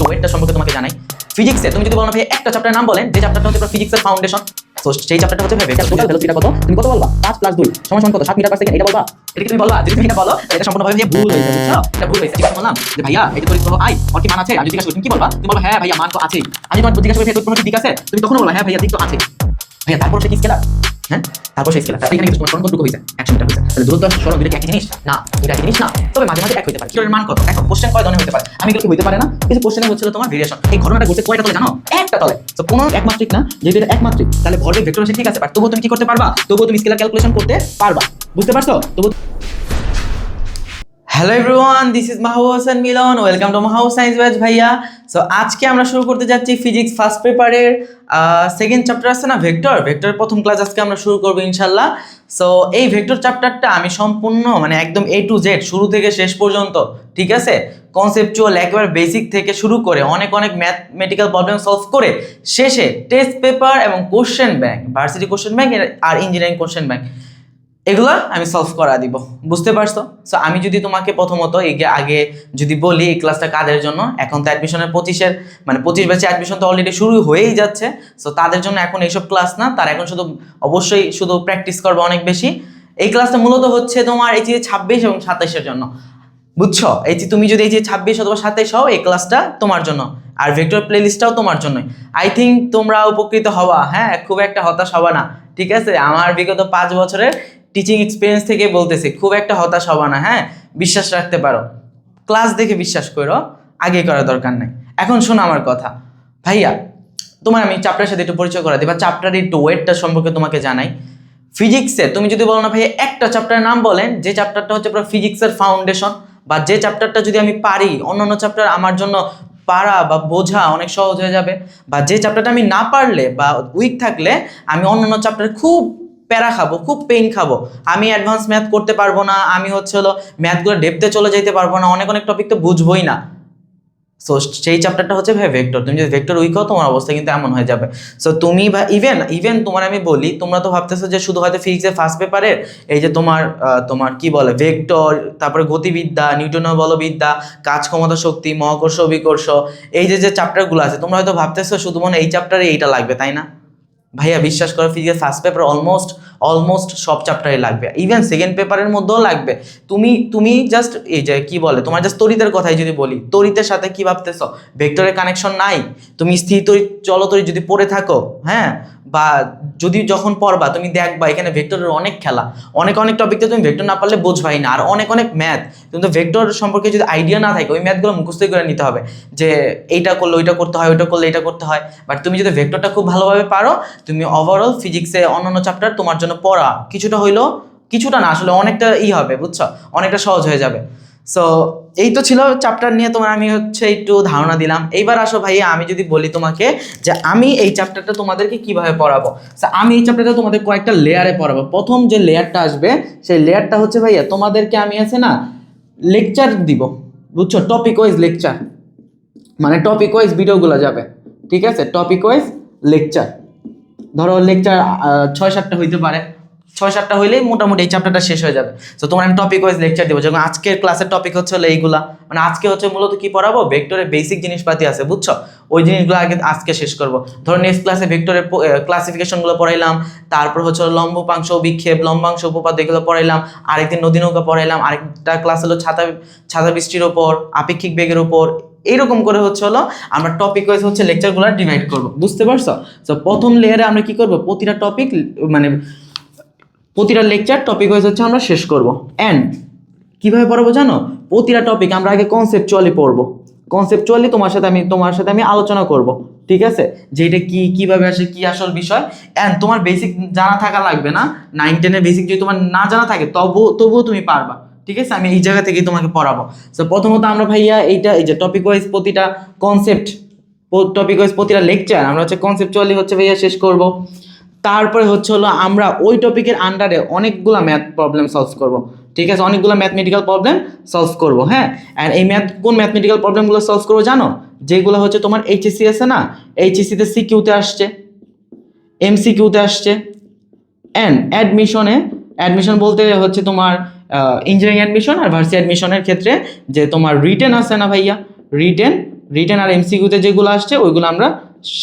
ওয়েটটা সম্পর্কে তোমাকে জানাই। ফিজিক্সে তুমি যদি বলো না ভাই একটা চ্যাপ্টারের নাম বলেন, যে চ্যাপ্টারটা হচ্ছে ফিজিক্সের ফাউন্ডেশন, তো সেই চ্যাপ্টারটা হচ্ছে ভেক্টর। টোটাল ভেলোসিটি কত তুমি কত বলবা? 5 + 2 = কত? 7 মিটার পার সেকেন্ড। এটা বলবা? এটা কি তুমি বলবা? যদি তুমি এটা বলো এটা সম্পূর্ণভাবে যে ভুল হয়েছে, বুঝছো? এটা ভুল হয়েছে। আমি বললাম যে ভাইয়া এই যে তড়িৎ প্রবাহ আই ওর কি মান আছে? আমি জিজ্ঞাসা করি তুমি কি বলবা? তুমি বলবা হ্যাঁ ভাইয়া মান তো আছেই। আমি তোমার জিজ্ঞাসা করি তড়িৎ প্রবাহ কি দিক আছে? তুমি তখন বলবা হ্যাঁ ভাইয়া দিক তো আছে। ভাইয়া তারপর সে কি স্কেলার? হ্যাঁ তারপর সেই স্কেলার এখানে কিন্তু তোমার সরণ কতটুকু হয়েছে? 100 মিটার হয়েছে। তাহলে দূরত্ব আর সরণ দুটো একই জিনিস না, দুটো একই জিনিস না, তবে মাঝে মাঝে এক হতে পারে। এর মান কত? দেখো কোশ্চেন কয় ধরনের হতে পারে, আমি এগুলো কি হতে পারে না, কিছু কোশ্চেনে হচ্ছিল তোমার ভেরিয়েশন। এই ঘটনাটা ঘটছে কয়টা তলে জানো? একটা তলে। তো কোনো একমাত্রিক না, যেহেতু এটা একমাত্রিক তাহলে ভরবেগ ভেক্টর আছে ঠিক আছে, বাট তবুও তুমি কি করতে পারবা? তবুও তুমি স্কেলার ক্যালকুলেশন করতে পারবা, বুঝতে পারছো? তবু hello everyone, this is Mahbub Hasan Milon, welcome to Mahbub science batch ভাইয়া। সো আজকে আমরা শুরু করতে যাচ্ছি ফিজিক্স ফার্স্ট পেপারের সেকেন্ড চ্যাপ্টার আছে না ভেক্টর প্রথম ক্লাস আজকে আমরা শুরু করবো ইনশাল্লাহ। সো এই ভেক্টর চ্যাপ্টারটা আমি সম্পূর্ণ মানে একদম A to Z শুরু থেকে শেষ পর্যন্ত, ঠিক আছে, কনসেপচুয়াল একেবারে বেসিক থেকে শুরু করে অনেক ম্যাথমেটিক্যাল প্রবলেম সলভ করে শেষে টেস্ট পেপার এবং question bank, varsity question bank আর ইঞ্জিনিয়ারিং কোশ্চেন ব্যাংক, এগুলা আমি সলভ করা দিব, বুঝতে পারছো? সো আমি যদি তোমাকে প্রথমত আগে যদি বলি এই ক্লাসটা কাদের জন্য, এখন তো অ্যাডমিশনের 25 ব্যাচে অ্যাডমিশন তো অলরেডি শুরু হয়েই যাচ্ছে। সো তাদের জন্য এখন এইসব ক্লাস না, তারা এখন অবশ্যই শুধু প্র্যাকটিস করবে অনেক বেশি। এই ক্লাসটা মূলত হচ্ছে তোমার এই যে 26 এবং 27-এর জন্য, বুঝছো? এই যে তুমি যদি এই যে 26 অথবা 27 হও, এই ক্লাসটা তোমার জন্য, আর ভেক্টর প্লেলিস্টটাও তোমার জন্যই। আই থিঙ্ক তোমরা উপকৃত হবা, হ্যাঁ, খুব একটা হতাশ হবা না, ঠিক আছে? আমার বিগত 5 বছরের টিচিং এক্সপিরিয়েন্স থেকে বলতেছি, খুব একটা হতাশ হবা না, হ্যাঁ, বিশ্বাস রাখতে পারো, ক্লাস দেখে বিশ্বাস করো, আগে করার দরকার নেই। এখন শোনো আমার কথা ভাইয়া, তোমার আমি চ্যাপ্টারের সাথে একটু পরিচয় করা দিই, বা চ্যাপ্টারের একটু ওয়েটটা সম্পর্কে তোমাকে জানাই। ফিজিক্সে তুমি যদি বলো না ভাই একটা চ্যাপ্টারের নাম বলেন, যে চ্যাপ্টারটা হচ্ছে পুরো ফিজিক্সের ফাউন্ডেশন, বা যে চ্যাপ্টারটা যদি আমি পারি অন্যান্য চ্যাপ্টার আমার জন্য পারা বা বোঝা অনেক সহজ হয়ে যাবে, বা যে চ্যাপ্টারটা আমি না পারলে বা উইক থাকলে আমি অন্যান্য চ্যাপ্টারে খুব প্যারা খাবো, খুব পেইন খাবো, আমি অ্যাডভান্স ম্যাথ করতে পারবো না, আমি ম্যাথগুলো ডেপথে চলে যেতে পারবো না, অনেক টপিক তো বুঝবোই না। সো সেই চ্যাপ্টারটা হচ্ছে ভাই ভেক্টর। তুমি যদি ভেক্টর উইক হও তোমার অবস্থা কিন্তু এমন হয়ে যাবে। সো তুমি বা ইভেন তোমার আমি বলি, তোমরা তো ভাবতেছো যে শুধু হয়তো ফিজিক্সের ফার্স্ট পেপারের এই যে তোমার কি বলে ভেক্টর, তারপরে গতিবিদ্যা, নিউটনীয় বলবিদ্যা, কাজ ক্ষমতা শক্তি, মহাকর্ষ বিকর্ষ, এই যে চ্যাপ্টারগুলো আছে, তোমরা হয়তো ভাবতেছো শুধু মনে এই চ্যাপ্টারে এইটা লাগবে, তাই না? ভাইয়া বিশ্বাস করো, ফিজিক্স ফার্স্ট পেপার অলমোস্ট সব চ্যাপ্টারে লাগবে, ইভেন সেকেন্ড পেপারের মধ্যেও লাগবে। তুমি জাস্ট এই যে কি বলে তোমার জাস্ট তড়িতের কথাই যদি বলি, তড়িতের সাথে কি ভাবতেছো ভেক্টরের কানেকশন নাই? তুমি স্থির তড়িৎ চলতড়িৎ যদি পড়ে থাকো, হ্যাঁ, বা যদি যখন পড়বা তুমি দেখবা এখানে ভেক্টরের অনেক খেলা, অনেক টপিকতে তুমি ভেক্টর না পারলে বুঝবাই না, আর অনেক ম্যাথ, কিন্তু ভেক্টর সম্পর্কে যদি আইডিয়া না থাকে ওই ম্যাথগুলো মুখস্থ করে নিতে হবে, যে এইটা করলে ওইটা করতে হয়, ওইটা করলে এটা করতে হয়। বাট তুমি যদি ভেক্টরটা খুব ভালোভাবে পারো, তুমি ওভারঅল ফিজিক্সে অন্যান্য চ্যাপ্টার তোমার জন্য পড়া কিছুটা না আসলে অনেকটা হবে, বুঝছো, অনেকটা সহজ হয়ে যাবে। সো এই তো ছিল চ্যাপ্টার নিয়ে তোমার আমি একটু ধারণা দিলাম। এইবার আসো ভাইয়া, আমি যদি বলি তোমাকে যে আমি এই চ্যাপ্টারটা তোমাদেরকে কিভাবে পড়াবো, আমি এই চ্যাপ্টারটা তোমাদের কয়েকটা লেয়ারে পড়াবো। প্রথম যে লেয়ারটা আসবে সেই লেয়ারটা হচ্ছে ভাইয়া তোমাদেরকে আমি আছে না লেকচার দিব, বুঝছো, টপিক ওয়াইজ লেকচার, মানে টপিক ওয়াইজ ভিডিওগুলো যাবে, ঠিক আছে, টপিক ওয়াইজ লেকচার। ধরো লেকচার 6-7টা হইতে পারে, 6-7টা হইলেই মোটামুটি এই চ্যাপ্টারটা শেষ হয়ে যাবে। তো তোমার আমি টপিক ওয়াইজ লেকচার দেবো। যেমন আজকের ক্লাসের টপিক হচ্ছে এইগুলা, মানে আজকে হচ্ছে মূলত কি পড়াবো, ভেক্টরের বেসিক জিনিসপাতি আছে, বুঝছো, ওই জিনিসগুলো আজকে শেষ করবো। ধরো নেক্সট ক্লাসে ভেক্টরের ক্লাসিফিকেশনগুলো পড়াইলাম, তারপর হচ্ছে লম্বাংশ বিক্ষেপ, লম্বাংশ উপপাদ্য এগুলো পড়াইলাম, আরেকদিন নদী নৌকা পড়াইলাম, আরেকটা ক্লাস হলো ছাতা বৃষ্টির ওপর, আপেক্ষিক বেগের উপর। এইরকম করে আমরা টপিক ওয়াইজ লেকচারগুলো ডিভাইড করব, বুঝতে পারছো? তো প্রথম লেয়ারে আমরা কি করব, প্রতিটা টপিক মানে প্রতিটা লেকচার টপিক ওয়াইজ আমরা শেষ করব। এন্ড কিভাবে পড়াবো জানো, প্রতিটা টপিক আমরা আগে কনসেপচুয়ালি পড়বো, কনসেপচুয়ালি তোমার সাথে আমি আলোচনা করব, ঠিক আছে, যে এটা কিভাবে আসে, কি আসল বিষয়। এন্ড তোমার বেসিক জানা থাকা লাগবে না, 9-10 এর বেসিক যদি তোমার না জানা থাকে তবুও তুমি পারবা, ঠিক আছে, আমি এই জায়গা থেকেই তোমাকে পড়াবো। তো প্রথমত আমরা ভাইয়া এই যে টপিক ওয়াইজ প্রতিটা কনসেপ্ট, টপিক ওয়াইজ প্রতিটা লেকচার আমরা কনসেপচুয়ালি ভাইয়া শেষ করব। তারপরে আমরা ওই টপিকের আন্ডারে অনেকগুলা ম্যাথ প্রবলেম সলভ করব, ঠিক আছে, অনেকগুলো ম্যাথমেটিক্যাল প্রবলেম সলভ করব, হ্যাঁ। অ্যান্ড এই কোন ম্যাথমেটিক্যাল প্রবলেমগুলো সলভ করবো জানো, যেগুলো তোমার এইচএসসি আছে না, এইচএসসিতে সিকিউতে আসছে, এমসিকিউতে আসছে, অ্যান্ড অ্যাডমিশন বলতে তোমার ইঞ্জিনিয়ারিং অ্যাডমিশন আর ভার্সিটি অ্যাডমিশনের ক্ষেত্রে যে তোমার রিটেন আছে না ভাইয়া, রিটেন আর এমসিকিউতে যেগুলো আসছে ওইগুলো আমরা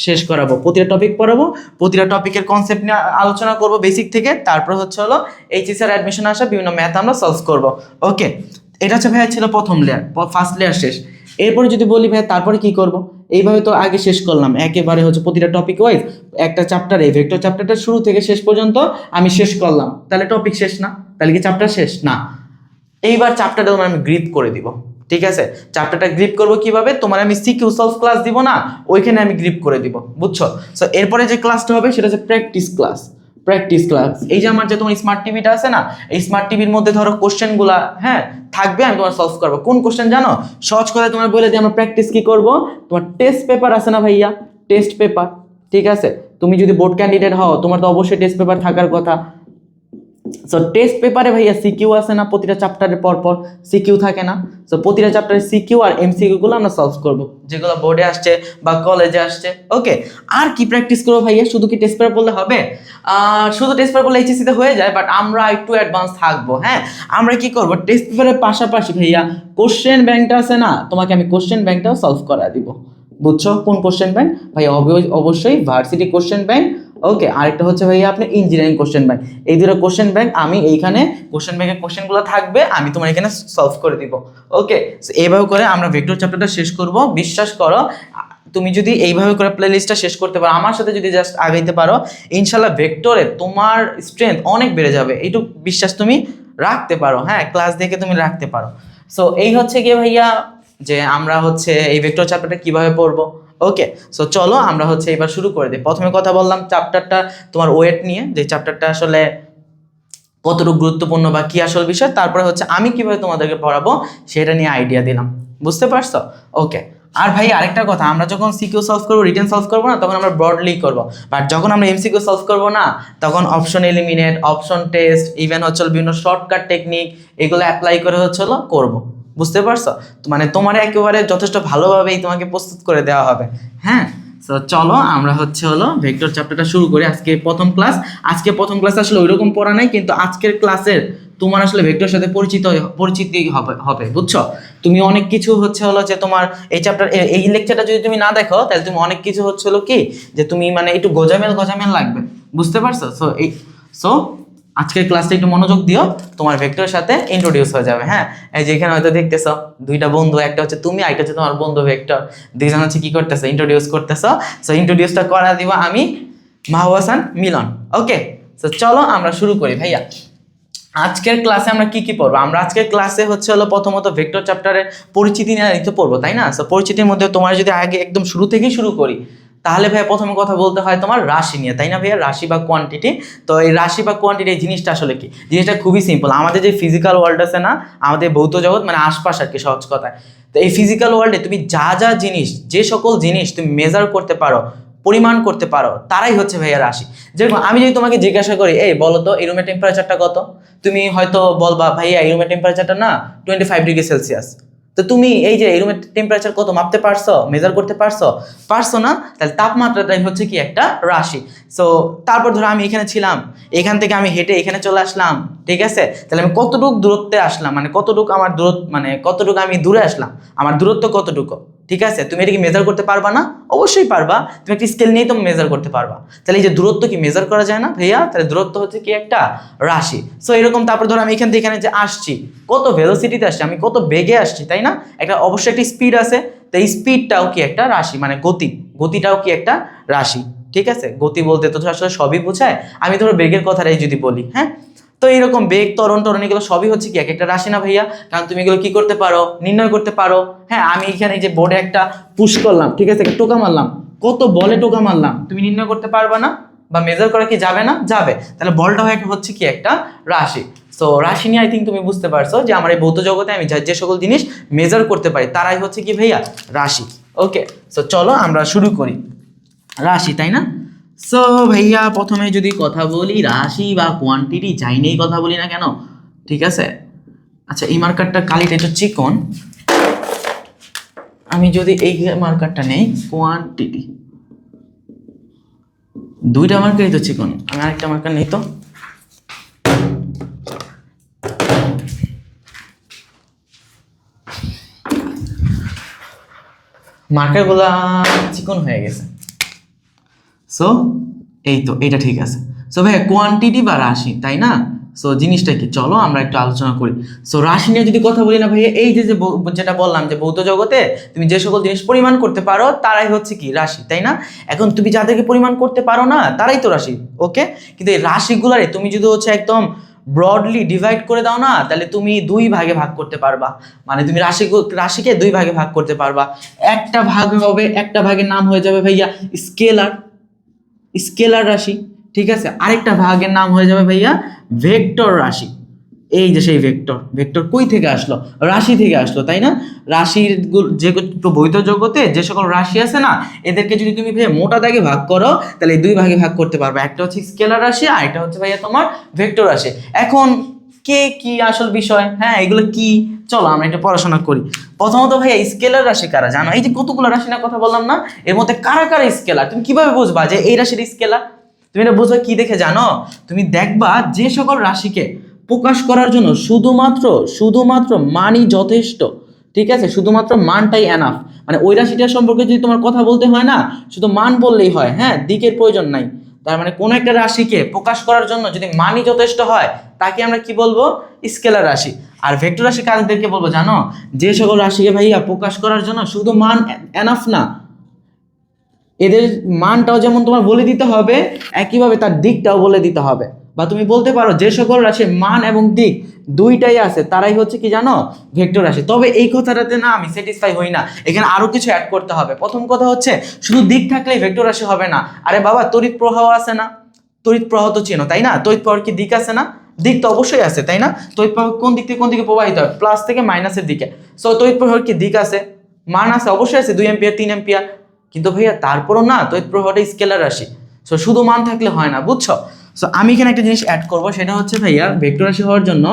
শেষ করাবো, প্রতিটা টপিক পড়াবো, প্রতিটা টপিকের কনসেপ্ট নিয়ে আলোচনা করব বেসিক থেকে, তারপর হচ্ছে হলো এইচএসসি আর অ্যাডমিশন আসা বিভিন্ন ম্যাথ আমরা সলভ করব। ওকে, এটা হচ্ছে ভাইয়া ছিল প্রথম লেয়ার, ফার্স্ট লেয়ার শেষ। এরপরে যদি বলি ভাইয়া তারপরে কি করব, এইভাবে তো আগে শেষ করলাম একেবারে হচ্ছে প্রতিটা টপিক ওয়াইজ একটা চ্যাপ্টারে, ভেক্টর চ্যাপ্টারটা শুরু থেকে শেষ পর্যন্ত আমি শেষ করলাম, তাহলে টপিক শেষ না? তাহলে কি চ্যাপ্টার শেষ না? এইবার চ্যাপ্টারটা আমি গ্রিপ করে দিব, ঠিক আছে? চ্যাপ্টারটা গ্রিপ করব কিভাবে, তোমার আমি সিকিউ সলভ ক্লাস দিব না, ওইখানে আমি গ্রিপ করে দিব, বুঝছো? সো এরপরে যে ক্লাসটা হবে সেটা হচ্ছে প্র্যাকটিস ক্লাস। প্র্যাকটিস ক্লাস, এই যে আমার যে তোমার স্মার্ট টিভিটা আছে না, এই স্মার্ট টিভির মধ্যে ধরো কোশ্চেনগুলা হ্যাঁ থাকবে, আমি তোমার সলভ করবো। কোন কোশ্চেন জানো? সহজ করে তোমার বলে দিই আমরা প্র্যাকটিস কি করব। তোমার টেস্ট পেপার আছে না ভাইয়া, টেস্ট পেপার, ঠিক আছে? তুমি যদি বোর্ড ক্যান্ডিডেট হও তোমার তো অবশ্যই টেস্ট পেপার থাকার কথা। সো টেস্ট পেপারে ভাইয়া সিকিউ আছে না, প্রতিটা চ্যাপ্টারের পর সিকিউ থাকে না? সো প্রতিটা চ্যাপ্টারে সিকিউ আর এমসিকিউ গুলো আমরা সলভ করব, যেগুলো বোর্ডে আসছে বা কলেজে আসছে। ওকে, আর কি প্র্যাকটিস করবো ভাইয়া? শুধু কি টেস্ট পেপার বললে হবে? শুধু টেস্ট পেপার বললে এইচএসসি তে হয়ে যায়, বাট আমরা একটু অ্যাডভান্স থাকবো। হ্যাঁ, আমরা কি করব, টেস্ট পেপারের পাশাপাশি ভাইয়া কোশ্চেন ব্যাংকটা আছে না, তোমাকে আমি কোশ্চেন ব্যাংকটাও সলভ করা দিব, বুঝছো? কোন কোশ্চেন ব্যাংক ভাইয়া? অবশ্যই ভার্সিটি কোশ্চেন ব্যাংক। ওকে, আরেকটা হচ্ছে ভাইয়া আপনি ইঞ্জিনিয়ারিং কোশ্চেন ব্যাংক। এই দুটো কোশ্চেন ব্যাংক আমি এইখানে কোশ্চেন ব্যাংকের কোশ্চেনগুলো থাকবে, আমি তোমার এখানে সলভ করে দিব। ওকে, এইভাবে করে আমরা ভেক্টর চ্যাপ্টারটা শেষ করব। বিশ্বাস করো, তুমি যদি এইভাবে করে প্লে লিস্টটা শেষ করতে পারো, আমার সাথে যদি জাস্ট আগাইতে পারো, ইনশাল্লাহ ভেক্টরে তোমার স্ট্রেংথ অনেক বেড়ে যাবে, এইটুকু বিশ্বাস তুমি রাখতে পারো। হ্যাঁ, ক্লাস দেখে তুমি রাখতে পারো। সো এই হচ্ছে গিয়ে ভাইয়া যে আমরা হচ্ছে এই ভেক্টর চ্যাপ্টারটা কিভাবে পড়বো। ওকে, সো চলো আমরা হচ্ছে এবার শুরু করে দিই। প্রথমে কথা বললাম চ্যাপ্টারটা তোমার ওয়েট নিয়ে, যে চ্যাপ্টারটা আসলে কতটুকু গুরুত্বপূর্ণ বা কি আসল বিষয়, তারপরে হচ্ছে আমি কিভাবে তোমাদেরকে পড়াবো সেটা নিয়ে আইডিয়া দিলাম, বুঝতে পারছো? ওকে, আর ভাই আরেকটা কথা, আমরা যখন সিকিউ সলভ করবো, রিটেন সলভ করবো না, তখন আমরা ব্রডলি করবো, বাট যখন আমরা এমসিকিউ সলভ করবো না, তখন option eliminate, option test, even হচ্ছে বিভিন্ন শর্টকাট টেকনিক, এগুলো অ্যাপ্লাই করে হচ্ছে করবো, বুঝতে পারছো? মানে তোমার একেবারে যথেষ্ট ভালোভাবেই তোমাকে প্রস্তুত করে দেওয়া হবে। হ্যাঁ, তো চলো আমরা হচ্ছে ভেক্টর চ্যাপ্টারটা শুরু করি। আজকে প্রথম ক্লাস, আজকে প্রথম ক্লাস আসলে ওইরকম পড়া নাই, কিন্তু আজকের ক্লাসের তোমার আসলে ভেক্টর সাথে পরিচিতি হবে, বুঝছো? তুমি অনেক কিছু হচ্ছে যে তোমার এই চ্যাপ্টার, এই লেকচারটা যদি তুমি না দেখো, তাহলে তুমি অনেক কিছু হচ্ছে কি যে তুমি মানে একটু গোজামেল লাগবে, বুঝতে পারছো? সো আজকের ক্লাসটা একটু মনোযোগ দিও, তোমার ভেক্টরের সাথে ইন্ট্রোডিউস হয়ে যাবে। হ্যাঁ, এই যে এখানে হয়তো দেখতেছো দুইটা বন্ধু, একটা হচ্ছে তুমি, একটা হচ্ছে তোমার বন্ধু ভেক্টর, দুইজন হচ্ছে কি করতেছে, ইন্ট্রোডিউস করতেছো। সো ইন্ট্রোডিউসটা করা দিব আমি, মাহবুব হাসান মিলন। ওকে, সো চলো আমরা শুরু করি ভাইয়া। আজকের ক্লাসে আমরা কি কি পড়বো? আমরা আজকের ক্লাসে হচ্ছে প্রথমত ভেক্টর চ্যাপ্টারের পরিচিতি নিয়ে নিতে পড়বো, তাই না? সো পরিচিতির মধ্যে তোমার যদি আগে একদম শুরু থেকেই শুরু করি, তাহলে ভাইয়া প্রথমে কথা বলতে হয় তোমার রাশি নিয়ে, তাই না ভাইয়া? রাশি বা কোয়ান্টিটি। তো এই রাশি বা কোয়ান্টিটি এই জিনিসটা আসলে কি? জিনিসটা খুবই সিম্পল। আমাদের যে ফিজিক্যাল ওয়ার্ল্ড আছে না, আমাদের ভৌত জগৎ মানে আশপাশ আর কি, সহজ কথায়। তো এই ফিজিক্যাল ওয়ার্ল্ডে তুমি যা জিনিস, যে সকল জিনিস তুমি মেজার করতে পারো, পরিমাণ করতে পারো, তারাই হচ্ছে ভাইয়া রাশি। যেরকম আমি যদি তোমাকে জিজ্ঞাসা করি, এই বলো তো এই রুমের টেম্পারেচারটা কত, তুমি হয়তো বলবা ভাইয়া এই রুমের টেম্পারেচারটা না 25 ডিগ্রি সেলসিয়াস। তো তুমি এই যে এই রুমের টেম্পারেচার কত মাপতে পারছো, মেজার করতে পারছো না? তাহলে তাপমাত্রাটাই হচ্ছে কি একটা রাশি। সো তারপর ধরো আমি এখানে ছিলাম, এখান থেকে আমি হেঁটে এখানে চলে আসলাম, ঠিক আছে? তাহলে আমি কতটুকু দূরত্বে আসলাম, মানে কতটুকু আমার দূরত্ব, মানে কতটুকু আমি দূরে আসলাম, আমার দূরত্ব কতটুকু, ঠিক আছে? তুমি এটা কি মেজার করতে পারবা না? অবশ্যই পারবা, তুমি একটা স্কেল নিয়েই তুমি মেজার করতে পারবা। তাহলে এই যে দূরত্ব কি মেজার করা যায় না ভাইয়া? তাহলে দূরত্ব হচ্ছে কি একটা রাশি। সো এরকম তারপর ধরো আমি এখান থেকে এখানে যে আসছি, কত ভেলোসিটিতে আসছি, আমি কত বেগে আসছি, তাই না? একটা অবশ্যই একটা স্পিড আছে, তো এই স্পিডটাও কি একটা রাশি, মানে গতিটাও কি একটা রাশি, ঠিক আছে? গতি বলতে তো আসলে সবই বোঝায়। আমি ধরো বেগের কথাটাই যদি বলি, হ্যাঁ, তো এইরকম বেগ, ত্বরণ এগুলো সবই হচ্ছে কি একটা রাশি না ভাইয়া? কারণ তুমি এগুলো কি করতে পারো, নির্ণয় করতে পারো। হ্যাঁ, আমি এখানে যে বোর্ডে একটা পুশ করলাম, ঠিক আছে, একটা টোকা মারলাম, কত বলে টোকা মারলাম, তুমি নির্ণয় করতে পারবা না? বা মেজার করা কি যাবে না? যাবে। তাহলে বলটা হচ্ছে কি একটা রাশি। সো রাশি নিয়ে আই থিঙ্ক তুমি বুঝতে পারছো যে আমার এই ভৌত জগতে আমি যে সকল জিনিস মেজার করতে পারি, তারাই হচ্ছে কি ভাইয়া রাশি। ওকে, সো চলো আমরা শুরু করি। রাশি, তাই না? সো ভাইয়া প্রথমে যদি কথা বলি রাশি বা কোয়ান্টিটি, যাই নেই কথা বলি না কেন, ঠিক আছে? আচ্ছা, এই মার্কারটা কালিটা একটু চিকন, আমি যদি এই মার্কারটা নেই, কোয়ান্টিটি, দুইটা মার্কারই তো চিকন, আমি আরেকটা মার্কার নেই তো। মার্কারগুলা চিকন হয়ে গেছে। সো এই তো এটা ঠিক আছে। সো ভাই কোয়ান্টিটি বা রাশি, তাই না? সো জিনিসটা কি, চলো আমরা একটু আলোচনা করি। সো রাশি নিয়ে যদি কথা বলি না ভাইয়া, এই যে যেটা বললাম যে ভৌত জগতে তুমি যে সকল জিনিস পরিমাণ করতে পারো তারাই হচ্ছে কি রাশি, তাই না? এখন তুমি যাদেরকে পরিমাণ করতে পারো না তারাই তো রাশি, ওকে? কিন্তু এই রাশিগুলারে তুমি যদি হচ্ছে একদম ব্রডলি ডিভাইড করে দাও না, তাহলে তুমি দুই ভাগে ভাগ করতে পারবা। মানে তুমি রাশিকে দুই ভাগে ভাগ করতে পারবা। একটা ভাগ হবে, একটা ভাগের নাম হয়ে যাবে ভাইয়া স্কেলার, স্কেলার রাশি, ঠিক আছে? আরেকটা ভাগের নাম হয়ে যাবে ভাইয়া ভেক্টর রাশি। এই যে সেই ভেক্টর, ভেক্টর কই থেকে আসলো? রাশি থেকে আসলো, তাই না? রাশির যে ভৌত জগতে যে সকল রাশি আছে না, এদেরকে যদি তুমি ভাইয়া মোটা দাগে ভাগ করো তাহলে এই দুই ভাগে ভাগ করতে পারবে। একটা হচ্ছে স্কেলার রাশি আর একটা হচ্ছে ভাইয়া তোমার ভেক্টর রাশি। এখন কে কি আসল বিষয়, হ্যাঁ এগুলো কি, চলো আমরা একটু পড়াশোনা করি। প্রথমত ভাইয়া স্কেলার রাশি কারা জানো? এই যে কতগুলো রাশি না কথা বললাম না, এর মধ্যে কারা কারা স্কেলার তুমি কিভাবে বুঝবা যে এই রাশির স্কেলার? তুমি এটা বুঝবা কি দেখে জানো? তুমি দেখবা যে সকল রাশিকে প্রকাশ করার জন্য শুধুমাত্র মানই যথেষ্ট, ঠিক আছে? শুধুমাত্র মানটাই এনাফ। মানে ওই রাশিটার সম্পর্কে যদি তোমার কথা বলতে হয় না, শুধু মান বললেই হয়, হ্যাঁ দিকের প্রয়োজন নাই। তার মানে কোন একটা রাশিকে প্রকাশ করার জন্য যদি মানই যথেষ্ট হয় তাকে আমরা কি বলবো? স্কেলার রাশি। আর ভেক্টর রাশি কাদেরকে বলবো জানো? যে সকল রাশিকে ভাইয়া প্রকাশ করার জন্য শুধু মান এনাফ না, এদের মানটাও যেমন তোমার বলে দিতে হবে, একইভাবে তার দিকটাও বলে দিতে হবে। বা তুমি বলতে পারো যে সকল রাশির মান এবং দিক দুইটাই আছে তারাই হচ্ছে কি জানো? ভেক্টর রাশি। তবে এই কথাটাতে না আমি স্যাটিসফাই হই না, এখানে আরো কিছু অ্যাড করতে হবে। প্রথম কথা হচ্ছে শুধু দিক থাকলেই ভেক্টর রাশি হবে না। আরে বাবা তড়িৎ প্রবাহ আছে না, তড়িৎ প্রবাহ তো চেনো তাই না? তড়িৎ প্রবাহের কি দিক আছে না? দিক তো অবশ্যই আছে, তাই না? তড়িৎ প্রবাহ কোন দিক থেকে কোন দিকে প্রবাহিত হয়? প্লাস থেকে মাইনাসের দিকে। সো তড়িৎ প্রবাহের কি দিক আছে? মান আছে, অবশ্যই আছে, 2 এম্পিয়ার 3 এম্পিয়ার। কিন্তু ভাইয়া তারপরও না তড়িৎ প্রবাহটা স্কেলার রাশি। সো শুধু মান থাকলে হয় না, বুঝছো? সো আমি এখানে একটা জিনিস অ্যাড করবো, সেটা হচ্ছে ভাইয়া ভেক্টর রাশি হওয়ার জন্য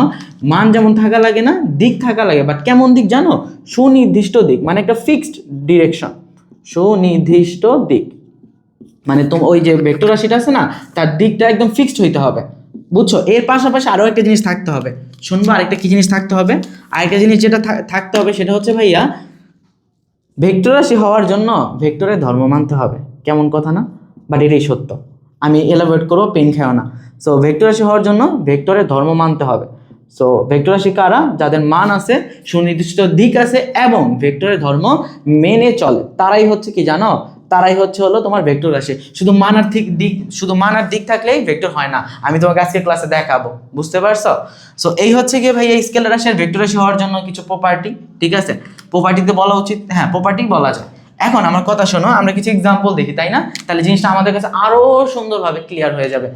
মান যেমন থাকা লাগে না, দিক থাকা লাগে। বাট কেমন দিক জানো? সুনির্দিষ্ট দিক, মানে একটা ফিক্সড ডিরেকশন, সুনির্দিষ্ট দিক। মানে ওই যে ভেক্টর রাশিটা আছে না, তার দিকটা একদম ফিক্সড হইতে হবে, বুঝছো? এর পাশাপাশি আরও একটা জিনিস থাকতে হবে, শুনবো আরেকটা কি জিনিস থাকতে হবে? আরেকটা জিনিস যেটা থাকতে হবে সেটা হচ্ছে ভাইয়া ভেক্টর রাশি হওয়ার জন্য ভেক্টরের ধর্ম মানতে হবে। কেমন কথা না? বাট এটাই সত্য, আমি এলাবোরেট করবো, পেন খাও না। সো ভেক্টর রাশি হওয়ার জন্য ভেক্টরের ধর্ম মানতে হবে। সো ভেক্টর রাশি কারা? যাদের মান আছে, সুনির্দিষ্ট দিক আছে এবং ভেক্টরের ধর্ম মেনে চলে, তারাই হচ্ছে কি জানো? তারাই হলো তোমার ভেক্টর রাশি। শুধু মান আর দিক থাকলেই ভেক্টর হয় না, আমি তোমাকে আজকে ক্লাসে দেখাবো, বুঝতে পারছো? সো এই হচ্ছে গিয়ে ভাই এই স্কেলার রাশি আর ভেক্টর রাশি হওয়ার জন্য কিছু প্রপার্টি, ঠিক আছে? প্রপার্টিতে বলা উচিত, হ্যাঁ প্রপার্টি বলা যায়। এখন আমার কথা শোনো, আমরা কিছু এক্সাম্পল দেখি, তাই না? তাহলে জিনিসটা আমাদের কাছে আরো সুন্দরভাবে ক্লিয়ার হয়ে যাবে।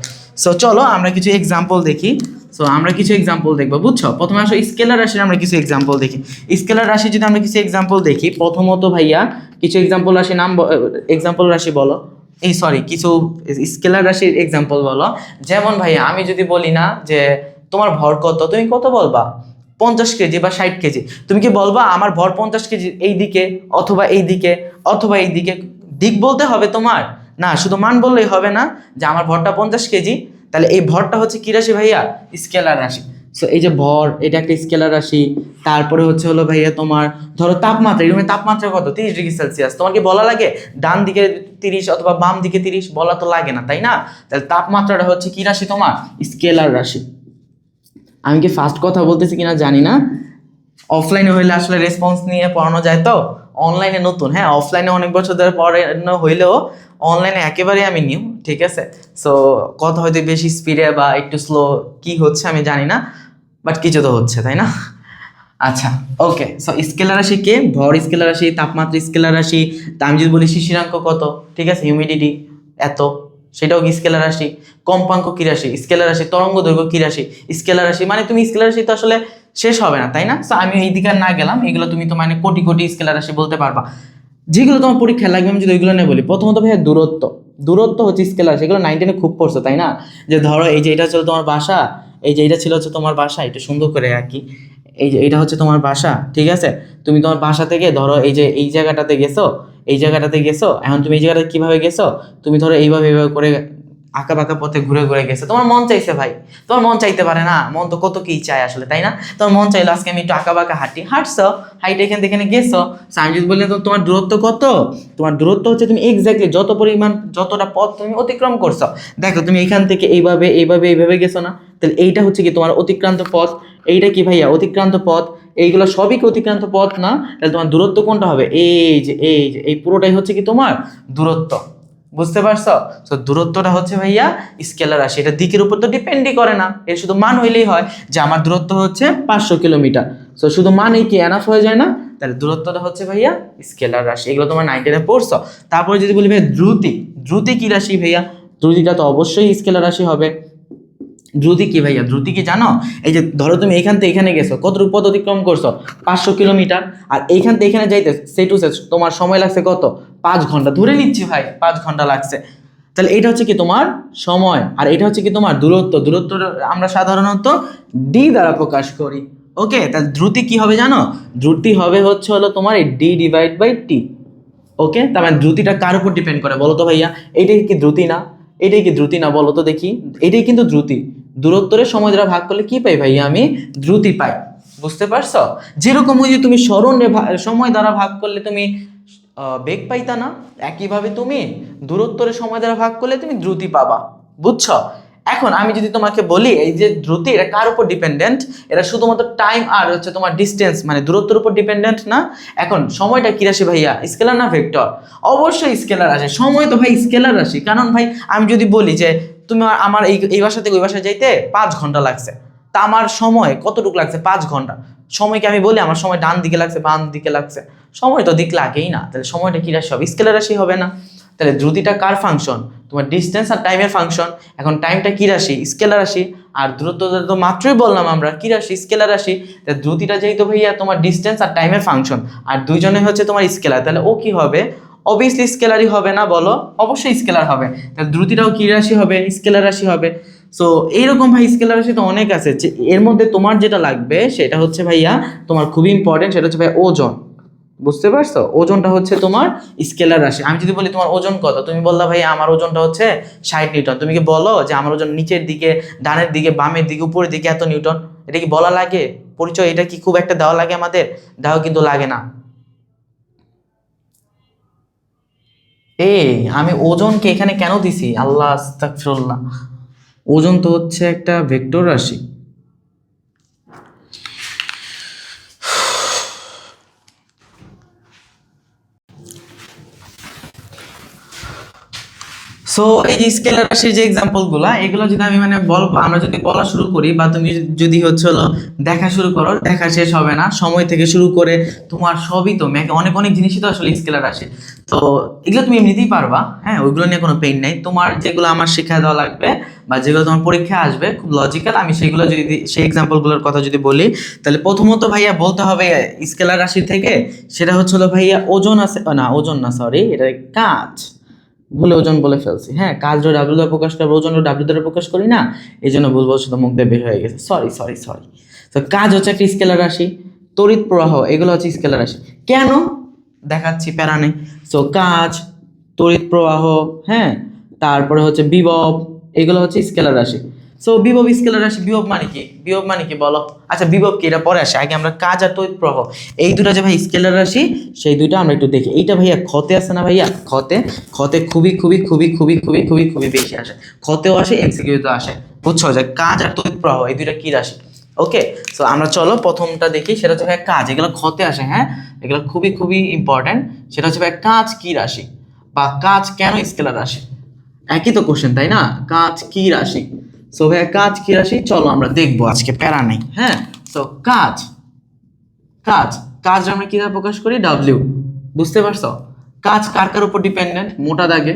সো চলো আমরা কিছু এক্সাম্পল দেখি। সো আমরা কিছু এক্সাম্পল দেখবো, বুঝছো? প্রথমে আসো স্কেলার রাশির আমরা কিছু এক্সাম্পল দেখি। স্কেলার রাশি যদি আমরা কিছু এক্সাম্পল দেখি, প্রথমত ভাইয়া কিছু এক্সাম্পল রাশি এক্সাম্পল রাশি বলো, কিছু স্কেলার রাশির এক্সাম্পল বলো। যেমন ভাইয়া আমি যদি বলি না যে তোমার ভর কত, তুমি কত বলবা? 50 কেজি বা 60 কেজি। তুমি কি বলবা আমার ভর 50 কেজি এই দিকে অথবা এই দিকে অথবা এই দিকে? দিক বলতে হবে তোমার না, শুধু মান বললেই হবে না যে আমার ভরটা 50 কেজি। তাহলে এই ভরটা হচ্ছে কি রাশি ভাইয়া? স্কেলার রাশি। সো এই যে ভর, এটা একটা স্কেলার রাশি। তারপরে হলো ভাইয়া তোমার ধরো তাপমাত্রা, এই রুমের তাপমাত্রা কত? 30 ডিগ্রি সেলসিয়াস। তোমার কি বলা লাগে ডান দিকে 30 অথবা বাম দিকে 30? বলা তো লাগে না, তাই না? তাহলে তাপমাত্রাটা হচ্ছে কি রাশি তোমার? স্কেলার রাশি। আমি কি ফার্স্ট কথা বলতেছি কিনা জানি না, অফলাইনে হইলে আসলে রেসপন্স নিয়ে পড়ানো যায়, তো অনলাইনে নতুন, হ্যাঁ অফলাইনে অনেক বছর ধরে পড়ানো হইলেও অনলাইনে একেবারেই আমি নিউ, ঠিক আছে? সো কথা হয়তো বেশি স্পিডে বা একটু স্লো কি হচ্ছে আমি জানি না, বাট কিছু তো হচ্ছে, তাই না? আচ্ছা ওকে। সো স্কেলার রাশি কে? ভর স্কেলার রাশি, তাপমাত্রা স্কেলার রাশি। তা আমি যদি বলি শিশিরাঙ্ক কত, ঠিক আছে, হিউমিডিটি এত, সেটাও কি স্কেলার রাশি? কম্পাঙ্ক কি রাশি? স্কেলার রাশি। তরঙ্গ দৈর্ঘ্য কি রাশি? স্কেলার রাশি। মানে তুমি স্কেলার রাশি তো আসলে শেষ হবে না, তাই না? সো আমি এই দিকে না গেলাম, এগুলো তুমি তো মানে কোটি কোটি স্কেলার রাশি বলতে পারবা, যেগুলো তোমার পরীক্ষায় লাগবে। আমি যদি ওইগুলো নিয়ে বলি, প্রথমত ভাইয়া দূরত্ব হচ্ছে স্কেলার রাশি। এগুলো 9-10 খুব পড়ছো, তাই না? যে ধরো এই যে এটা ছিল তোমার বাসা, এই যে এটা ছিল হচ্ছে তোমার বাসা, এটা সুন্দর করে আর কি, এই যে এটা হচ্ছে তোমার বাসা, ঠিক আছে? তুমি তোমার বাসা থেকে ধরো এই যে এই জায়গাটাতে গেছো, এখন তুমি এই জায়গাটা কিভাবে গেছো? তুমি ধরো এইভাবে করে আঁকা বাঁকা পথে ঘুরে ঘুরে গেছে, তোমার মন চাইছে ভাই, তোমার মন চাইতে পারে না, মন তো কত কি চায় আসলে, তাই না? তোমার মন চাইলো আজকে আমি একটু আঁকা বাঁকা হাঁটছো, হাইটে এখান থেকে এখানে গেছো, আমি যদি বললে তো তোমার দূরত্ব কত, তোমার দূরত্ব হচ্ছে তুমি এক্স্যাক্টলি যত পরিমাণ যতটা পথ তুমি অতিক্রম করছো, দেখো তুমি এখান থেকে এইভাবে এইভাবে এইভাবে গেছো না, তাহলে এইটা হচ্ছে কি তোমার অতিক্রান্ত পথ, এইটা কি ভাইয়া অতিক্রান্ত পথ, এইগুলো সবই কি অতিক্রান্ত পথ না? তাহলে তোমার দূরত্ব কোনটা হবে? এই যে এই পুরোটাই হচ্ছে কি তোমার দূরত্ব, বুঝতে পারছো? তো দূরত্বটা হচ্ছে ভাইয়া স্কেলার রাশি, এটা দিকের উপর তো ডিপেন্ডই করে না, এর শুধু মান হইলেই হয় যে আমার দূরত্ব হচ্ছে 500 কিলোমিটার, তো শুধু মানেই কি এনাফ হয়ে যায় না? তাহলে দূরত্বটা হচ্ছে ভাইয়া স্কেলার রাশি, এগুলো তোমার 9-10 পড়ছো। তারপরে যদি বলি ভাই দ্রুতি, দ্রুতি কি রাশি ভাইয়া? দ্রুতিটা তো অবশ্যই স্কেলার রাশি হবে। দ্রুতি কি ভাইয়া? দ্রুতি কি জানো? এই যে ধরো তুমি এখান থেকে এখানে গেছো, কতটুকু পথ অতিক্রম করছো? 500 কিলোমিটার, আর এইখান থেকে এখানে যাইতে সে টু সে তোমার সময় লাগছে কত? 5 ঘন্টা ধরে নিচ্ছি ভাই, 5 ঘন্টা লাগছে। তাহলে এটা হচ্ছে কি তোমার সময়, আর এটা হচ্ছে কি তোমার দূরত্ব। দূরত্ব আমরা সাধারণত ডি দ্বারা প্রকাশ করি। ওকে, তাহলে দ্রুতি কি হবে জানো? দ্রুতি হবে হচ্ছে হলো তোমার এই ডি ডিভাইড বাই টি। ওকে, তার মানে দ্রুতিটা কার উপর ডিপেন্ড করে বলো তো ভাইয়া? এইটাই কি দ্রুতি না? এটাই কি দ্রুতি না বলো তো দেখি? এটাই কিন্তু দ্রুতি। দূরত্বরে সময় দ্বারা ভাগ করলে কি পাই ভাইয়া? আমি দ্রুতি পাই। বুঝতে পারছো? যেরকম ওই যে তুমি স্মরণে সময় দ্বারা ভাগ করলে তুমি বেগ পাইতা না, একইভাবে তুমি দূরত্বরে সময় দ্বারা ভাগ করলে তুমি দ্রুতি পাবা। বুঝছো? এখন আমি যদি তোমাকে বলি এই যে দ্রুতি এটা কার উপর ডিপেন্ডেন্ট? এটা শুধুমাত্র টাইম আর হচ্ছে তোমার ডিস্টেন্স মানে দূরত্বের উপর ডিপেন্ডেন্ট না। এখন সময়টা কি রাশি ভাইয়া? স্কেলার না ভেক্টর? অবশ্যই স্কেলার রাশি। সময় তো ভাই স্কেলার রাশি, কারণ ভাই আমি যদি বলি যে তুমি আমার এই বাসা থেকে ওই বাসায় যাইতে 5 ঘন্টা লাগছে, তা আমার সময় কতটুকু লাগছে? 5 ঘন্টা। সময়কে আমি বলি আমার সময় ডান দিকে লাগছে বাম দিকে লাগছে, সময় তো দিক লাগেই না, তাহলে সময়টা কি রাশি হবে? স্কেলার রাশি হবে না? তাহলে দ্রুতিটা কার ফাংশন? তোমার ডিস্টেন্স আর টাইমের ফাংশন। এখন টাইমটা কি রাশি? স্কেলার রাশি। আর দূরত্বটা তো মাত্রই বললাম আমরা কি রাশি? স্কেলার রাশি। তাহলে দ্রুতিটা যেহেতু ভাইয়া তোমার ডিস্টেন্স আর টাইমের ফাংশন, আর দুইজনে হচ্ছে তোমার স্কেলার, তাহলে ও কি হবে? অবভিয়াসলি স্কেলারই হবে না বলো? অবশ্যই স্কেলার হবে। তাহলে দ্রুতিটাও কি রাশি হবে? স্কেলার রাশি হবে। সো এইরকম ভাই স্কেলার রাশি তো অনেক আছে, যে এর মধ্যে তোমার যেটা লাগবে সেটা হচ্ছে ভাইয়া তোমার খুবই ইম্পর্টেন্ট, সেটা হচ্ছে ভাই ওজন। বুঝতে পারছো? ওজনটা হচ্ছে তোমার স্কেলার রাশি। আমি যদি বলি তোমার ওজন কত, তুমি বললা ভাই আমার ওজনটা হচ্ছে 60 নিউটন, তুমি কি বলো যে আমার ওজন নিচের দিকে, ডানের দিকে, বামের দিকে, উপরের দিকে এত নিউটন? এটা কি বলা লাগে? পরিচয় এটা কি খুব একটা দেওয়া লাগে আমাদের? দেওয়া কিন্তু লাগে না। এই আমি ওজনকে এখানে কেন দিছি? আল্লাহ আস্তাগফিরুল্লাহ, ওজন তো হচ্ছে একটা ভেক্টর রাশি। সো এই যে স্কেলার রাশির যে এক্সাম্পল গুলা, এগুলো যদি আমি মানে বলবো, আমরা যদি বলা শুরু করি বা তুমি যদি হচ্ছে হলো দেখা শুরু করো, দেখা শেষ হবে না। সময় থেকে শুরু করে তোমার সবই তো অনেক অনেক জিনিসই তো আসলে স্কেলার রাশি। তো এগুলো তুমি এমনিতেই পারবা, হ্যাঁ, ওইগুলো নিয়ে কোনো পেইন নাই। তোমার যেগুলো আমার শিক্ষা দেওয়া লাগবে বা যেগুলো তোমার পরীক্ষায় আসবে খুব লজিক্যাল, আমি সেগুলো যদি সেই এক্সাম্পলগুলোর কথা যদি বলি, তাহলে প্রথমত ভাইয়া বলতে হবে স্কেলার রাশি থেকে, সেটা হচ্ছে হলো ভাইয়া ওজন আছে না, ওজন না সরি, এটা কাজ, ভুলে ওজন বলে ফেলছি। হ্যাঁ, কাজ ডাব্লিউ দ্বারা প্রকাশ করবো, ওজন ডাব্লিউ দ্বারা প্রকাশ করি না, এই জন্য ভুল বলছি, তো মুখ দিয়ে বের হয়ে গেছে, সরি সরি সরি। তো কাজ হচ্ছে একটা স্কেলার রাশি, তড়িৎ প্রবাহ এগুলো হচ্ছে স্কেলার রাশি। কেন দেখাচ্ছি, প্যারা নেই। সো কাজ, তড়িৎ প্রবাহ, হ্যাঁ, তারপরে হচ্ছে বিভব, এগুলো হচ্ছে স্কেলার রাশি। সো বিভব স্কেলার রাশি। বিভব মানে কি? বিভব মানে কি বলো? আচ্ছা বিভব কি এটা পরে আসে, আগে আমরা কাজ আর তড়িৎ প্রবাহ এই দুটো যে ভাই স্কেলার রাশি, সেই দুইটা আমরা একটু দেখি। এইটা ভাইয়া ক্ষতে আছে না ভাইয়া? ক্ষতে, ক্ষতে খুবই খুবই খুবই খুবই খুবই খুবই খুবই বেশি আসে, ক্ষতেও আসে, এমসিকিউতেও আসে। বুঝছো যে কাজ আর তড়িৎ প্রবাহ এই দুইটা কি রাশি? ওকে, সো আমরা চলো প্রথমটা দেখি, সেটা হচ্ছে ভাই কাজ। এগুলো ক্ষতে আসে, হ্যাঁ, এগুলো খুবই খুবই ইম্পর্টেন্ট। সেটা হচ্ছে ভাই কাজ কি রাশি বা কাজ কেন স্কেলার রাশি? একই তো কোশ্চেন, তাই না? কাজ কি রাশি? সো ভাই কাজ কি রাশি চলো আমরা দেখবো আজকে, প্যারা নেই। হ্যাঁ, সো কাজ, কাজ, কাজ আমরা কিভাবে প্রকাশ করি? ডাব্লিউ। বুঝতে পারছো? কাজ কার কার উপর ডিপেন্ডেন্ট? মোটা দাগে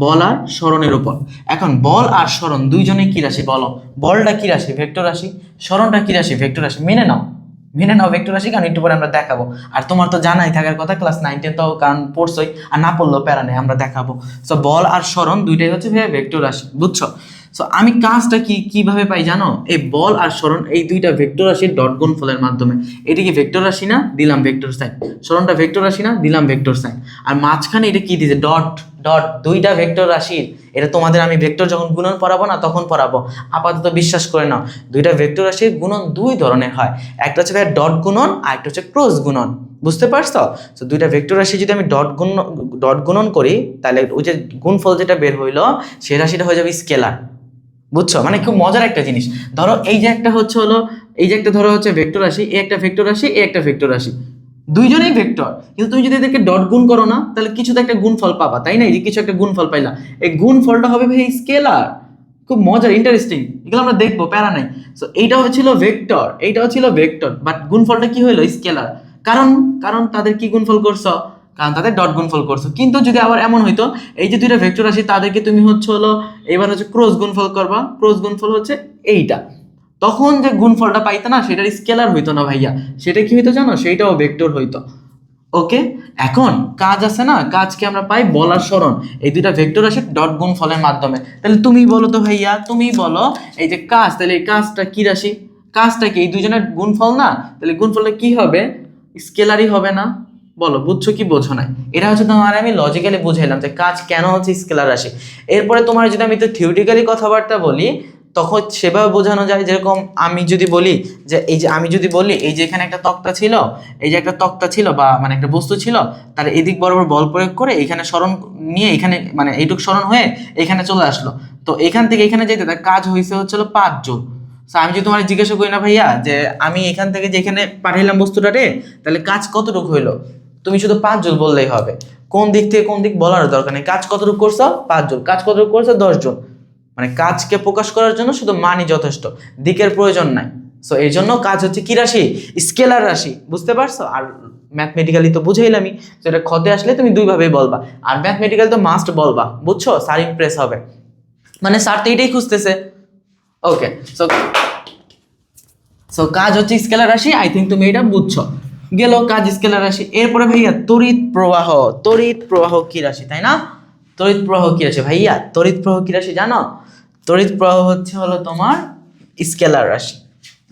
বল আর স্মরণের উপর। এখন বল আর স্মরণ দুইজনে কি রাশি বলো? বলটা কি রাশি? ভেক্টর রাশি। স্মরণটা কি রাশি? ভেক্টর রাশি। মেনে নাও, মেনে নাও ভেক্টর রাশি, কারণ একটু পরে আমরা দেখাবো। আর তোমার তো জানাই থাকার কথা, ক্লাস 9-10 তো কারণ পড়ছোই, আর না পড়লেও প্যারা নেই, আমরা দেখাবো। সো বল আর স্মরণ দুইটাই হচ্ছে ভেক্টর রাশি। বুঝছো? সো আমি কাজটা কিভাবে পাই জানো? এই বল আর সরণ এই দুইটা ভেক্টর রাশির ডট গুণফলের মাধ্যমে। এটা কি ভেক্টর রাশি না, দিলাম ভেক্টর সাইন। সরণটা ভেক্টর রাশি না, দিলাম ভেক্টর সাইন। আর মাঝখানে এটা কি দিয়েছে? ডট। ডট দুইটা ভেক্টর রাশির, এটা তোমাদের আমি ভেক্টর যখন গুণন পড়াবো না তখন পড়াবো, আপাতত বিশ্বাস করে নাও। দুইটা ভেক্টর রাশির গুণন দুই ধরনের হয়, একটা হচ্ছে ডট গুণন আর একটা হচ্ছে ক্রস গুণন। বুঝতে পারছো? তো দুইটা ভেক্টর রাশি যদি আমি ডট গুণন করি, তাহলে ওই যে গুণফল যেটা বের হইলো সেই রাশিটা হয়ে যাবে স্কেলার। বুঝছো? মানে খুব মজার একটা জিনিস। ধরো এই যে একটা হচ্ছে হলো, এই যে একটা ধরো হচ্ছে ভেক্টর রাশি, এ একটা ভেক্টর রাশি, এ একটা ভেক্টর রাশি, দুইজনেই ভেক্টর, কিন্তু তুমি যদি এদেরকে ডট গুণ করো না, তাহলে কিছু তো একটা গুণফল পাবা, তাই না? এই যে কিছু একটা গুণফল পাইলা, এই গুণফলটা হবে ভাই স্কেলার। খুব মজার, ইন্টারেস্টিং, এগুলো আমরা দেখবো, প্যারা নাই। সো এইটা হচ্ছিল ভেক্টর, এইটাও ছিল ভেক্টর, বাট গুণফলটা কি হইলো? স্কেলার। কারণ কারণ তাদের কি গুণফল করছো? কারণ তাদের ডট গুণফল করছো। কিন্তু যদি আবার এমন হইতো, এই যে দুইটা ভেক্টর রাশি তাদেরকে তুমি হচ্ছে হলো এবার হচ্ছে ক্রস গুণফল করবা, ক্রস গুণফল হচ্ছে এইটা, তখন যে গুণফলটা পাইতো না সেটার স্কেলার হইতো না ভাইয়া, সেটা কি হইতো জানো? সেইটাও ভেক্টর হইতো। ওকে, এখন কাজ আছে না, কাজকে আমরা পাই বল আর সরণ এই দুইটা ভেক্টর রাশির ডট গুণফলের মাধ্যমে। তাহলে তুমি বলো তো ভাইয়া, তুমি বলো এই যে কাজ, তাহলে এই কাজটা কি রাশি? কাজটা কি এই দুজনের গুণফল না? তাহলে গুণফলটা কি হবে? স্কেলারই হবে না? বলো বুঝছো কি বোঝো না? এটা হচ্ছে তোমার আমি লজিক্যালি বুঝাইলাম যে কাজ কেন হচ্ছে স্কেলার রাশি। এরপরে তোমার যদি আমি তো থিওরিটিক্যালি কথাবার্তা বলি, তখন সেভাবে বোঝানো যায়। যেরকম আমি যদি বলি যে এই যে আমি যদি বলি এই যে এখানে একটা তক্তা ছিল, এই যে একটা তক্তা ছিল বা মানে একটা বস্তু ছিল, তার এদিক বরাবর বল প্রয়োগ করে এখানে সরণ নিয়ে এখানে মানে এইটুক সরণ হয়ে এখানে চলে আসলো, তো এখান থেকে এখানে যেতে তার কাজ হয়েছে হচ্ছিল 5 জুল। আমি যদি তোমার জিজ্ঞাসা করি না ভাইয়া যে আমি এখান থেকে যে এখানে পাঠাইলাম বস্তুটা রে, তাহলে কাজ কতটুকু হইলো, তুমি শুধু 5 জুল বললেই হবে। কোন দিক থেকে কোন দিক বলার দরকার নেই, কাজ কতটুকু করছো 5 জুল, কাজ কতটুকু করছো 10 জুল। মানে কাজকে প্রকাশ করার জন্য শুধু মানই যথেষ্ট, দিকের প্রয়োজন নাই। সো এই জন্য কাজ হচ্ছে কি রাশি? স্কেলার রাশি। বুঝতে পারছো? আর ম্যাথমেটিক্যালি তো বুঝাইলামই, সেটা খতে আসলে তুমি দুইভাবেই বলবা, আর ম্যাথমেটিক্যালি তো মাস্ট বলবা। বুঝছো? স্যার ইমপ্রেস হবে, মানে স্যার তো এটাই খুঁজতেছে। ওকে, সো সো কাজ হচ্ছে স্কেলার রাশি, আই থিঙ্ক তুমি এটা বুঝছো। গেল কাজ স্কেলার রাশি। এরপরে ভাইয়া তড়িৎ প্রবাহ, তড়িৎ প্রবাহ কি রাশি, তাই না? তড়িৎ প্রবাহ কি রাশি ভাইয়া? তড়িৎ প্রবাহ কি রাশি জানো? তড়িৎ প্রবাহ হচ্ছে হলো তোমার স্কেলার রাশি।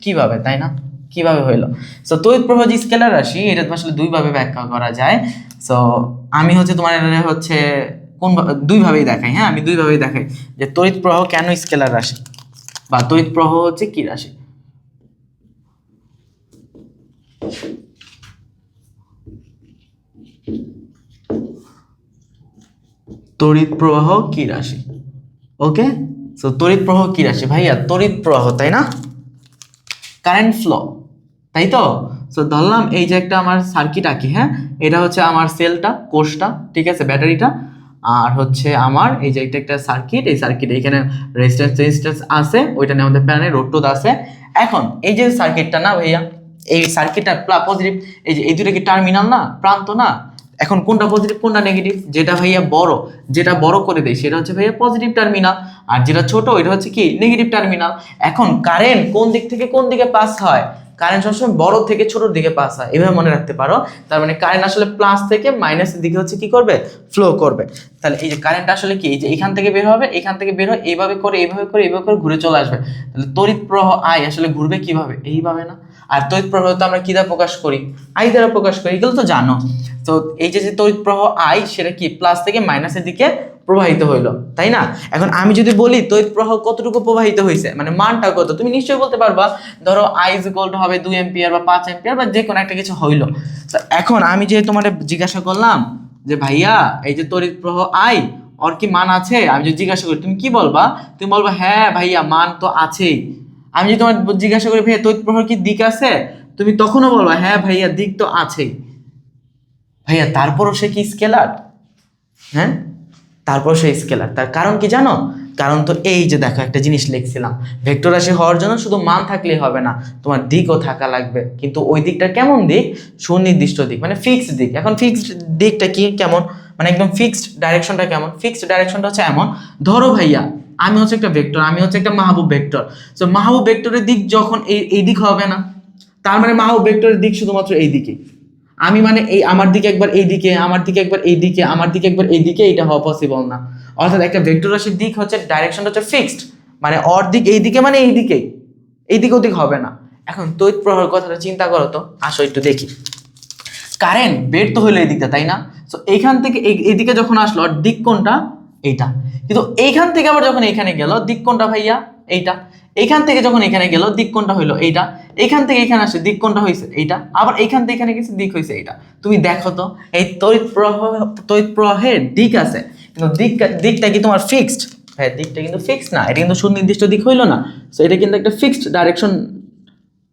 কিভাবে, তাই না? কিভাবে হইলো? সো তড়িৎ প্রবাহ যে স্কেলার রাশি, এটা তো আসলে দুইভাবে ব্যাখ্যা করা যায়। সো আমি হচ্ছে তোমার হচ্ছে কোন দুইভাবেই দেখাই। হ্যাঁ, আমি দুইভাবেই দেখাই যে তড়িৎ প্রবাহ কেন স্কেলার রাশি বা তড়িৎ প্রবাহ হচ্ছে কি রাশি। তড়িৎ প্রবাহ কি রাশি? ওকে, সো তড়িৎ প্রবাহ কি রাশি ভাইয়া? তড়িৎ প্রবাহ, তাই না? কারেন্ট ফ্লো, তাই তো? সো ধরলাম এই যে একটা আমার সার্কিট আঁকি, হ্যাঁ, এটা হচ্ছে আমার সেলটা, কোষটা, ঠিক আছে, ব্যাটারিটা, আর হচ্ছে আমার এই যে একটা সার্কিট, এই সার্কিট এখানে রেজিস্ট্যান্স আছে, ওইটা নিয়ে আমাদের প্যানেলে রোড টোদ আছে। এখন এই যে সার্কিটটা না ভাইয়া, এই সার্কিটটা পজিটিভ, এই যে এই দুটো কি টার্মিনাল না, প্রান্ত না? এখন কোনটা পজিটিভ কোনটা নেগেটিভ? যেটা ভাইয়া বড়, যেটা বড় করে দেয় সেটা হচ্ছে ভাইয়া পজিটিভ টার্মিনাল, আর যেটা ছোট এটা হচ্ছে কি নেগেটিভ টার্মিনাল। এখন কারেন্ট কোন দিক থেকে কোন দিকে পাস হয়? কারেন্ট সবসময় বড় থেকে ছোটোর দিকে পাস হয়, এভাবে মনে রাখতে পারো। তার মানে কারেন্ট আসলে প্লাস থেকে মাইনাসের দিকে হচ্ছে কি করবে? ফ্লো করবে। তাহলে এই যে কারেন্ট আসলে কি, এই যে এখান থেকে বের হবে, এখান থেকে বের হয়, এইভাবে করে এইভাবে করে এইভাবে করে ঘুরে চলে আসবে। তাহলে তড়িৎ প্রবাহ আই আসলে ঘুরবে কিভাবে? এইভাবে না? আর তড়িৎ প্রবাহ তো আমরা কি দ্বারা প্রকাশ করি? আই দ্বারা প্রকাশ করি, এগুলো তো জানো। তো এই যে তড়িৎ প্রবাহ আই, সেটা কি প্লাস থেকে মাইনাসের দিকে প্রবাহিত হইলো, তাই না? এখন আমি যদি বলি তড়িৎ প্রবাহ কতটুকু প্রবাহিত হয়েছে, মানে মানটা কত, তুমি নিশ্চয়ই বলতে পারবা। ধরো আই ইজ ইকুয়াল টু হবে 2 এম্পিয়ার বা 5 এম্পিয়ার বা যে কোনো একটা কিছু হইলো। তো এখন আমি যে তোমার জিজ্ঞাসা করলাম যে ভাইয়া এই যে তড়িৎ প্রবাহ আই, ওর কি মান আছে? আমি যদি জিজ্ঞাসা করি তুমি কি বলবা? তুমি বলবা হ্যাঁ ভাইয়া মান তো আছেই। আমি যদি তোমার জিজ্ঞাসা করি ভাইয়া তড়িৎ প্রবাহ কি দিক আছে, তুমি তখনও বলবা হ্যাঁ ভাইয়া দিক তো আছেই। ভাইয়া তারপরও সে কি স্কেলার? হ্যাঁ, তারপর সেই স্কেলার। তার কারণ কি জানো? কারণ তো এই যে দেখো একটা জিনিস লিখছিলাম, ভেক্টর রাশি হওয়ার জন্য শুধু মান থাকলেই হবে না, তোমার দিকও থাকা লাগবে। কিন্তু ওই দিকটা কেমন দিক? সুনির্দিষ্ট দিক, মানে ফিক্সড দিক। এখন ফিক্সড দিকটা কি কেমন, মানে একদম ফিক্সড ডাইরেকশনটা কেমন? ফিক্সড ডাইরেকশনটা হচ্ছে এমন, ধরো ভাইয়া আমি হচ্ছে একটা ভেক্টর, আমি হচ্ছে একটা মাহবুব ভেক্টর। সো মাহবুব ভেক্টরের দিক যখন এই দিক হবে না, তার মানে মাহবুব ভেক্টরের দিক শুধুমাত্র এই দিকে। আমি মানে এই আমার দিকে একবার এই দিকে, আমার দিকে একবার এই দিকে, আমার দিকে একবার এই দিকে, এটা হওয়া পসিবল না। অর্থাৎ একটা ভেক্টর রাশির দিক হচ্ছে ডাইরেকশনটা হচ্ছে ফিক্সড, মানে অর্ধেক এইদিকে মানে এইদিকে ওদিক হবে না। এখন তড়িৎ প্রবাহের কথাটা চিন্তা করো তো, আসো একটু দেখি। কারেন্ট বের তো হলো এই দিকটা, তাই না? তো এইখান থেকে এইদিকে যখন আসলো দিক কোনটা? এইটা। কিন্তু এইখান থেকে আবার যখন এখানে গেল দিক কোনটা ভাইয়া? এইটা। এইখান থেকে যখন এখানে গেল দিক কোনটা হইলো? এইটা। এইখান থেকে এখানে আসে দিক কোনটা হয়েছে? এইটা। আবার এইখান থেকে এখানে গেছে দিক হয়েছে এইটা। তুমি দেখো তো এই তড়িৎ প্রবাহের দিক আছে, কিন্তু দিকটা কি তোমার ফিক্সড? হ্যাঁ, দিকটা কিন্তু ফিক্সড না, এটা কিন্তু সুনির্দিষ্ট দিক হইলো না। তো এটা কিন্তু একটা ফিক্সড ডাইরেকশন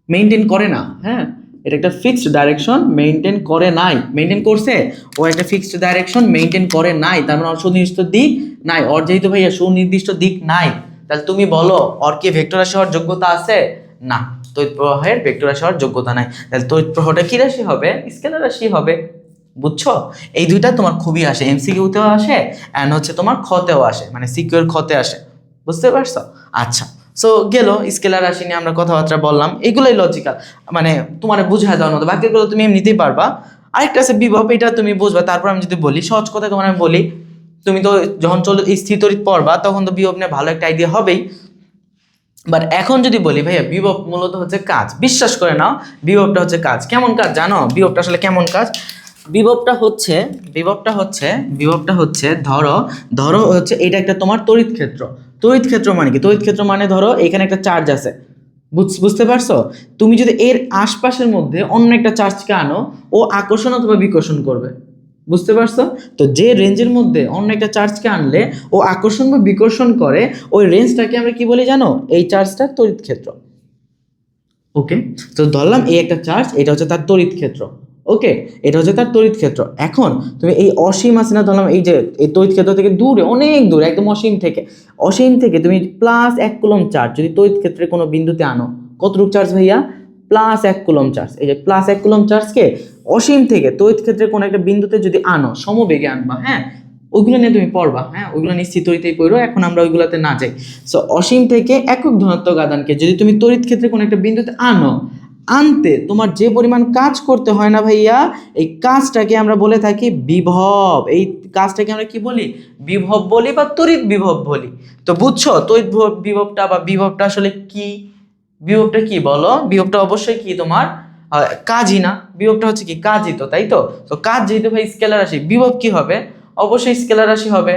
মেইনটেইন করে না। হ্যাঁ, এটা একটা ফিক্সড ডাইরেকশন মেইনটেইন করে নাই। মেইনটেইন করছে, ও একটা ফিক্সড ডাইরেকশন মেইনটেইন করে নাই, তার মানে সুনির্দিষ্ট দিক নাই। ওর যেহেতু ভাইয়া সুনির্দিষ্ট দিক নাই, তাহলে তুমি বলো ওর কি ভেক্টর রাশি হওয়ার যোগ্যতা আছে? না, তড়িৎ প্রবাহের ভেক্টর রাশি হওয়ার যোগ্যতা নাই। তাহলে তড়িৎ প্রবাহটা কি রাশি হবে? স্কেলার রাশি হবে। বুঝছো? এই দুইটা তোমার খুবই আসে, এমসিকিউতেও আসে এন্ড হচ্ছে তোমার খতেও আসে, মানে সিকিউর খতে আসে। বুঝতে পারছো? আচ্ছা, সো গেল স্কেলার রাশি নিয়ে আমরা কথাবার্তা বললাম, এগুলোই লজিক্যাল, মানে তোমার বুঝায় দেওয়ার মতো, বাকিগুলো তুমি এমনিতেই পারবা। আরেকটা আছে বিভব, এটা তুমি বুঝবা। তারপর আমি যদি বলি সহজ কথা, তোমার আমি বলি, তুমি তো যখন স্থির তড়িৎ পড়বা তখন তো বিভব নিয়ে ভালো একটা আইডিয়া হবেই। বাট এখন যদি বলি ভাইয়া বিভব মূলত হচ্ছে কাজ, বিশ্বাস করে নাও বিভবটা হচ্ছে কাজ। কেমন কাজ জানো বিভবটা আসলে কেমন কাজ? বিভবটা হচ্ছে ধরো হচ্ছে এটা একটা তোমার তড়িৎ ক্ষেত্র। তড়িৎ ক্ষেত্র মানে কি? তড়িৎ ক্ষেত্র মানে ধরো এখানে একটা চার্জ আছে, বুঝতে পারছো? তুমি যদি এর আশপাশের মধ্যে অন্য একটা চার্জকে আনো, ও আকর্ষণ অথবা বিকর্ষণ করবে। বুঝতে পারছো? তো যে রেঞ্জের মধ্যে অন্য একটা চার্জকে আনলে ও আকর্ষণ বা বিকর্ষণ করে, ওই রেঞ্জটাকে আমরা কি বলি জানো? এই চার্জটার তড়িৎ ক্ষেত্র। ওকে, তো ধরলাম এই একটা চার্জ, এটা হচ্ছে তার তড়িৎ ক্ষেত্র। ওকে, এটা হচ্ছে তার তড়িৎ ক্ষেত্র। এখন তুমি এই অসীম আছে না, ধরলাম এই যে এই তড়িৎ ক্ষেত্র থেকে দূরে, অনেক দূরে, একদম অসীম থেকে তুমি +1 কুলম্ব চার্জ যদি তড়িৎ ক্ষেত্রে কোনো বিন্দুতে আনো, কতটুকু চার্জ ভাইয়া? +1 কুলম্ব চার্জ। এই যে +1 কুলম্ব চার্জকে অসীম থেকে তড়িৎ ক্ষেত্রে কোনো একটা বিন্দুতে যদি আনো, সমবেগে আনবা। হ্যাঁ, ওইগুলো নিয়ে তুমি পড়বা। হ্যাঁ, ওইগুলো নিশ্চিত তড়িতেই পড়ো, এখন আমরা ওইগুলোতে না যাই। সো অসীম থেকে একক ধনাত্মক আধানকে যদি তুমি তড়িৎ ক্ষেত্রে কোনো একটা বিন্দুতে আনতে তোমার যে পরিমাণ কাজ করতে হয় না ভাইয়া, এই কাজটাকে আমরা বলে থাকি বিভব। এই কাজটাকে আমরা কি বলি? বিভব বলি বা তড়িৎ বিভব বলি। তো বুঝছো তড়িৎ বিভবটা বা বিভবটা আসলে কি? বিভবটা কি বলো? বিভবটা অবশ্যই কি তোমার কাজই না? বিভবটা হচ্ছে কি? কাজই তো, তাই তো? তো কাজ যেহেতু ভাই স্কেলার রাশি, বিভব কি হবে? অবশ্যই স্কেলার রাশি হবে।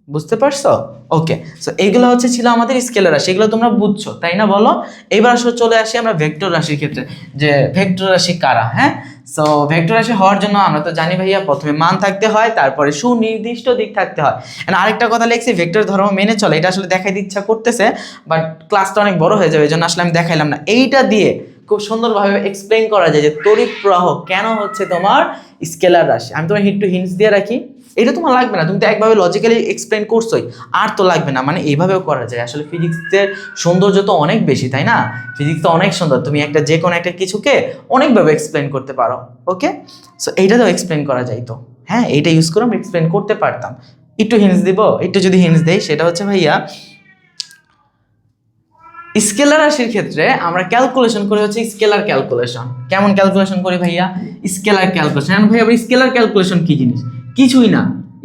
বুঝতে পারছো? ওকে, সো এইগুলো হচ্ছে ছিল আমাদের স্কেলার রাশি, এগুলো তোমরা বুঝছো তাই না? বলো। এবার আসলে চলে আসি আমরা ভেক্টর রাশির ক্ষেত্রে, যে ভেক্টর রাশি কারা। হ্যাঁ, সো ভেক্টর রাশি হওয়ার জন্য আমরা তো জানি ভাইয়া প্রথমে মান থাকতে হয়, তারপরে সুনির্দিষ্ট দিক থাকতে হয়। আরেকটা কথা লিখছি, ভেক্টর ধর্ম মেনে চলে, এটা আসলে দেখাইতে ইচ্ছা করতেছে, বাট ক্লাসটা অনেক বড় হয়ে যাবে, এই জন্য আসলে আমি দেখাইলাম না। এইটা দিয়ে খুব সুন্দরভাবে এক্সপ্লেইন করা যায় যে তড়িৎ প্রবাহ কেন হচ্ছে তোমার স্কেলার রাশি। আমি তোমার একটু হিন্টস দিয়ে রাখি, এটা তোমার লাগবে না, তুমি তো একভাবে লজিক্যালি এক্সপ্লেন করছোই, আর তো লাগবে না। মানে এইভাবেও করা যায়। আসলে ফিজিক্সের সৌন্দর্য তো অনেক বেশি, তাই না? ফিজিক্স তো অনেক সুন্দর, তুমি যে কোনো একটা কিছুকে অনেকভাবে এক্সপ্লেন করতে পারো। ওকে, সো এইটাতেও এক্সপ্লেন করা যায়। তো হ্যাঁ, এইটা ইউজ করে আমরা এক্সপ্লেন করতে পারতাম। একটু হিন্টস দিব, একটু যদি হিন্টস দেই, সেটা হচ্ছে ভাইয়া স্কেলার রাশির ক্ষেত্রে আমরা ক্যালকুলেশন করি হচ্ছে স্কেলার ক্যালকুলেশন। কেমন ক্যালকুলেশন করি ভাইয়া? Scalar calculation. ভাইয়া স্কেলার ক্যালকুলেশন কি জিনিস? কিছুই না।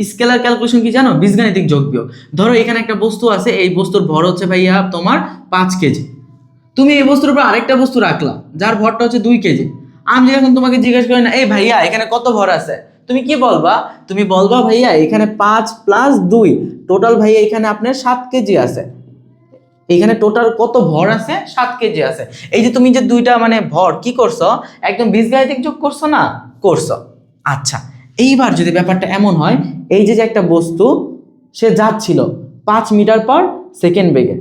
স্কেলার ক্যালকুলেশন কি জানো? বীজগাণিতিক যোগ বিয়োগ। ধরো এখানে একটা বস্তু আছে, এই বস্তুর ভর হচ্ছে ভাইয়া তোমার 5 কেজি। তুমি এই বস্তুর উপর আরেকটা বস্তু রাখলা যার ভরটা হচ্ছে 2 কেজি। আমি এখন তোমাকে জিজ্ঞেস করি না, এই ভাইয়া এখানে কত ভর আছে, তুমি কি বলবা? তুমি বলবা ভাইয়া এখানে 5 + 2 টোটাল ভাইয়া এখানে আপনার 7 কেজি আছে। এখানে টোটাল কত ভর আছে? 7 কেজি আছে। এই যে তুমি যে দুইটা মানে ভর কি করছো, একদম বীজগাণিতিক যোগ করছো না? করছো। আচ্ছা, এইবার যদি ব্যাপারটা এমন হয়, এই যে একটা বস্তু সে যাচ্ছিল 5 মিটার/সেকেন্ড বেগে,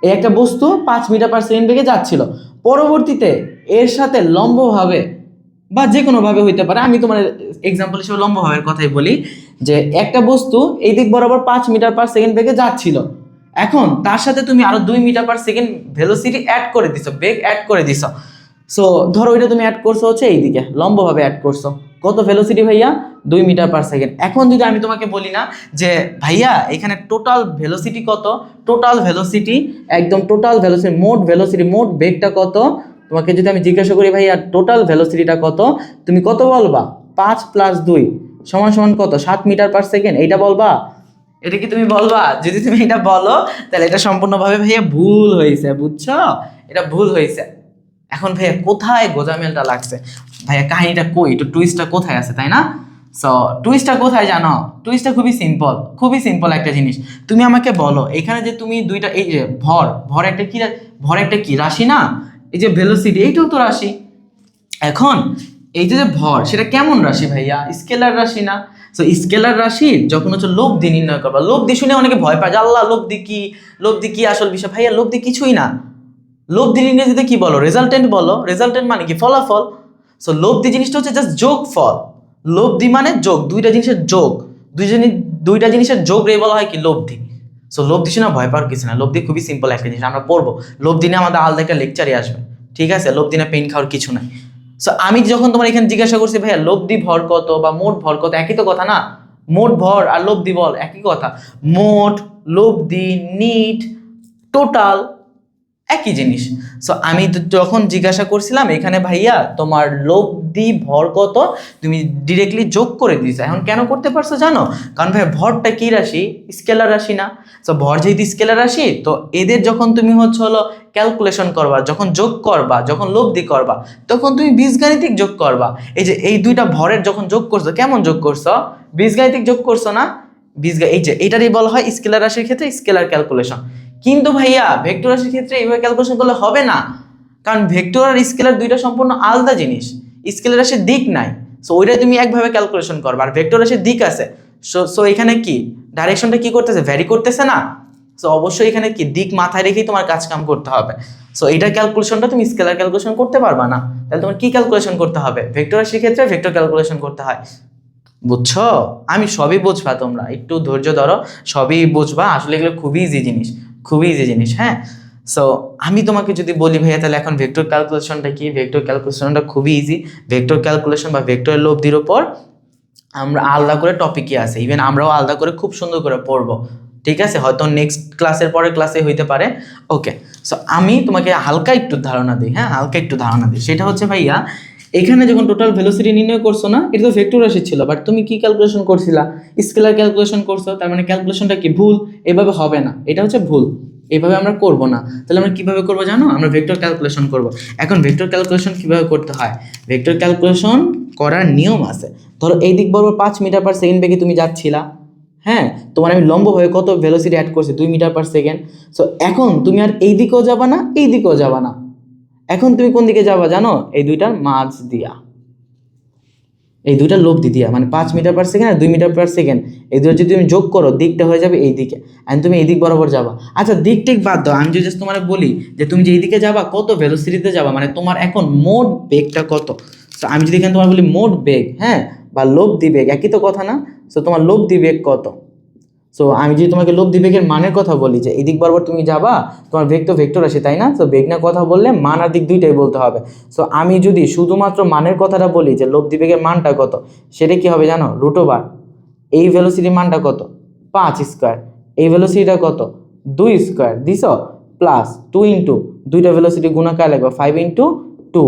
এই একটা বস্তু 5 মিটার/সেকেন্ড বেগে যাচ্ছিল, পরবর্তীতে এর সাথে লম্বভাবে বা যে কোনো ভাবে হইতে পারে, আমি তোমার এক্সাম্পল হিসেবে লম্বভাবের কথাই বলি, যে একটা বস্তু এই দিক বরাবর 5 মিটার/সেকেন্ড বেগে যাচ্ছিল, এখন তার সাথে তুমি আরো 2 মিটার/সেকেন্ড ভেলোসিটি অ্যাড করে দিছো, বেগ অ্যাড করে দিছো। সো ধরো এটা তুমি অ্যাড করছো হচ্ছে এইদিকে, লম্বভাবে অ্যাড করছো, কত ভেলোসিটি ভাইয়া? 2 মিটার/সেকেন্ড। এখন যদি আমি তোমাকে বলি না যে ভাইয়া এখানে টোটাল ভেলোসিটি কত, টোটাল ভেলোসিটি, একদম টোটাল ভেলোসিটি, মোট ভেলোসিটি, মোট বেগটা কত, তোমাকে যদি আমি জিজ্ঞাসা করি ভাইয়া টোটাল ভেলোসিটিটা কত, তুমি কত বলবা? 5 + 2 = কত? 7 মিটার/সেকেন্ড, এইটা বলবা? এটা কি তুমি বলবা? যদি তুমি এটা বলো তাহলে এটা সম্পূর্ণভাবে ভাইয়া ভুল হয়েছে, বুঝছো? এটা ভুল হয়েছে। এখন ভাইয়া কোথায় গোজামিলটা লাগছে? ভাইয়া কাহিনীটা কই, একটু টুইস্টটা কোথায় আছে, তাই না? সো টুইস্টটা কোথায় জানো? টুইস্টটা খুবই সিম্পল একটা জিনিস। তুমি আমাকে বলো, এখানে যে তুমি দুইটা, এই যে ভর একটা কি, ভর একটা কি রাশি না? এই যে ভেলোসিটি, এইটাও তো রাশি। এখন এই যে ভর, সেটা কেমন রাশি ভাইয়া? স্কেলার রাশি না? তো স্কেলার রাশি যখন হচ্ছে লব্ধি নির্ণয় করবা, লব্ধি শুনে অনেকে ভয় পায় যে আল্লাহ লব্ধি কি আসল বিষয়? ভাইয়া লব্ধি কিছুই না। লব্ধির ইংরেজিতে কি বলো? রেজাল্টেন্ট বলো। রেজাল্টেন্ট মানে কি? ফলাফল। সো লব্ধি জিনিসটা হচ্ছে জাস্ট যোগ ফল। লব্ধি মানে যোগ, দুইটা জিনিসের যোগ, দুইটা জিনিসের যোগ রে বলা হয় কি লব্ধি। সো লব্ধি শুনে ভয় পাওয়ার কিছু না, লব্ধি খুবই সিম্পল একটা জিনিস, আমরা পড়বো। লব্ধি নিয়ে আমাদের আলাদা একটা লেকচারে আসবে, ঠিক আছে? লব্ধি না পেন খাওয়ার কিছু নাই। সো আমি যখন তোমার এখানে জিজ্ঞাসা করছি ভাইয়া লব্ধি ভর কত বা মোট ভর কত, একই তো কথা না? মোট ভর আর লব্ধি বল একই কথা। মোট, লব্ধি, নিট, টোটাল একই জিনিস। সো আমি যখন জিজ্ঞাসা করছিলাম এখানে ভাইয়া তোমার লব্ধি ভর কত, তুমি ডিরেক্টলি যোগ করে দিয়েছো। এখন কেন করতে পারছো জানো? কারণ ভাইয়া ভরটা কি রাশি? স্কেলার রাশি না? সো ভর যেহেতু স্কেলার রাশি, তো এদের যখন তুমি হলো ক্যালকুলেশন করবা, যখন যোগ করবা, যখন লব্ধি করবা, তখন তুমি বীজগাণিতিক যোগ করবা। এই যে এই দুইটা ভরের যখন যোগ করছো, কেমন যোগ করছো? বীজগাণিতিক যোগ করছো না? এই যে এটারই বলা হয় স্কেলার রাশির ক্ষেত্রে স্কেলার ক্যালকুলেশন। কিন্তু ভাইয়া ভেক্টর রাশির ক্ষেত্রে এইভাবে ক্যালকুলেশন করলে হবে না, কারণ ভেক্টর আর স্কেলার দুইটা সম্পূর্ণ আলাদা জিনিস। স্কেলার রাশির দিক নাই, সো ওইটা তুমি একভাবে ক্যালকুলেশন করবে, আর ভেক্টর রাশির দিক আছে। সো এখানে কি ডাইরেকশনটা কি করতেছে? ভ্যারি করতেছে না? সো অবশ্যই এখানে কি দিক মাথায় রেখেই তোমার কাজ কাম করতে হবে। সো এইটা ক্যালকুলেশনটা তুমি স্কেলার ক্যালকুলেশন করতে পারবা না, তাহলে তোমার কি ক্যালকুলেশন করতে হবে? ভেক্টর রাশির ক্ষেত্রে ভেক্টর ক্যালকুলেশন করতে হয়, বুঝছো? আমি সবই বুঝবা, তোমরা একটু ধৈর্য ধরো, সবই বুঝবা। আসলে এগুলো খুবই ইজি জিনিস, খুবই ইজি জিনিস, হ্যাঁ। সো আমি তোমাকে যদি বলি ভাইয়া তাহলে এখন ভেক্টর ক্যালকুলেশনটা কি? ভেক্টর ক্যালকুলেশনটা খুবই ইজি। ভেক্টর ক্যালকুলেশন বা ভেক্টরের লব্ধির উপর আমরা আলাদা করে টপিকই আছে, ইভেন আমরাও আলাদা করে খুব সুন্দর করে পড়বো, ঠিক আছে? হয়তো নেক্সট ক্লাসের পরের ক্লাসে হইতে পারে। ওকে, সো আমি তোমাকে হালকা একটু ধারণা দিই, হ্যাঁ, হালকা একটু ধারণা দিই। সেটা হচ্ছে ভাইয়া, এখানে যখন টোটাল ভেলোসিটি নির্ণয় করছো না, এটা তো ভেক্টর রাশি ছিল, বাট তুমি কি ক্যালকুলেশন করছিলা? স্কেলার ক্যালকুলেশন করছো। তার মানে ক্যালকুলেশনটা কি ভুল? এভাবে হবে না, এটা হচ্ছে ভুল, এইভাবে আমরা করব না। তাহলে আমরা কিভাবে করবো জানো? আমরা ভেক্টর ক্যালকুলেশন করব। এখন ভেক্টর ক্যালকুলেশন কিভাবে করতে হয়? ভেক্টর ক্যালকুলেশন করার নিয়ম আছে। ধরো এই দিক বরাবর 5 মিটার পার সেকেন্ড বেগে তুমি যাচ্ছিলা, হ্যাঁ, তোমার আমি লম্বভাবে কত ভেলোসিটি অ্যাড করছি? 2 মিটার পার সেকেন্ড। সো এখন তুমি আর এই দিকেও যাবা না, এই দিকেও যাবা না, এখন তুমি কোন দিকে যাবা জানো? এই দুইটার মাঝ দিয়া, এই দুইটা লব্ধি দিয়া, মানে 5 মিটার পার সেকেন্ড আর 2 মিটার পার সেকেন্ড, এই দুটো যদি তুমি যোগ করো দিকটা হয়ে যাবে এই দিকে, এন্ড তুমি এই দিক বরাবর যাবা। আচ্ছা দিক টেক বাদ দাও, আমি যদি জাস্ট তোমার বলি যে তুমি যে এই দিকে যাবা, কত ভেলোসিটিতে যাবা, মানে তোমার এখন মোট বেগটা কত? সো আমি যদি এখানে তোমার বলি মোট বেগ, হ্যাঁ, বা লব্ধি বেগ, একই তো কথা না? সো তোমার লব্ধি বেগ কত? সো আমি যদি তোমাকে লব্ধি বেগের মানের কথা বলি যে এই দিক বরাবর তুমি যাবা, তোমার বেগ তো ভেক্টর আসে, তাই না? তো বেগ না কথা বললে মান আর দিক দুইটাই বলতে হবে। সো আমি যদি শুধুমাত্র মানের কথাটা বলি যে লব্ধি বেগের মানটা কত, সেটা কি হবে জানো? √, এই ভেলোসিটির মানটা কত? 5 স্কোয়ার, এই ভেলোসিটিটা কত? 2 স্কোয়ার দিছ, প্লাস 2 ইন্টু দুইটা ভেলোসিটি গুণাকার লাগবে 5 ইন্টু 2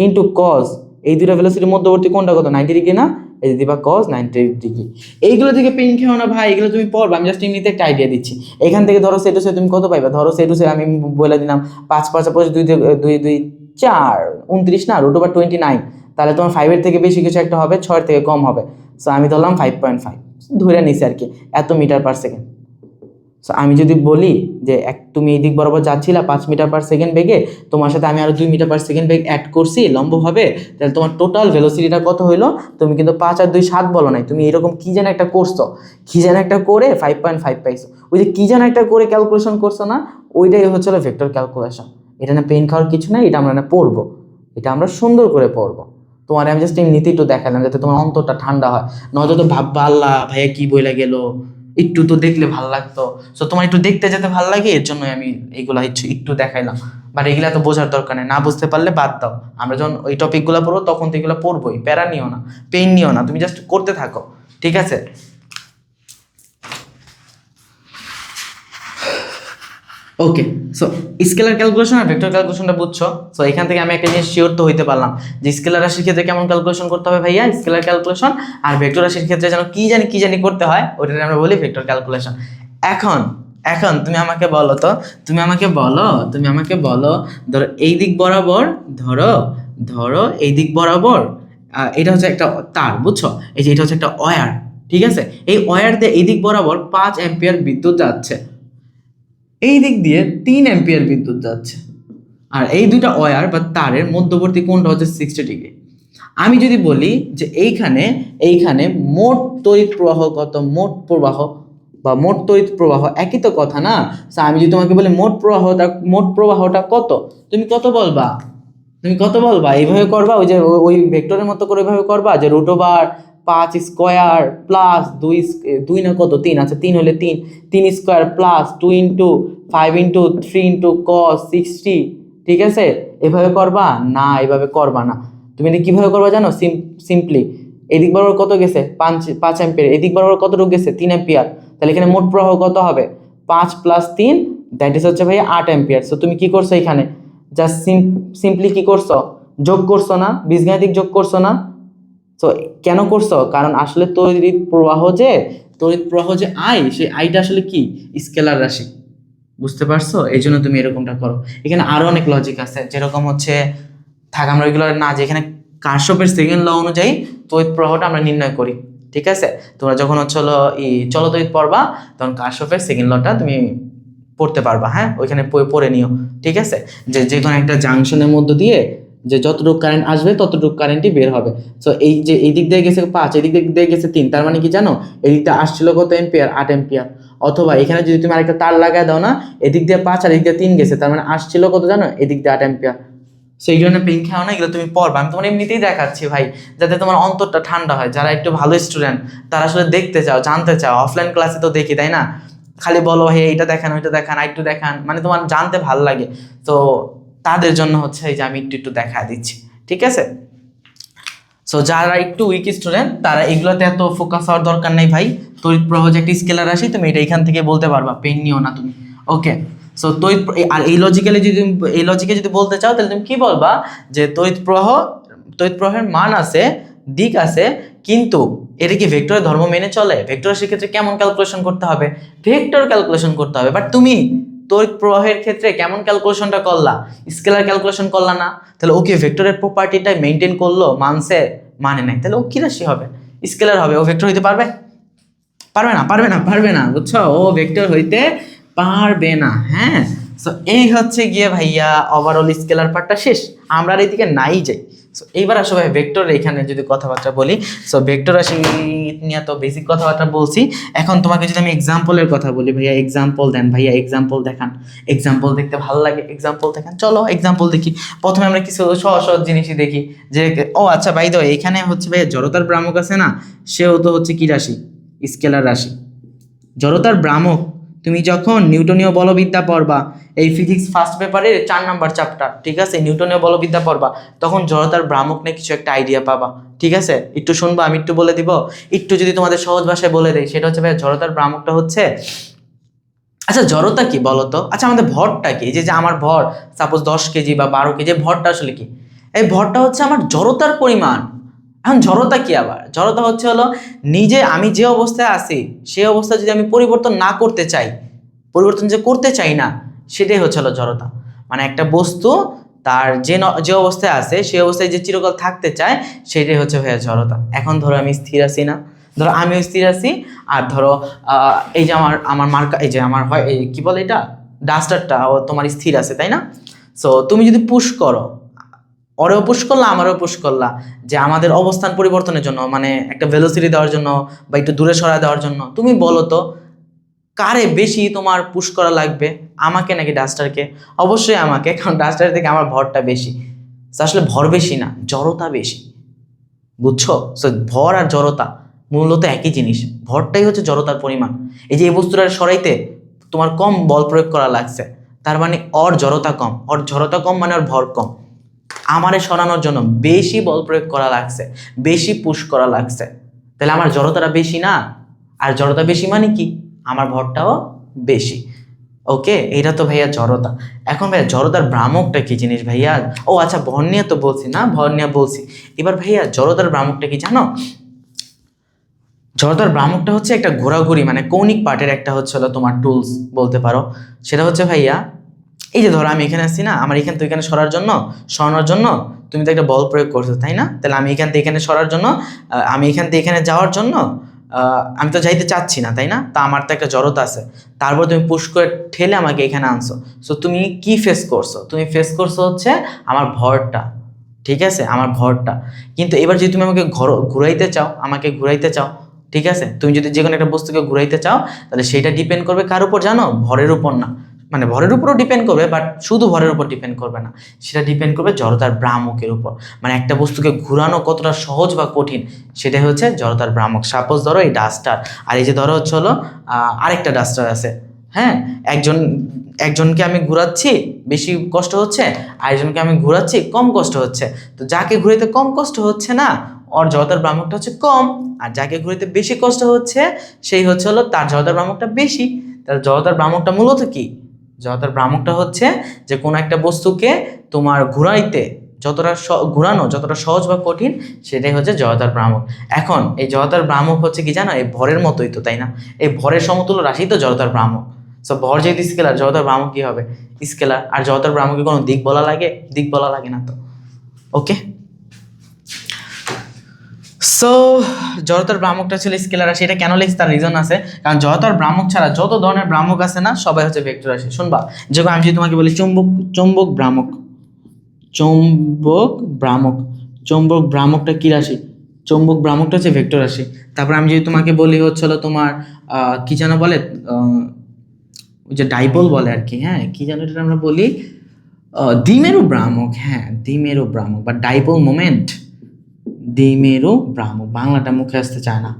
ইন্টু কজ, এই দুইটা ভেলোসিটির মধ্যবর্তী কোণটা কত? 90 ডিগ্রি না? এই যে দিবা cos 90 ডিগ্রি। এইগুলো থেকে পেন খেও না ভাই, এগুলো তুমি পড়বা, আমি জাস্ট এমনিতে একটা আইডিয়া দিচ্ছি। এখান থেকে ধরো সেটুসে তুমি কত পাইবা? ধরো সেটুসে আমি বলে দিলাম 5 5 5 2 2 2 4 29 না, √29, তাহলে তোমার 5 এর থেকে বেশি কিছু একটা হবে, 6 এর থেকে কম হবে। সো আমি ধরলাম 5.5, ধরে নিছি আর কি, এত মিটার পার সেকেন্ড। সো আমি যদি বলি যে তুমি এই দিক বরাবর যাচ্ছিলা 5 মিটার পার সেকেন্ড বেগে, তোমার সাথে আমি আরো 2 মিটার পার সেকেন্ড বেগ অ্যাড করছি লম্বভাবে, তাহলে তোমার টোটাল ভেলোসিটিটা কত হইলো? তুমি কিন্তু 5 আর 2 7 বলো নাই, তুমি এরকম কি যেন একটা করছো, কি যেন একটা করে 5.5 পাইছো। ওই যে কি যেন একটা করে ক্যালকুলেশন করছো না, ওইটাই হচ্ছে ভেক্টর ক্যালকুলেশন। এটা না পেন খাওয়ার কিছু নাই, এটা আমরা না পড়বো, এটা আমরা সুন্দর করে পড়বো। তোমার আমি জাস্ট এমনিতেই একটু দেখালাম যাতে তোমার অন্তরটা ঠান্ডা হয়, নয়তো তো ভাববা আল্লাহ ভাইয়া কি বইলা গেল, একটু তো দেখলে ভাল লাগতো। সো তোমার একটু দেখতে যেতে ভাল লাগে, এর জন্য আমি এইগুলা একটু দেখাইলাম। বাট এগুলা তো বোঝার দরকার নেই, না বুঝতে পারলে বাদ দাও। আমরা যখন ওই টপিকগুলো পড়বো তখন তো এগুলো পড়বোই, প্যারা নিও না, পেইন নিও না, তুমি জাস্ট করতে থাকো, ঠিক আছে? ওকে, সো স্কেলার ক্যালকুলেশন আর ভেক্টর ক্যালকুলেশনটা বুঝছো। সো এখান থেকে আমি একটা জিনিস শিওর তো হইতে পারলাম যে স্কেলার রাশির ক্ষেত্রে কেমন ক্যালকুলেশন করতে হবে ভাইয়া, স্কেলার ক্যালকুলেশন, আর ভেক্টর রাশির ক্ষেত্রে যেন কি জানি করতে হয়, ওটাকে আমরা বলি ভেক্টর ক্যালকুলেশন। এখন এখন তুমি আমাকে বলো তো, তুমি আমাকে বলো, ধরো এই দিক বরাবর, ধরো ধরো এই দিক বরাবর এটা হচ্ছে একটা তার, বুঝছো, এই যে এটা হচ্ছে একটা ওয়্যার, ঠিক আছে, এই ওয়্যার দিয়ে এই দিক বরাবর 5 অ্যাম্পিয়ার বিদ্যুৎ যাচ্ছে, এই দিক দিয়ে 3 অ্যাম্পিয়ার বিদ্যুৎ যাচ্ছে, আর এই দুইটা ওয়্যার বা তারের মধ্যবর্তী কোণটা হচ্ছে 60 ডিগ্রি। আমি যদি বলি যে এইখানে মোট তড়িৎ প্রবাহ কত, মোট প্রবাহ বা মোট তড়িৎ প্রবাহ একই তো কথা না। আমি যদি তোমাকে বলি মোট প্রবাহটা কত, তুমি কত বলবা? এইভাবে করবা, ওই যে ওই ভেক্টরের মতো করে ওইভাবে করবা যে √5 স্কোয়ার প্লাস 2 না কত 3, আচ্ছা 3 হলে 3 square plus 2 into 5 into 3 into cos 60, ঠিক আছে, এভাবে করবা না, এভাবে করবা না। তুমি এটা কিভাবে করবা জানো? সিম্পলি এদিক বরাবর কত গেছে 5 অ্যাম্পিয়ার, এদিক বরাবর কতটুকু গেছে 3 অ্যাম্পিয়ার, তাহলে এখানে মোট প্রবাহ কত হবে 5 + 3, দ্যাট ইজ হচ্ছে ভাই 8 অ্যাম্পিয়ার। সো তুমি কি করছো এখানে জাস্ট সিম্পলি কি করছো, যোগ করছো না, বীজগাণিতিক যোগ করছো না। তো কেন করছো? কারণ আসলে তড়িৎ প্রবাহ যে আই, সেই আইটা আসলে কি স্কেলার রাশি, বুঝতে পারছো? এই জন্য তুমি এরকমটা করো। এখানে আরো অনেক লজিক আছে, যেরকম হচ্ছে থাক আমরা ওইগুলো না, যে এখানে কার্শফের সেকেন্ড ল অনুযায়ী তড়িৎ প্রবাহটা আমরা নির্ণয় করি, ঠিক আছে। তোমরা যখন হচ্ছে হলো চলতড়িৎ পড়বা তখন কার্শফের সেকেন্ড লটা তুমি পড়তে পারবা, হ্যাঁ, ওইখানে পড়ে নিও, ঠিক আছে। যে কোনো একটা জাংশনের মধ্য দিয়ে যে যতটুকু কারেন্ট আসবে ততটুকু কারেন্টই বের হবে। সো এই যে এই দিক দিয়ে গেছে 5, এই দিক দিয়ে গেছে 3, তার মানে কি জানো, এই দিকটা আসছিল কত অ্যাম্পিয়ার, 8 অ্যাম্পিয়ার। অথবা এখানে যদি তুমি আরেকটা তার লাগায় দাও না, এদিক দিয়ে 5 আর এদিক দিয়ে 3 গেছে, তার মানে আসছিল কত জানো, এদিক দিয়ে 8 অ্যাম্পিয়ার। সো এই জন্য পেন খাও না, এগুলো তুমি পড়বা, আমি তোমার এমনিতেই দেখাচ্ছি ভাই, যাতে তোমার অন্তরটা ঠান্ডা হয়। যারা একটু ভালো স্টুডেন্ট তারা আসলে দেখতে চাও, জানতে চাও, অফলাইন ক্লাসে তো দেখি, তাই না, খালি বলো হে এইটা দেখান ওইটা দেখান একটু দেখান, মানে তোমার জানতে ভালো লাগে। তো তাদের জন্য হচ্ছে এই যে আমি একটু দেখা দিচ্ছি, ঠিক আছে। সো যারা একটু উইক স্টুডেন্ট তারা এগুলোতে এত ফোকাস হওয়ার দরকার নেই ভাই। তড়িৎ প্রবাহ যে একটা স্কেলার রাশি, তুমি এটা এখান থেকে বলতে পারবা, পেন নিও না তুমি, ওকে। সো আর এই লজিকে যদি বলতে চাও তাহলে তুমি কি বলবা, যে তড়িৎ প্রবাহের মান আছে, দিক আছে, কিন্তু এটা কি ভেক্টরের ধর্ম মেনে চলে? ভেক্টরের সেক্ষেত্রে কেমন ক্যালকুলেশন করতে হবে? ভেক্টর ক্যালকুলেশন করতে হবে। বাট তুমি তড়িৎ প্রবাহের ক্ষেত্রে কেমন ক্যালকুলেশনটা করলা? স্কেলার ক্যালকুলেশন করলা না, তাহলে ওকে ভেক্টরের প্রপার্টিটা মেনটেন করলো, মানছে? মানে নাই, তাহলে ও কি রাশি হবে? স্কেলার হবে। ও ভেক্টর হইতে পারবে? পারবে না, বুঝছো, ও ভেক্টর হইতে পারবে না, হ্যাঁ। সো এই হচ্ছে গিয়ে ভাইয়া ওভারঅল স্কেলার পার্টটা শেষ, আমরা আর এইদিকে নাই যাই। সো এইবার আসো ভাই ভেক্টর, এখানে যদি কথাবার্তা বলি, সো ভেক্টর রাশি নিয়ে তো বেসিক কথাবার্তা বলছি। এখন তোমাকে যদি আমি এক্সাম্পলের কথা বলি, ভাইয়া এক্সাম্পল দেন, ভাইয়া এক্সাম্পল দেখান, এক্সাম্পল দেখতে ভালো লাগে, এক্সাম্পল দেখান, চলো এক্সাম্পল দেখি। প্রথমে আমরা কিছু সহজ সহজ জিনিসই দেখি, যে ও আচ্ছা ভাই তো এখানে হচ্ছে ভাইয়া জড়তার ভ্রামক আছে না, সেও তো হচ্ছে কি রাশি, স্কেলার রাশি। জড়তার ভ্রামক তুমি যখন নিউটনীয় বলবিদ্যা পড়বা, এই ফিজিক্স ফার্স্ট পেপারে 4 নাম্বার চ্যাপ্টার, ঠিক আছে, নিউটনীয় বলবিদ্যা পড়বা, তখন জড়তার ভ্রামক নিয়ে কিছু একটা আইডিয়া পাবা, ঠিক আছে। একটু শুনবা, আমি একটু বলে দিব, একটু যদি তোমাদের সহজ ভাষায় বলে দেয়, সেটা হচ্ছে ভাই জড়তার ভ্রামকটা হচ্ছে, আচ্ছা জড়তা কি বলতো, আচ্ছা আমাদের ভরটা কি, যে আমার ভর সাপোজ 10 কেজি বা 12 কেজি, ভরটা আসলে কি? এই ভরটা হচ্ছে আমার জড়তার পরিমাণ। এখন জড়তা কি? আবার জড়তা হচ্ছে হলো আমি যে অবস্থায় আছি সেই অবস্থা যদি আমি পরিবর্তন না করতে চাই, পরিবর্তন যে করতে চাই না, সেটাই হচ্ছে হলো জড়তা। মানে একটা বস্তু তার যে অবস্থায় আছে সেই অবস্থায় যে চিরকাল থাকতে চায়, সেটাই হচ্ছে ভাইয়া জড়তা। এখন ধরো আমি স্থির আছি না, ধরো আমিও স্থির আছি, আর ধরো এই যে আমার মার্কা, এই যে আমার হয় এই কি বলে এটা, ডাস্টারটা, ও তোমার স্থির আছে, তাই না? সো তুমি যদি পুশ করো, ওরেও পুশ করলা আমারও পুশ করলা, যে আমাদের অবস্থান পরিবর্তনের জন্য, মানে একটা ভেলোসিটি দেওয়ার জন্য বা একটু দূরে সরা দেওয়ার জন্য, তুমি বলো তো কারে বেশি তোমার পুশ করা লাগবে, আমাকে নাকি ডাস্টারকে? অবশ্যই আমাকে, কারণ ডাস্টার থেকে আমার ভরটা বেশি। আসলে ভর বেশি না, জড়তা বেশি, বুঝছো? সো ভর আর জড়তা মূলত একই জিনিস, ভরটাই হচ্ছে জড়তার পরিমাণ। এই যে এই বস্তুটা সরাইতে তোমার কম বল প্রয়োগ করা লাগছে, তার মানে ওর জড়তা কম মানে ওর ভর কম। আমারে সরানোর জন্য বেশি বল প্রয়োগ করা লাগছে, বেশি পুশ করা লাগছে, তাহলে আমার জড়তাটা বেশি না? আর জড়তা বেশি মানে কি, আমার ভরটাও বেশি। ওকে, এটা তো ভাইয়া জড়তা। এখন ভাইয়া জড়তার ভ্রামকটা কি জিনিস ভাইয়া? ও আচ্ছা, ভর নিয়ে তো বলছি না, ভর নিয়ে বলছি। এবার ভাইয়া জড়তার ভ্রামকটা কি জানো? জড়তার ভ্রামকটা হচ্ছে একটা ঘোরাঘুরি, মানে কৌণিক পার্টের একটা হচ্ছে হলো তোমার টুলস বলতে পারো। সেটা হচ্ছে ভাইয়া, এই যে ধরো আমি এখানে আসছি না, আমার এখান থেকে এখানে সরানোর জন্য তুমি তো একটা বল প্রয়োগ করছো, তাই না? তাহলে আমি এখান থেকে এখানে সরার জন্য, আমি এখান থেকে এখানে যাওয়ার জন্য, আমি তো যাইতে চাচ্ছি না, তাই না? তা আমার তো একটা জড়তা আছে। তারপর তুমি পুশ করে ঠেলে আমাকে এখানে আনছো। সো তুমি কি ফেস করছো? তুমি ফেস করছো হচ্ছে আমার ভরটা, ঠিক আছে, আমার ভরটা। কিন্তু এবার যদি তুমি আমাকে ঘুরাইতে চাও, ঠিক আছে, তুমি যদি যে কোনো একটা বস্তুকে ঘুরাইতে চাও, তাহলে সেটা ডিপেন্ড করবে কার উপর জানো? ভরের উপর না, মানে ভরের উপরও ডিপেন্ড করবে, বাট শুধু ভরের উপর ডিপেন্ড করবে না, সেটা ডিপেন্ড করবে জড়তার ভ্রামকের উপর। মানে একটা বস্তুকে ঘুরানো কতটা সহজ বা কঠিন, সেটাই হচ্ছে জড়তার ভ্রামক। সাপোজ ধরো এই ডাস্টার, আর এই যে ধরো হচ্ছে হলো আরেকটা ডাস্টার আছে, হ্যাঁ, একজনকে আমি ঘুরাচ্ছি বেশি কষ্ট হচ্ছে, আরেকজনকে আমি ঘুরাচ্ছি কম কষ্ট হচ্ছে। তো যাকে ঘুরাইতে কম কষ্ট হচ্ছে না, ওর জড়তার ভ্রামকটা হচ্ছে কম, আর যাকে ঘুরাইতে বেশি কষ্ট হচ্ছে সেই হচ্ছে হলো তার জড়তার ভ্রামকটা বেশি। তাহলে জড়তার ভ্রামকটা মূলত কি? জড়তার ভ্রামকটা হচ্ছে যে কোনো একটা বস্তুকে তোমার ঘুরাইতে ঘুরানো যতটা সহজ বা কঠিন, সেটাই হচ্ছে জড়তার ভ্রামক। এখন এই জড়তার ভ্রামক হচ্ছে কি জানো? এই ভরের মতোই তো, তাই না? এই ভরের সমতুল্য রাশি তো জড়তার ভ্রামক। সো ভর যেহেতু স্কেলার, জড়তার ভ্রামক কি হবে? স্কেলার। আর জড়তার ভ্রামকে কোনো দিক বলা লাগে? দিক বলা লাগে না তো। ওকে, সো জড়তার ভ্রামকটা ছিল স্কেলার রাশি। এটা কেন লিখছি তার রিজন আছে, কারণ জড়তার ভ্রামক ছাড়া যত ধরনের ভ্রামক আছে না, সবাই হচ্ছে ভেক্টর রাশি। শুনবা, যেমন আমি যদি তোমাকে বলি চৌম্বক ভ্রামক, চৌম্বক ভ্রামক, চৌম্বক ভ্রামকটা কি রাশি? চৌম্বক ভ্রামকটা হচ্ছে ভেক্টর রাশি। তারপর আমি যদি তোমাকে বলি হচ্ছে হলো তোমার কি যেন বলে, ওই যে ডাইপোল বলে আর কি, হ্যাঁ, কি যেন এটা আমরা বলি, দ্বিমেরু ভ্রামক, হ্যাঁ, দ্বিমেরু ভ্রামক বা ডাইপোল মোমেন্ট, দ্বিমেরু ভ্রামক। বাংলাটা মুখে আসতে চায় না,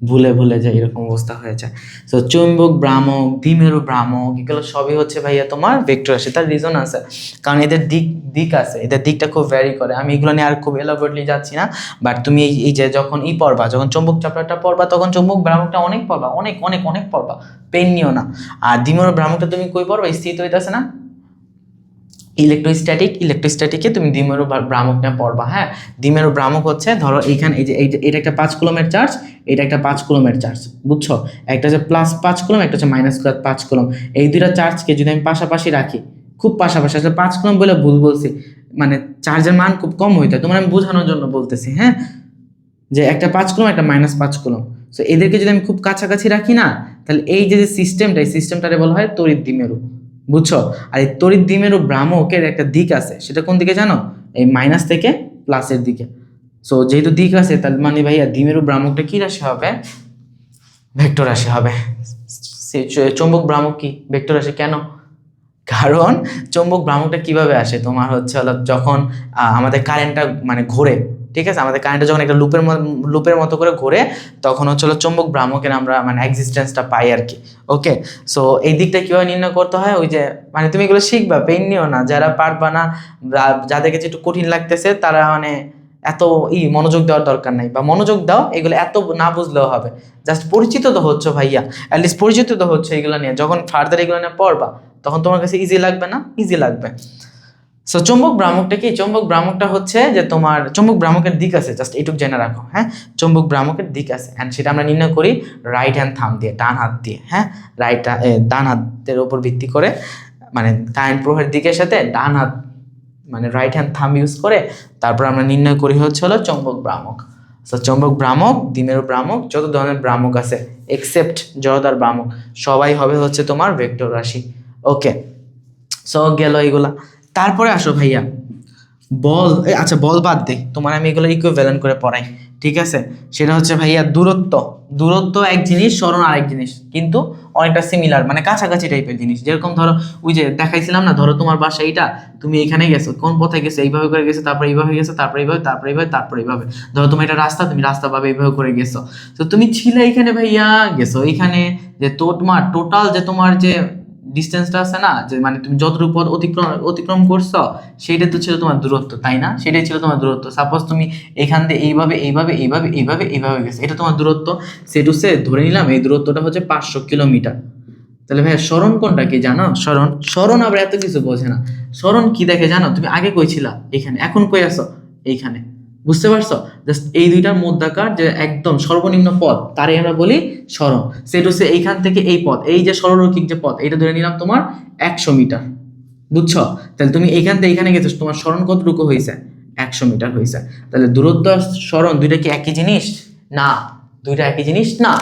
ভুলে যায়, এরকম অবস্থা হয়ে যায়। তো চৌম্বক ভ্রামক, দ্বিমেরু ভ্রামক, এগুলো সবই হচ্ছে ভাইয়া তোমার ভেক্টর রাশি। তার রিজন আছে, কারণ এদের দিক আছে, এদের দিকটা খুব ভ্যারি করে। আমি এগুলো নিয়ে আর খুব এলাবোরেটলি যাচ্ছি না, বাট তুমি এই যে যখন পড়বা, যখন চৌম্বক চ্যাপ্টারটা পড়বা, তখন চৌম্বক ভ্রামকটা অনেক পড়বা, অনেক অনেক অনেক পড়বা, পেন নিও না। আর দ্বিমেরু ভ্রামকটা তুমি কই পড়বা? স্থিত হইতাছে না, ইলেকট্রোস্ট্যাটিকে তুমি দ্বিমেরু ভ্রামক নিয়ে পড়বা। হ্যাঁ, দ্বিমেরু ভ্রামক হচ্ছে ধরো এইখানে এই যে এটা একটা 5 কুলমের চার্জ, এটা একটা 5 কুলমের চার্জ, বুঝছো? একটা হচ্ছে +5 কুলম, একটা হচ্ছে -5 কুলম। এই দুইটা চার্জকে যদি আমি পাশাপাশি রাখি, খুব পাশাপাশি, আসলে 5 কুলম বলে ভুল বলছি, মানে চার্জের মান খুব কম হইতে হয়, তোমার আমি বোঝানোর জন্য বলতেছি, হ্যাঁ, যে একটা 5 কুলম, একটা -5 কুলম। সো এদেরকে যদি আমি খুব কাছাকাছি রাখি না, তাহলে এই যে সিস্টেমটা, এই সিস্টেমটারে বলা হয় তড়িৎ দ্বিমেরু, বুঝছো? আর এই তড়িৎ দ্বিমেরু ভ্রামকের একটা দিক আছে, সেটা কোন দিকে জানো? এই মাইনাস থেকে প্লাসের দিকে। সো যেহেতু দিক আছে, তার মানে ভাইয়া দ্বিমেরু ভ্রামকটা কি রাশি হবে? ভেক্টর রাশি হবে। চৌম্বক ভ্রামক কি ভেক্টর রাশি? কেন? কারণ চৌম্বক ভ্রামকটা কিভাবে আসে, তোমার হচ্ছে হলো যখন আমাদের কারেন্টটা মানে ঘোরে, ঠিক আছে, আমাদের কারেন্টটা যখন একটা লুপের মতো করে ঘোরে, তখন হচ্ছে হলো চৌম্বক ভ্রামকের আমরা মানে এক্সিস্টেন্সটা পাই আর কি। ওকে, সো এই দিকটা কিভাবে নির্ণয় করতে হয়, ওই যে মানে তুমি এগুলো শিখবা, পেন নিও না। যারা পারবা না, যাদের কাছে একটু কঠিন লাগতেছে, তারা মানে এত মনোযোগ দেওয়ার দরকার নাই, বা মনোযোগ দাও, এগুলো এত না বুঝলেও হবে। জাস্ট পরিচিত তো হচ্ছে ভাইয়া, অ্যাটলিস্ট পরিচিত তো হচ্ছে এগুলো নিয়ে। যখন ফার্দার এগুলো নিয়ে পড়বা, তখন তোমার কাছে ইজি লাগবে না? ইজি লাগবে। সো চৌম্বক ভ্রামকটা কি? চৌম্বক ভ্রামকটা হচ্ছে যে তোমার চৌম্বক ভ্রামকের দিক আছে, জাস্ট এইটুকু জেনে রাখো, হ্যাঁ, চৌম্বক ভ্রামকের দিক আছে, অ্যান্ড সেটা আমরা নির্ণয় করি রাইট হ্যান্ড থাম্ব দিয়ে, ডান হাত দিয়ে, হ্যাঁ, ডান হাতের উপর ভিত্তি করে, মানে কারেন্ট প্রবাহের দিকের সাথে ডান হাত মানে রাইট হ্যান্ড থাম্ব ইউজ করে, তারপর আমরা নির্ণয় করি হচ্ছে হলো চৌম্বক ভ্রামক। সো চৌম্বক ভ্রামক, দ্বিমেরু ভ্রামক, যত ধরনের ভ্রামক আছে এক্সেপ্ট জড়তার ভ্রামক, সবাই হবে হচ্ছে তোমার ভেক্টর রাশি। ওকে, সো গেল এগুলা। তারপরে আসো ভাইয়া বল, আচ্ছা বল বাদ দে, তোমার আমি এগুলো ইকুইভ্যালেন্ট করে পড়াই, ঠিক আছে? সেটা হচ্ছে ভাইয়া দূরত্ব এক জিনিস, স্মরণ আরেক জিনিস, কিন্তু অনেকটা সিমিলার, মানে কাছাকাছি টাইপের জিনিস। যেরকম ধরো ওই যে দেখাইছিলাম না, ধরো তোমার বাসা এইটা, তুমি এখানে গেছো, কোন পথে গেছো? এইভাবে করে গেছো, তারপরে এইভাবে গেছো, তারপরে এইভাবে, তারপরে এইভাবে, তারপরে এইভাবে। ধরো তুমি এটা রাস্তা, তুমি রাস্তা ভাবে এইভাবে করে গেছো। তো তুমি ছিলে এখানে ভাইয়া, গেছো এইখানে, যে তোমার টোটাল যে তোমার যে ডিস্টেন্সটা আছে না, যে মানে তুমি যতটুকু পথ অতিক্রম করছো, সেইটা তো ছিল তোমার দূরত্ব, তাই না? সেটাই ছিল তোমার দূরত্ব। সাপোজ তুমি এখান থেকে এইভাবে গেছো, এটা তোমার দূরত্ব। সে টু সে ধরে নিলাম এই দূরত্বটা হচ্ছে 500 কিলোমিটার, তাহলে ভাইয়া স্মরণ কোনটা কি জানো? স্মরণ, স্মরণ আবার এত কিছু বোঝে না। স্মরণ কি দেখে জানো? তুমি আগে কইছিলা এখানে, এখন কই আছো এইখানে, বুঝতে পারছো? জাস্ট এই দুইটার মধ্যাকার যে একদম সর্বনিম্ন পদ, তারই আমরা বলি স্মরণ। সেটা হচ্ছে এইখান থেকে এই পথ, এই যে সরলরৈখিক যে পথ, এটা ধরে নিলাম তোমার 100 মিটার, বুঝছো? তাহলে তুমি এইখান থেকে এখানে গেছো, তোমার স্মরণ কতটুকু হয়েছে? 100 মিটার হয়েছে। তাহলে দূরত্ব আর স্মরণ দুইটা কি একই জিনিস? না, দুইটা একই জিনিস না।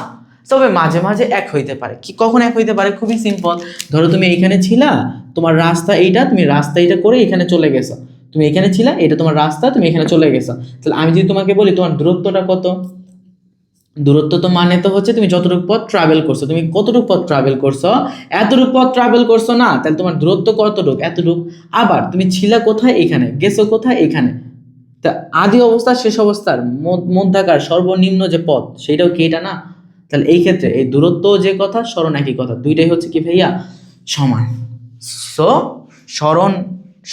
তবে মাঝে মাঝে এক হইতে পারে। কি কখন এক হইতে পারে? খুবই সিম্পল। ধরো তুমি এইখানে ছিলা, তোমার রাস্তা এইটা, তুমি রাস্তা এইটা করে এখানে চলে গেছো। তুমি এখানে ছিলা, এটা তোমার রাস্তা, তুমি এখানে চলে গেছো। তাহলে আমি যদি তোমাকে বলি তোমার দূরত্বটা কত, দূরত্ব তো মানে তো হচ্ছে তুমি যতটুকু পথ ট্রাভেল করছো। তুমি কতটুকু পথ ট্রাভেল করছো? এতটুকু পথ ট্রাভেল করছো না? তাহলে তোমার দূরত্ব কতটুকু? এতটুকু। আবার তুমি ছিলা কোথায়? এখানে। গেছো কোথায়? এখানে। তা আদি অবস্থা শেষ অবস্থার মধ্যাকার সর্বনিম্ন যে পথ, সেটাও কি এটা না? তাহলে এই ক্ষেত্রে এই দূরত্ব যে কথা, স্মরণ একই কথা, দুইটাই হচ্ছে কি ভাইয়া? সমান। সো স্মরণ,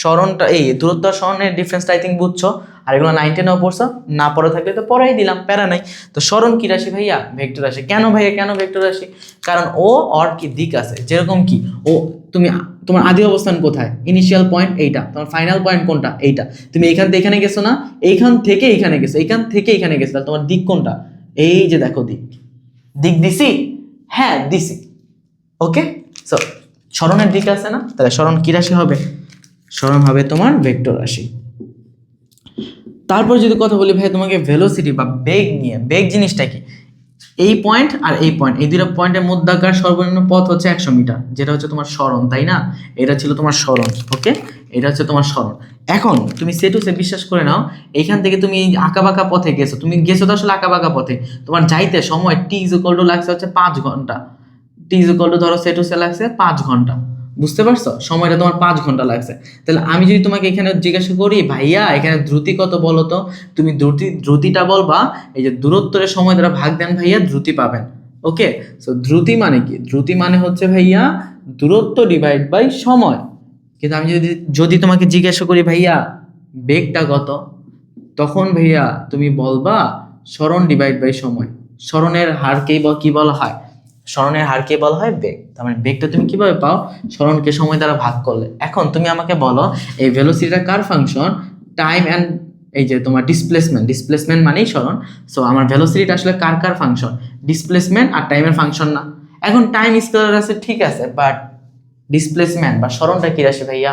স্মরণটা এই দূরত্ব আর স্মরণের ডিফারেন্সটা আই থিঙ্ক বুঝছো। আর এগুলো 9-10 পড়ছো, না পড়ে থাকলে তো পড়াই দিলাম, প্যারা নাই। তো স্মরণ কি রাশি ভাইয়া? ভেক্টর রাশি। কেন ভাইয়া, কেন ভেক্টর রাশি? কারণ ও অর কি দিক আছে, যেরকম কি ও, তুমি তোমার আদি অবস্থান কোথায়? ইনিশিয়াল পয়েন্ট এইটা, তোমার ফাইনাল পয়েন্ট কোনটা? এইটা। তুমি এইখান থেকে এখানে গেছো না? এইখান থেকে এইখানে গেছো, এইখান থেকে এইখানে গেছো, তাহলে তোমার দিক কোনটা? এই যে দেখো দিক, দিক দিছি, হ্যাঁ দিছি। ওকে, সো স্মরণের দিক আছে না? তাহলে স্মরণ কি রাশি হবে? স্মরণ হবে তোমার ভেক্টর রাশি। তারপর যদি কথা বলি ভাই তোমাকে ভেলোসিটি বা বেগ নিয়ে, বেগ জিনিসটা কি? এই পয়েন্ট আর এই পয়েন্ট, এই দুটো পয়েন্টের মধ্যাকার সর্বনিম্ন পথ হচ্ছে 100 মিটার, যেটা হচ্ছে তোমার স্মরণ, তাই না? এটা ছিল তোমার স্মরণ। ওকে, এটা হচ্ছে তোমার স্মরণ। এখন তুমি সেটুসে বিশ্বাস করে নাও, এইখান থেকে তুমি আঁকা বাঁকা পথে গেছো, তুমি গেছো তো আসলে আঁকা বাঁকা পথে, তোমার যাইতে সময় t লাগছে হচ্ছে 5 ঘন্টা। t ধরো সেটুসে লাগছে 5 ঘন্টা, বুঝতে পারছো? সময়টা তোমার 5 ঘন্টা লাগছে। তাহলে আমি যদি তোমাকে এখানে জিজ্ঞাসা করি ভাইয়া এখানে দ্রুতি কত বলো তো, তুমি দ্রুতিটা বলবা এই যে দূরত্বের সময় দ্বারা ভাগ দেন ভাইয়া, দ্রুতি পাবেন। ওকে, সো দ্রুতি মানে কি? দ্রুতি মানে হচ্ছে ভাইয়া দূরত্ব ডিভাইড বাই সময়। কিন্তু আমি যদি যদি তোমাকে জিজ্ঞাসা করি ভাইয়া বেগটা কত, তখন ভাইয়া তুমি বলবা স্মরণ ডিভাইড বাই সময়। স্মরণের হারকেই কি বলা হয়? স্মরণের হারকে বলা হয় বেগ। তার মানে বেগটা তুমি কিভাবে পাও? স্মরণকে সময় দ্বারা ভাগ করলে। এখন তুমি আমাকে বলো এই ভেলোসিটিটা কার ফাংশন? টাইম অ্যান্ড এই যে তোমার ডিসপ্লেসমেন্ট, ডিসপ্লেসমেন্ট মানেই স্মরণ। সো আমার ভেলোসিটিটা আসলে কার কার ফাংশন? ডিসপ্লেসমেন্ট আর টাইমের ফাংশন না? এখন টাইম স্কেলার আছে, ঠিক আছে, বাট ডিসপ্লেসমেন্ট বা স্মরণটা কি রাশি ভাইয়া?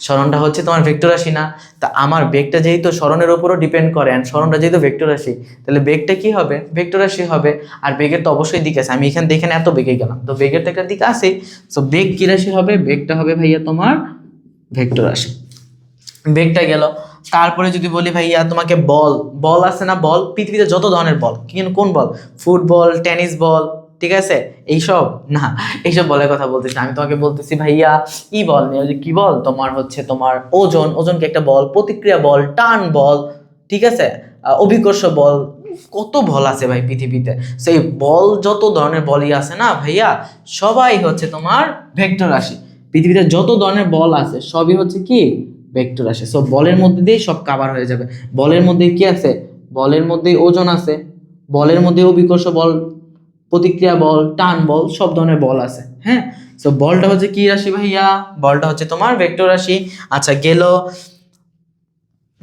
স্মরণটা হচ্ছে তোমার ভেক্টর রাশি না? তা আমার বেগটা যেহেতু স্মরণের উপরও ডিপেন্ড করে, অ্যান্ড স্মরণটা যেহেতু ভেক্টর রাশি, তাহলে বেগটা কি হবে? ভেক্টর রাশি হবে। আর বেগের তো অবশ্যই দিক আছে, আমি এখান থেকে এখানে এত বেগে গেলাম, তো বেগের তো একটা দিক আছে। সো বেগ কি রাশি হবে? বেগটা হবে ভাইয়া তোমার ভেক্টর রাশি। বেগটা গেল। তারপরে যদি বলি ভাইয়া তোমাকে বল, বল আছে না? বল, পৃথিবীতে যত ধরনের বল, কিন্তু কোন বল? ফুটবল, টেনিস বল, ঠিক আছে, এইসব না, এইসব বলের কথা বলতেছি না। আমি তোমাকে বলতেছি ভাইয়া কি বল নিয়ে, কি বল তোমার হচ্ছে তোমার ওজন, ওজনকে একটা বল, প্রতিক্রিয়া বল, টান বল, ঠিক আছে, অভিকর্ষ বল, কত বল আছে ভাই পৃথিবীতে। সেই বল, যত ধরনের বলই আছে না ভাইয়া, সবাই হচ্ছে তোমার ভেক্টর রাশি। পৃথিবীতে যত ধরনের বল আছে সবই হচ্ছে কি? ভেক্টর রাশি। সো বলের মধ্যে দিয়ে সব কভার হয়ে যাবে। বলের মধ্যে কি আছে? বলের মধ্যে ওজন আছে, বলের মধ্যে অভিকর্ষ বল, প্রতিক্রিয়া বল, টান বল, সব ধরনের বল আছে। হ্যাঁ, সো বলটা হচ্ছে কি রাশি ভাইয়া? বলটা হচ্ছে তোমার ভেক্টর রাশি। আচ্ছা গেল,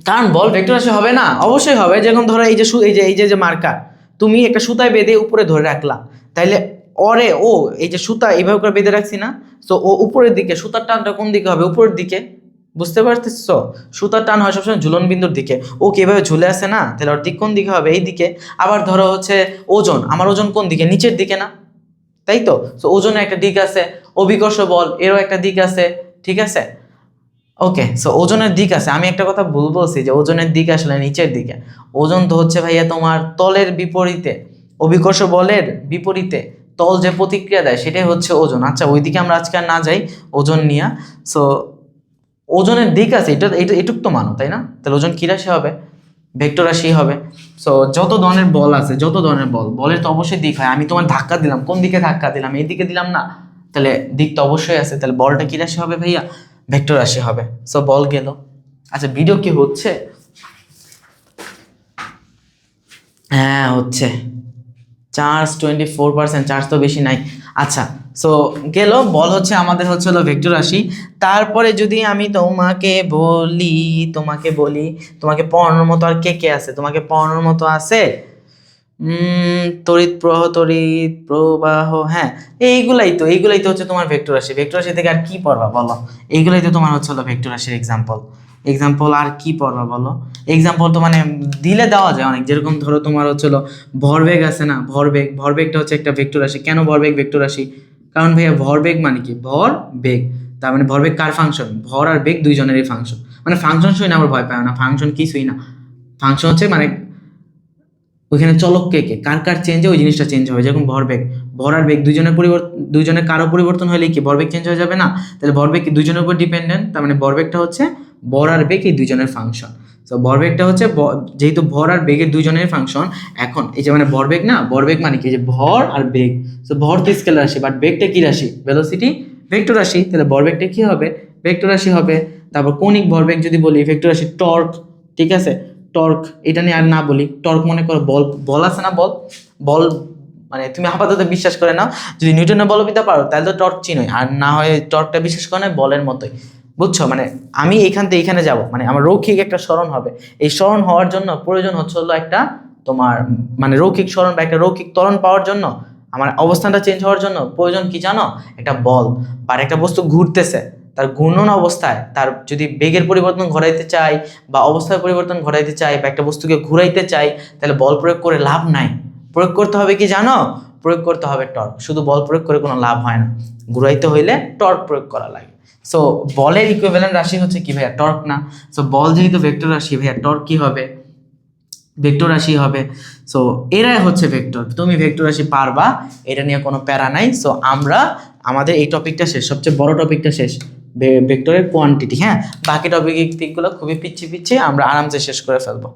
কারণ বল ভেক্টর রাশি হবে না? অবশ্যই হবে। যেরকম ধরো এই যে এই যে মার্কার, তুমি একটা সুতায় বেঁধে উপরে ধরে রাখলা, তাইলে ওরে ও এই যে সুতা এইভাবে করে বেঁধে রাখছি না, তো ও উপরের দিকে, সুতার টানটা কোন দিকে হবে? উপরের দিকে, বুঝতে পারতেছো? সুতার টান হয় সবসময় ঝুলন বিন্দুর দিকে, ও কিভাবে ঝুলে আসে না, তাহলে ওর দিক কোন দিকে হবে? এই দিকে। আবার ধরো হচ্ছে ওজন, আমার ওজন কোন দিকে? নিচের দিকে না, তাই তো? তো ওজনের একটা দিক আছে, অভিকর্ষ বল এরও একটা দিক আছে, ঠিক আছে? ওকে, সো ওজনের দিক আছে। আমি একটা কথা ভুল বলছি যে ওজনের দিক আসলে নিচের দিকে। ওজন তো হচ্ছে ভাইয়া তোমার তলের বিপরীতে, অভিকর্ষ বলের বিপরীতে তল যে প্রতিক্রিয়া দেয় সেটাই হচ্ছে ওজন। আচ্ছা ওইদিকে আমরা আজকে আর না যাই ওজন নিয়ে। সো ওজনের দিক আছে, এটা এটা এটুক তো মানো, তাই না? তাহলে ওজন কি রাশি হবে? ভেক্টর রাশি হবে। সো যত ধরনের বল আছে, যত ধরনের বল, বলের তো অবশ্যই দিক হয়। আমি তোমার ধাক্কা দিলাম, কোন দিকে ধাক্কা দিলাম? এই দিকে দিলাম না? তাহলে দিক তো অবশ্যই আছে। তাহলে বলটা কি রাশি হবে ভাইয়া? ভেক্টর রাশি হবে। সো বল গেল। আচ্ছা ভিডিও কি হচ্ছে? হ্যাঁ হচ্ছে। চার্জ 24%, চার্জ তো বেশি নাই। আচ্ছা সো গেল বল হচ্ছে আমাদের হচ্ছে হলো ভেক্টর রাশি। তারপরে যদি আমি তোমাকে বলি তোমাকে পড়ানোর মতো আর কে কে আছে, তোমাকে পড়ানোর মতো আছে তড়িৎ প্রবাহ, হ্যাঁ এইগুলাই তো হচ্ছে তোমার ভেক্টর রাশি। ভেক্টর রাশি থেকে আর কি পড়বা বলো? এইগুলাই তো তোমার হচ্ছে হলো ভেক্টর রাশির এক্সাম্পল আর কি পড়বা বলো? এক্সাম্পল তো মানে দিলে দেওয়া যায় অনেক, যেরকম ধরো তোমার হচ্ছে হলো ভরবেগ আছে না, ভরবেগটা হচ্ছে একটা ভেক্টর রাশি। কেন ভরবেগ ভেক্টর রাশি? কারণ ভাইয়া ভরবেগ মানে কি? বেগ, তার মানে ভরবেগ কার ফাংশন? ভর আর বেগ দুইজনেরই ফাংশন। মানে ফাংশন শুই না আবার ভয় পায় না, ফাংশন কিছুই না। ফাংশন হচ্ছে মানে ওইখানে চলক কে কার চেঞ্জে ওই জিনিসটা চেঞ্জ হবে। যেরকম ভর আর বেগ দুইজনের কারো পরিবর্তন হলে কি ভরবেগ চেঞ্জ হয়ে যাবে না? তাহলে ভরবেগ কি দুইজনের উপর ডিপেন্ডেন্ট, তার মানে ভরবেগটা হচ্ছে ভর আর বেগ এই দুইজনের ফাংশন। তো ভরবেগটা হচ্ছে যেহেতু ভর আর বেগের দুইজনের ফাংশন, এখন এই যে মানে ভরবেগ না, ভরবেগ মানে কি? যে ভর আর বেগ। তো ভর তো স্কেলার রাশি, বাট বেগটা কি রাশি? ভেলোসিটি, ভেক্টর রাশি। তাহলে ভরবেগটা কি হবে? ভেক্টর রাশি হবে। তারপর কৌণিক ভরবেগ যদি বলি, ভেক্টর রাশি। টর্ক, ঠিক আছে, টর্ক এটা নিয়ে আর না বলি। টর্ক মনে করো বল আছে না, বল মানে তুমি আপাতত বিশ্বাস করে নাও, যদি নিউটনের বলবিদ্যা পারো তাহলে তো টর্ক চিনোই, আর না হয় টর্কটা বিশ্বাস করে না, বলের মতোই, বুঝছো? মানে আমি এইখান থেকে এইখানে যাব, মানে আমার রৈখিক একটা সরণ হবে। এই সরণ হওয়ার জন্য প্রয়োজন হচ্ছে হলো একটা তোমার মানে রৈখিক সরণ বা একটা রৈখিক ত্বরণ পাওয়ার জন্য, আমার অবস্থানটা চেঞ্জ হওয়ার জন্য প্রয়োজন কি জানো? একটা বল। বা একটা বস্তু ঘুরতেছে, তার ঘূর্ণন অবস্থায় তার যদি বেগের পরিবর্তন ঘটাইতে চাই বা অবস্থার পরিবর্তন ঘটাইতে চাই বা একটা বস্তুকে ঘুরাইতে চাই, তাহলে বল প্রয়োগ করে লাভ নাই। প্রয়োগ করতে হবে কি জানো? প্রয়োগ করতে হবে টর্ক। শুধু বল প্রয়োগ করে কোনো লাভ হয় না, ঘুরাইতে হইলে টর্ক প্রয়োগ করা লাগে। সো বলের ইকুইভ্যালেন্ট রাশি হচ্ছে কি ভাইয়া? টর্ক না? সো বল যেহেতু ভেক্টর রাশি ভাইয়া, টর্ক কি হবে? ভেক্টর রাশি হবে। সো এরাই হচ্ছে ভেক্টর। তুমি ভেক্টর রাশি পারবা, এটা নিয়ে কোনো প্যারা নাই। সো আমাদের এই টপিকটা শেষ, সবচেয়ে বড় টপিকটা শেষ, ভেক্টরের কোয়ান্টিটি। হ্যাঁ, বাকি টপিকগুলো খুবই পিচ্ছি আমরা আরামসে শেষ করে ফেলবো।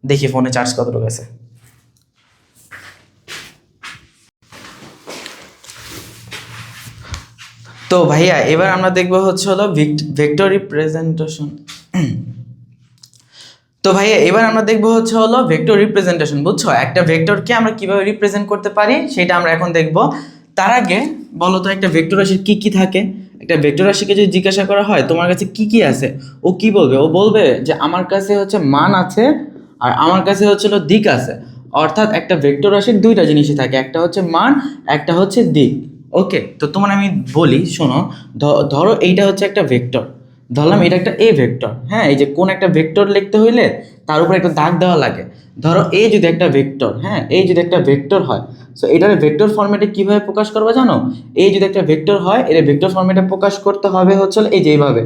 দেখি ফোনে চার্জ কতটুকু আছে। তো ভাইয়া এবার আমরা দেখবো হচ্ছে হলো ভেক্টর রিপ্রেজেন্টেশন। তো ভাইয়া এবার আমরা দেখবো হচ্ছে হলো ভেক্টর রিপ্রেজেন্টেশন। বুঝছো, একটা ভেক্টরকে আমরা কিভাবে রিপ্রেজেন্ট করতে পারি সেটা আমরা এখন দেখবো। তার আগে বলো তো একটা ভেক্টর রাশির কি কি থাকে? একটা ভেক্টর রাশিকে যদি জিজ্ঞাসা করা হয় তোমার কাছে কি কি আছে, ও কি বলবে? ও বলবে যে আমার কাছে হচ্ছে মান আছে আর আমার কাছে হচ্ছে হলো দিক আছে। অর্থাৎ একটা ভেক্টর রাশির দুইটা জিনিসই থাকে, একটা হচ্ছে মান, একটা হচ্ছে দিক। ওকে, তো তোমার আমি বলি শোনো, ধরো এইটা হচ্ছে একটা ভেক্টর, ধরলাম এটা একটা এ ভেক্টর। হ্যাঁ, এই যে কোন একটা ভেক্টর লিখতে হইলে তার উপরে একটা দাগ দেওয়া লাগে। ধরো এই যদি একটা ভেক্টর, হ্যাঁ এই যদি একটা ভেক্টর হয়, সো এটার ভেক্টর ফরম্যাটে কিভাবে প্রকাশ করবে জানো? এই যদি একটা ভেক্টর হয়, এর ভেক্টর ফরম্যাটে প্রকাশ করতে হবে হচ্ছে এই যে এইভাবে,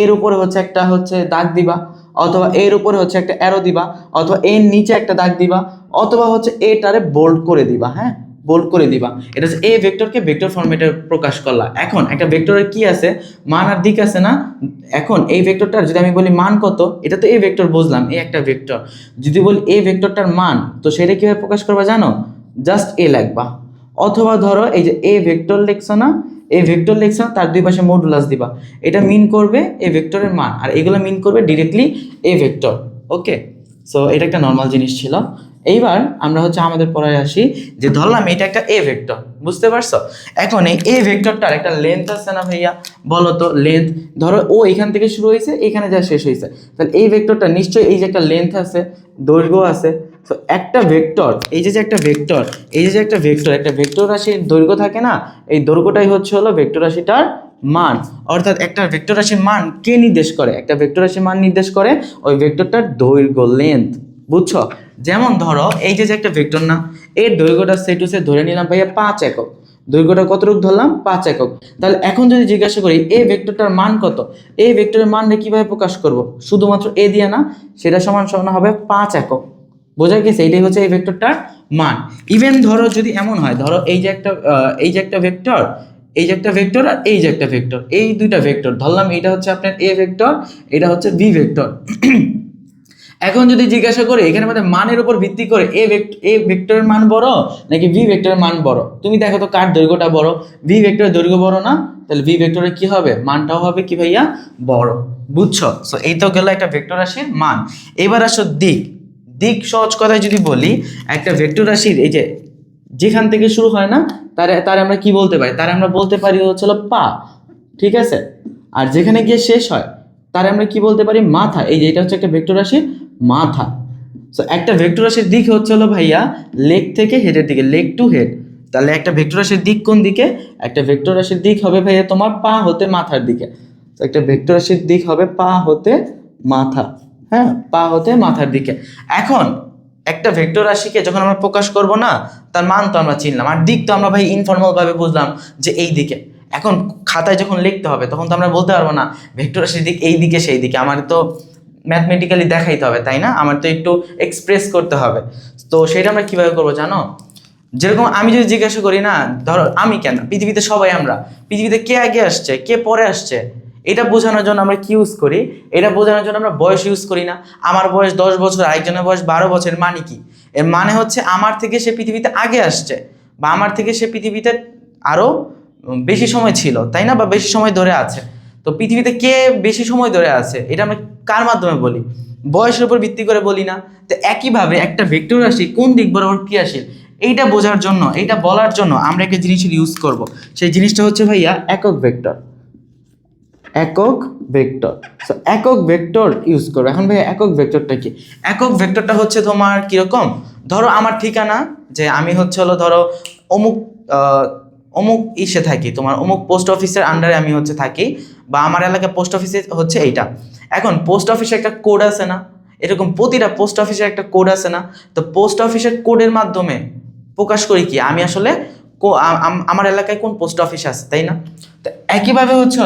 এর উপরে হচ্ছে একটা হচ্ছে দাগ দিবা, অথবা এর উপরে হচ্ছে একটা অ্যারো দিবা, অথবা এর নিচে একটা দাগ দিবা, অথবা হচ্ছে এটারে বোল্ড করে দিবা। হ্যাঁ, বোল্ড করে দিবা। এটা হচ্ছে এই ভেক্টরকে ভেক্টর ফরম্যাটে প্রকাশ করলা। এখন একটা ভেক্টরের কি আছে? মান আর দিক আছে না? এখন এই ভেক্টরটার যদি আমি বলি মান কত, এটা তো এই ভেক্টর বুঝলাম, এই একটা ভেক্টর। যদি বলি এই ভেক্টরটার মান, তো সেটা কিভাবে প্রকাশ করবা জানো? জাস্ট এ লিখবা। অথবা ধরো এই যে এ ভেক্টর লিখছো না, এই ভেক্টর লিখছো, তার দুই পাশে মডুলাস দিবা। এটা মিন করবে এই ভেক্টরের মান, আর এগুলো মিন করবে ডিরেক্টলি এই ভেক্টর। ওকে, সো এটা একটা নর্মাল জিনিস ছিল। এইবার আমরা হচ্ছে আমাদের পড়ায় আসি, যে ধরলাম এটা একটা এ ভেক্টর, বুঝতে পারছো? এখন এই এ ভেক্টরটার একটা লেন্থ আছে না ভাইয়া? বলো তো লেন্থ। ধরো ও এখান থেকে শুরু হয়েছে, এখানে যা শেষ হয়েছে, তাহলে এই ভেক্টরটা নিশ্চয়ই এই যে একটা লেন্থ আছে, দৈর্ঘ্য আছে। তো একটা ভেক্টর, এই যে একটা ভেক্টর, এই যে একটা ভেক্টর, একটা ভেক্টর রাশির দৈর্ঘ্য থাকে না, এই দৈর্ঘ্যটাই হচ্ছে হলো ভেক্টর রাশিটার মান। অর্থাৎ একটা ভেক্টর রাশির মান কে নির্দেশ করে? একটা ভেক্টর রাশির মান নির্দেশ করে ওই ভেক্টরটার দৈর্ঘ্য, লেন্থ। বুঝছো? যেমন ধরো এই যে একটা ভেক্টর না, এর দৈর্ঘ্যটা সেটুসে ধরে নিলাম ভাইয়া 5 একক। দৈর্ঘ্যটা কতটুকু ধরলাম? 5 একক। তাহলে এখন যদি জিজ্ঞাসা করি এই ভেক্টরটার মান কত, এই ভেক্টরের মানটা কিভাবে প্রকাশ করব? শুধুমাত্র এ দিয়ে না, সেটা সমান সমান হবে 5 একক। বোঝা গেছে? এইটাই হচ্ছে এই ভেক্টরটার মান। ইভেন ধরো যদি এমন হয়, ধরো এই যে একটা ভেক্টর, এই যে একটা ভেক্টর আর এই যে একটা ভেক্টর, এই দুইটা ভেক্টর ধরলাম, এটা হচ্ছে আপনার এ ভেক্টর, এটা হচ্ছে বি ভেক্টর। এখন যদি জিজ্ঞাসা করে এখানে মধ্যে মানের উপর ভিত্তি করে এ ভেক্টরের মান বড় নাকি ভি ভেক্টরের মান বড়, তুমি দেখো তো কার দৈর্ঘ্যটা বড়? ভি ভেক্টরের দৈর্ঘ্য বড় না? তাহলে ভি ভেক্টরের কি হবে? মানটাও হবে কি ভাইয়া? বড়। বুঝছো? সো এই তো গেল একটা ভেক্টর রাশির মান। এবার আসো দিক। দিক সহজ কথায় যদি বলি, একটা ভেক্টর রাশির এই যে যেখান থেকে শুরু হয় না তারে আমরা কি বলতে পারি, তারে আমরা বলতে পারি হচ্ছে পা, ঠিক আছে। আর যেখানে গিয়ে শেষ হয় তারে আমরা কি বলতে পারি, মাথা। এই যে এটা হচ্ছে একটা ভেক্টর রাশির মাথা। সো একটা ভেক্টর রাশির দিক হচ্ছে ভাইয়া লেগ থেকে হেডের দিকে, লেগ টু হেড। তাহলে একটা ভেক্টর রাশির দিক কোন দিকে, একটা ভেক্টর রাশির দিক হবে ভাইয়া তোমার পা হতে মাথার দিকে। তো একটা ভেক্টর রাশির দিক হবে পা হতে মাথা, হ্যাঁ, পা হতে মাথার দিকে। এখন একটা ভেক্টর রাশিকে যখন আমরা প্রকাশ করব না, তার মান তো আমরা চিনলাম, আর দিক তো আমরা ভাই ইনফর্মাল ভাবে বুঝলাম যে এই দিকে। এখন খাতায় যখন লিখতে হবে তখন তো আমরা বলতে পারবো না ভেক্টর রাশির দিক এই দিকে সেই দিকে, আমার তো ম্যাথমেটিক্যালি দেখাইতে হবে, তাই না? আমার তো একটু এক্সপ্রেস করতে হবে। তো সেটা আমরা কিভাবে করবো জানো? যেরকম আমি যদি জিজ্ঞাসা করি না, ধরো আমি কেন, পৃথিবীতে সবাই আমরা, পৃথিবীতে কে আগে আসছে কে পরে আসছে, এটা বোঝানোর জন্য আমরা কি ইউজ করি, এটা বোঝানোর জন্য আমরা বয়স ইউজ করি না। আমার বয়স 10 বছর, আরেকজনের বয়স 12 বছর, মানে কি? এর মানে হচ্ছে আমার থেকে সে পৃথিবীতে আগে আসছে, বা আমার থেকে সে পৃথিবীতে আরো বেশি সময় ছিল, তাই না? বা বেশি সময় ধরে আছে। তো পৃথিবীতে কে বেশি সময় ধরে আছে এটা আমরা কার মাধ্যমে বলি? বয়সের উপর ভিত্তি করে বলি না? তো একইভাবে একটা ভেক্টর রাশি কোন দিক বরাবর ক্রিয়াশীল, এইটা বোঝার জন্য, এইটা বলার জন্য আমরা একটা জিনিসের ইউজ করব। সেই জিনিসটা হচ্ছে ভাইয়া একক ভেক্টর। একক ভেক্টর, সো একক ভেক্টর ইউজ করো। এখন ভাইয়া একক ভেক্টরটা কি? একক ভেক্টরটা হচ্ছে তোমার কিরকম, ধরো আমার ঠিকানা, যে আমি হচ্ছে ধরো অমুক অমুক ইসে থাকি, তোমার অমুক পোস্ট অফিসের আন্ডারে আমি হচ্ছে থাকি, বা আমার এলাকায় পোস্ট অফিসে হচ্ছে এইটা। এখন পোস্ট অফিসে একটা কোড আছে না, এরকম প্রতিটা পোস্ট অফিসের একটা কোড আছে না? তো পোস্ট অফিসের কোডের মাধ্যমে প্রকাশ করি কি আমি আসলে আমার এলাকায় কোন পোস্ট অফিস আছে, তাই না? তো একইভাবে হচ্ছে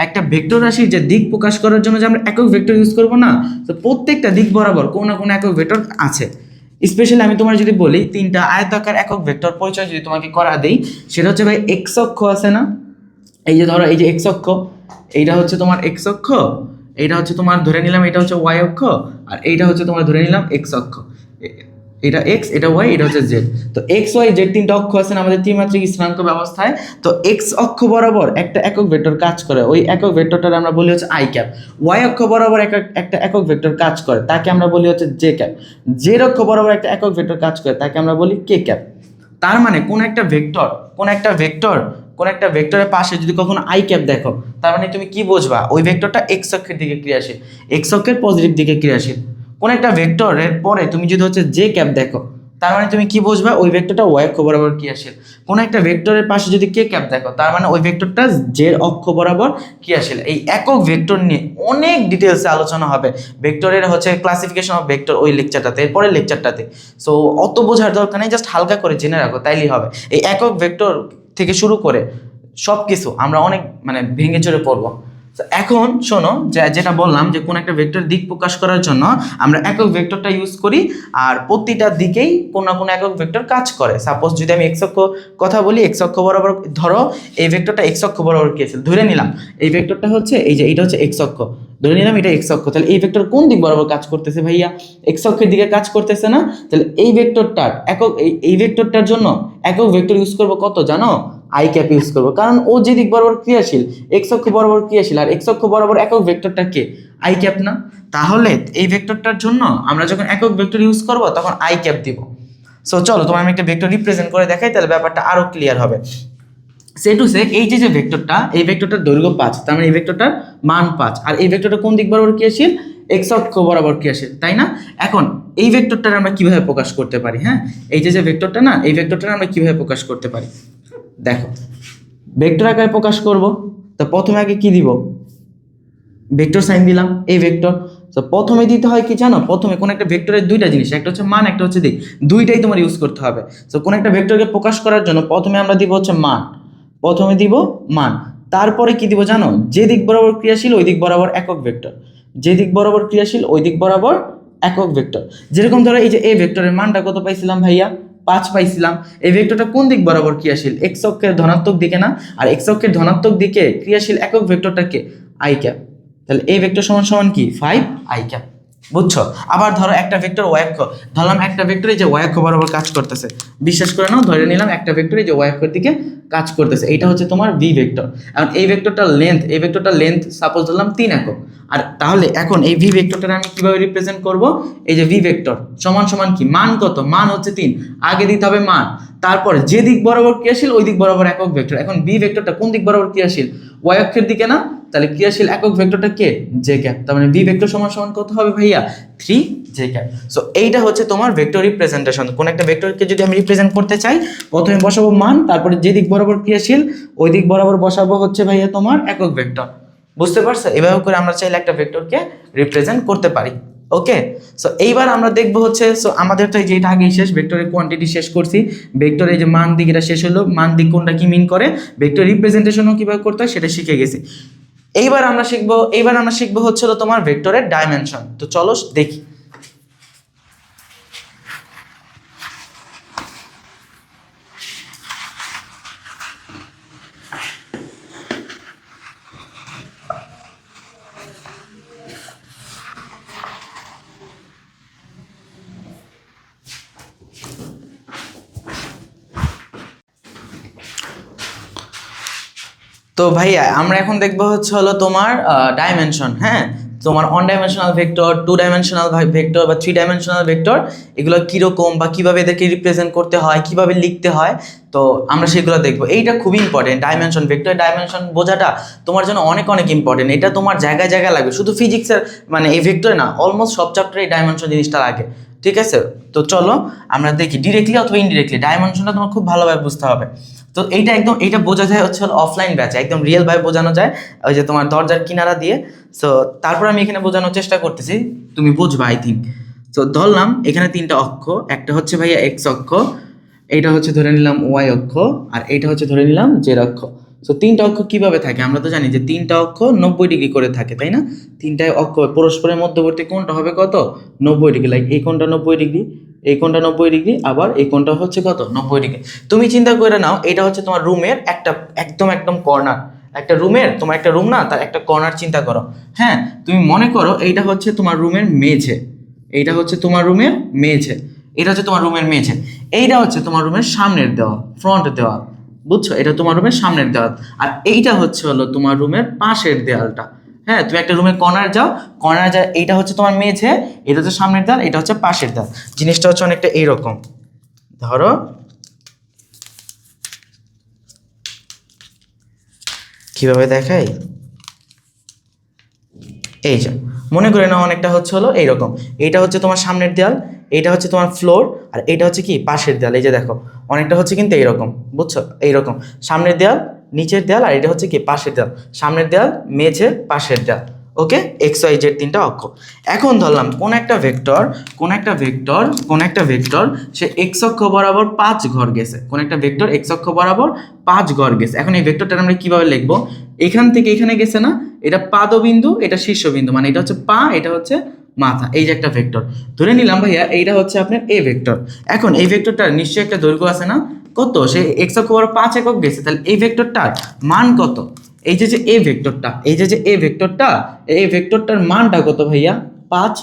একটা ভেক্টর রাশির যে দিক প্রকাশ করার জন্য যে আমরা একক ভেক্টর ইউজ করব না, তো প্রত্যেকটা দিক বরাবর কোনো না কোনো একক ভেক্টর আছে। স্পেশালি আমি তোমার যদি বলি 3টা আয়তাকার একক ভেক্টর পরিচয় যদি তোমাকে করা দেই, সেটা হচ্ছে ভাই এক্স অক্ষ আছে না, এই যে ধরো এই যে এক্স অক্ষ, এইটা হচ্ছে তোমার এক্স অক্ষ, এইটা হচ্ছে তোমার ধরে নিলাম এটা হচ্ছে ওয়াই অক্ষ, আর এইটা হচ্ছে তোমার ধরে নিলাম এক্স অক্ষ। এটা এক্স, এটা ওয়াই, এটা হচ্ছে জেড। তো এক্স ওয়াই জেড 3টা অক্ষ আছে না আমাদের ত্রিমাত্রিক স্থানাঙ্ক ব্যবস্থায়। তো এক্স অক্ষ বরাবর একটা একক ভেক্টর কাজ করে, ওই একক ভেক্টরটার আমরা বলি হচ্ছে আই ক্যাপ। ওয়াই অক্ষ বরাবর একটা একক ভেক্টর কাজ করে, তাকে আমরা বলি হচ্ছে জে ক্যাপ। জেড অক্ষ বরাবর একটা একক ভেক্টর কাজ করে, তাকে আমরা বলি কে ক্যাপ। তার মানে কোন একটা ভেক্টরের পাশে যদি কখনো আই ক্যাপ দেখো, তার মানে তুমি কি বুঝবা? ওই ভেক্টরটা এক্স অক্ষের দিকে ক্রিয়াশীল, এক্স অক্ষের পজিটিভ দিকে ক্রিয়াশীল। কোন একটা ভেক্টরের পরে তুমি যদি হচ্ছে জে ক্যাপ দেখো, তার মানে তুমি কি বুঝবা? ওই ভেক্টরটা ওয়াই অক্ষ বরাবর ক্রিয়াশীল। কোন একটা ভেক্টরের পাশে যদি কে ক্যাপ দেখো, তার মানে ওই ভেক্টরটা জেড অক্ষ বরাবর ক্রিয়াশীল। এই একক ভেক্টর নিয়ে অনেক ডিটেলসে আলোচনা হবে, ভেক্টরের হচ্ছে ক্লাসিফিকেশন অফ ভেক্টর ওই লেকচারটাতে, এরপরের লেকচারটাতে। সো অত বোঝার দরকার নেই, জাস্ট হালকা করে জেনে রাখো, তাইলেই হবে। এই একক ভেক্টর থেকে শুরু করে সব কিছু আমরা অনেক ভেঙে চড়ে পড়বো। এখন শোনো, যেটা বললাম যে কোন একটা ভেক্টর দিক প্রকাশ করার জন্য আমরা একক ভেক্টরটা ইউজ করি, আর প্রতিটা দিকেই কোনো না কোনো একক ভেক্টর কাজ করে। সাপোজ যদি আমি এক্স অক্ষ কথা বলি, এক্স অক্ষ বরাবর ধরো এই ভেক্টরটা এক্স অক্ষ বরাবর ক্রিয়াশীল, ধরে নিলাম এই ভেক্টরটা হচ্ছে এই যে এটা হচ্ছে এক্স অক্ষ, ধরে নিলাম এটা এক্স অক্ষ। তাহলে এই ভেক্টর কোন দিক বরাবর কাজ করতেছে ভাইয়া? এক্স অক্ষের দিকে কাজ করতেছে না? তাহলে এই ভেক্টরটার এই ভেক্টরটার জন্য একক ভেক্টর ইউজ করবো কত জানো? আই ক্যাপ ইউজ করবো, কারণ ও যে দিক বরাবর ক্রিয়াশীল, এক্স অক্ষ বরাবর ক্রিয়াশীল, আর এক্স অক্ষ বরাবর একক ভেক্টরটা কে? আই ক্যাপ না? তাহলে এই ভেক্টরটার জন্য আমরা যখন একক ভেক্টর ইউজ করব তখন আই ক্যাপ দিব। সো চলো তোমার আমি একটা ভেক্টর রিপ্রেজেন্ট করে দেখাই, তাহলে ব্যাপারটা আরো ক্লিয়ার হবে। সে টু সে এই যে ভেক্টরটা, এই ভেক্টরটার দৈর্ঘ্য 5, তার মানে এই ভেক্টরটার মান 5, আর এই ভেক্টরটা কোন দিক বরাবর ক্রিয়াশীল? এক্স অক্ষ বরাবর ক্রিয়াশীল, তাই না? এখন এই ভেক্টরটা আমরা কিভাবে প্রকাশ করতে পারি? হ্যাঁ, এই যে ভেক্টরটা না, এই ভেক্টরটা আমরা কিভাবে প্রকাশ করতে পারি দেখো। ভেক্টর আকারে প্রকাশ করব, তো প্রথমে আগে কি দিব? ভেক্টর সাইন দিলাম, এই ভেক্টর। তো প্রথমে দিতে হয় কি জানো? প্রথমে কোন একটা ভেক্টরের দুইটা জিনিস, একটা হচ্ছে মান, একটা হচ্ছে দিক, দুইটাই তোমার ইউজ করতে হবে। তো কোন একটা ভেক্টরকে প্রকাশ করার জন্য প্রথমে আমরা দিব হচ্ছে মান, প্রথমে দিব মান, তারপরে কি দিব জানো? যে দিক বরাবর ক্রিয়াশীল ওই দিক বরাবর একক ভেক্টর, যে দিক বরাবর ক্রিয়াশীল ওই দিক বরাবর একক ভেক্টর। যেরকম ধরো এই যে এই ভেক্টরের মানটা কত পাইছিলাম ভাইয়া? 5 পাইছিলাম। এই ভেক্টরটা কোন দিক বরাবর ক্রিয়াশীল? এক্স অক্ষের ধনাত্মক দিকে না? আর এক্স অক্ষের ধনাত্মক দিকে ক্রিয়াশীল একক ভেক্টরটাকে আই ক্যাপ। তাহলে এই ভেক্টর সমান সমান কি? 5 আই ক্যাপ। বুঝছো? আবার ধরো একটা ভেক্টর ওয়াই অক্ষ, ধরলাম একটা ভেক্টর এই যে ওয়াই অক্ষ বরাবর কাজ করতেছে, বিশ্বাস করে নাও ধরে নিলাম একটা ভেক্টর এই যে ওয়াই অক্ষের দিকে কাজ করতেছে, এটা হচ্ছে তোমার ভি ভেক্টর। এখন এই ভেক্টরটার লেন্থ সাপোজ ধরলাম 3 একক। আর তাহলে এখন এই ভি ভেক্টরটা আমি কিভাবে রিপ্রেজেন্ট করব? এই যে ভি ভেক্টর সমান সমান কি, মান কত, মান হচ্ছে 3, আগে দিতে হবে মান, তারপর যে দিক বরাবর ক্রিয়াশীল ওই দিক বরাবর একক ভেক্টর। এখন বি ভেক্টরটা কোন দিক বরাবর ক্রিয়াশীল? ওয়াই অক্ষের দিকে না, তাহলে ক্রিয়াশীল একক ভেক্টরটা কে? J cap. তার মানে বি ভেক্টর সমান সমান কত হবে ভাইয়া? 3 জে ক্যাপ। সো এইটা হচ্ছে তোমার ভেক্টর রিপ্রেজেন্টেশন। কোন একটা ভেক্টরকে যদি আমি রিপ্রেজেন্ট করতে চাই, প্রথমে বসাবো মান, তারপরে যে দিক বরাবর ক্রিয়াশীল ওই দিক বরাবর বসাবো হচ্ছে ভাইয়া তোমার একক ভেক্টর। বুঝতে পারছো? এভাবে করে আমরা চাইলে একটা ভেক্টরকে রিপ্রেজেন্ট করতে পারি। ওকে, সো এইবার আমরা দেখবো হচ্ছে, সো আমাদের তো এই যে এটা আগেই শেষ, ভেক্টরের কোয়ান্টিটি শেষ করছি, ভেক্টর এই যে মান দিক এটা শেষ হলো, মান দিক কোনটা কি মিন করে, ভেক্টর রিপ্রেজেন্টেশনও কিভাবে করতে হয় সেটা শিখে গেছি। এইবার আমরা শিখবো হচ্ছে তোমার ভেক্টরের ডাইমেনশন। তো চলো দেখি। তো ভাইয়া আমরা এখন দেখবো হচ্ছে তোমার ডাইমেনশন। হ্যাঁ, তোমার one dimensional vector, two dimensional vector বা থ্রি ডাইমেনশনাল ভেক্টর, এগুলো কীরকম বা কীভাবে এদেরকে রিপ্রেজেন্ট করতে হয়, কীভাবে লিখতে হয়, তো আমরা সেগুলো দেখবো। এইটা খুবই ইম্পর্টেন্ট, ডাইমেনশন, ভেক্টর ডাইমেনশন বোঝাটা তোমার জন্য অনেক অনেক ইম্পর্টেন্ট। এটা তোমার জায়গায় জায়গায় লাগবে, শুধু ফিজিক্সের মানে এই ভেক্টরে না, অলমোস্ট সব চ্যাপ্টারে এই ডাইমেনশন জিনিসটা লাগে। ঠিক আছে, তো চলো আমরা দেখি ডিরেক্টলি অথবা ইনডিরেক্টলি ডাইমেনশনটা তোমার খুব ভালোভাবে বুঝতে হবে। তো এইটা বোঝা যায় হচ্ছে অফলাইন ব্যাচে, একদম রিয়েল ভাবে বোঝানো যায়, ওই যে তোমার দরজার কিনারা দিয়ে। সো তারপর আমি এখানে বোঝানোর চেষ্টা করতেছি, তুমি বুঝবা আই থিঙ্ক। তো ধরলাম এখানে 3টা অক্ষ, একটা হচ্ছে ভাইয়া এক্স অক্ষ, এইটা হচ্ছে ধরে নিলাম ওয়াই অক্ষ, আর এইটা হচ্ছে ধরে নিলাম জেড অক্ষ। সো 3টা অক্ষ কিভাবে থাকে? আমরা তো জানি যে 3টা অক্ষ 90 ডিগ্রি করে থাকে, তাই না? 3টা অক্ষ পরস্পরের মধ্যবর্তী কোণটা হবে কত? 90 ডিগ্রি। লাইক এই কোণটা 90 ডিগ্রি, এই কোণটা 90 ডিগ্রি, আবার এই কোণটা হচ্ছে কত? 90 ডিগ্রি। তুমি চিন্তা করে নাও, এটা হচ্ছে তোমার রুমের একটা একদম কর্নার, একটা রুমের, তোমার একটা রুম না, তার একটা কর্নার চিন্তা করো। হ্যাঁ, তুমি মনে করো এইটা হচ্ছে তোমার রুমের মেঝে, এইটা হচ্ছে তোমার রুমের মেঝে, এটা হচ্ছে তোমার রুমের মেঝে, এইটা হচ্ছে তোমার রুমের সামনের দেওয়াল, ফ্রন্ট দেওয়াল। বুঝছো? এটা তোমার রুমের সামনের দেওয়াল, আর এইটা হচ্ছে তোমার রুমের পাশের দেওয়ালটা। হ্যাঁ, তুমি একটা রুমের কর্নার যাও, এইটা হচ্ছে তোমার মেঝে, এটা হচ্ছে সামনের দেওয়াল, এটা হচ্ছে পাশের দেওয়াল। জিনিসটা হচ্ছে অনেকটা এইরকম। ধরো কিভাবে দেখাই, এই যে মনে করে নাও অনেকটা হচ্ছে এইরকম, এইটা হচ্ছে তোমার সামনের দেয়াল, এইটা হচ্ছে তোমার ফ্লোর, আর এইটা হচ্ছে কি পাশের দেয়াল। এই যে দেখো অনেকটা হচ্ছে কিন্তু এইরকম, বুঝছো? এইরকম সামনের দেয়াল, নিচের দেয়াল, আর এটা হচ্ছে কি পাশের দেয়াল, সামনের দেয়াল, মেঝে, পাশের দেয়াল। ওকে, এক্স ওয়াই জেড 3টা অক্ষ। এখন ধরলাম কোন একটা ভেক্টর সে এক্স অক্ষ বরাবর 5 ঘর গেছে, কোন একটা ভেক্টর এক্স অক্ষ বরাবর 5 ঘর গেছে। এখন এই ভেক্টরটা আমরা কিভাবে লিখবো? এখান থেকে এখানে গেছে না, এটা পাদবিন্দু, এটা শীর্ষবিন্দু, মানে এটা হচ্ছে পা, এটা হচ্ছে মাথা। এই যে একটা ভেক্টর ধরে নিলাম ভাইয়া, এইটা হচ্ছে আপনার এ ভেক্টর। এখন এই ভেক্টরটার নিশ্চয়ই একটা দৈর্ঘ্য আছে না? কত? সে এক্স অক্ষ বরাবর 5 একক গেছে, তাহলে এই ভেক্টরটার মান কত? এই যে এ ভেক্টরটা, এই ভেক্টরটার মানটা কত ভাইয়া? 5।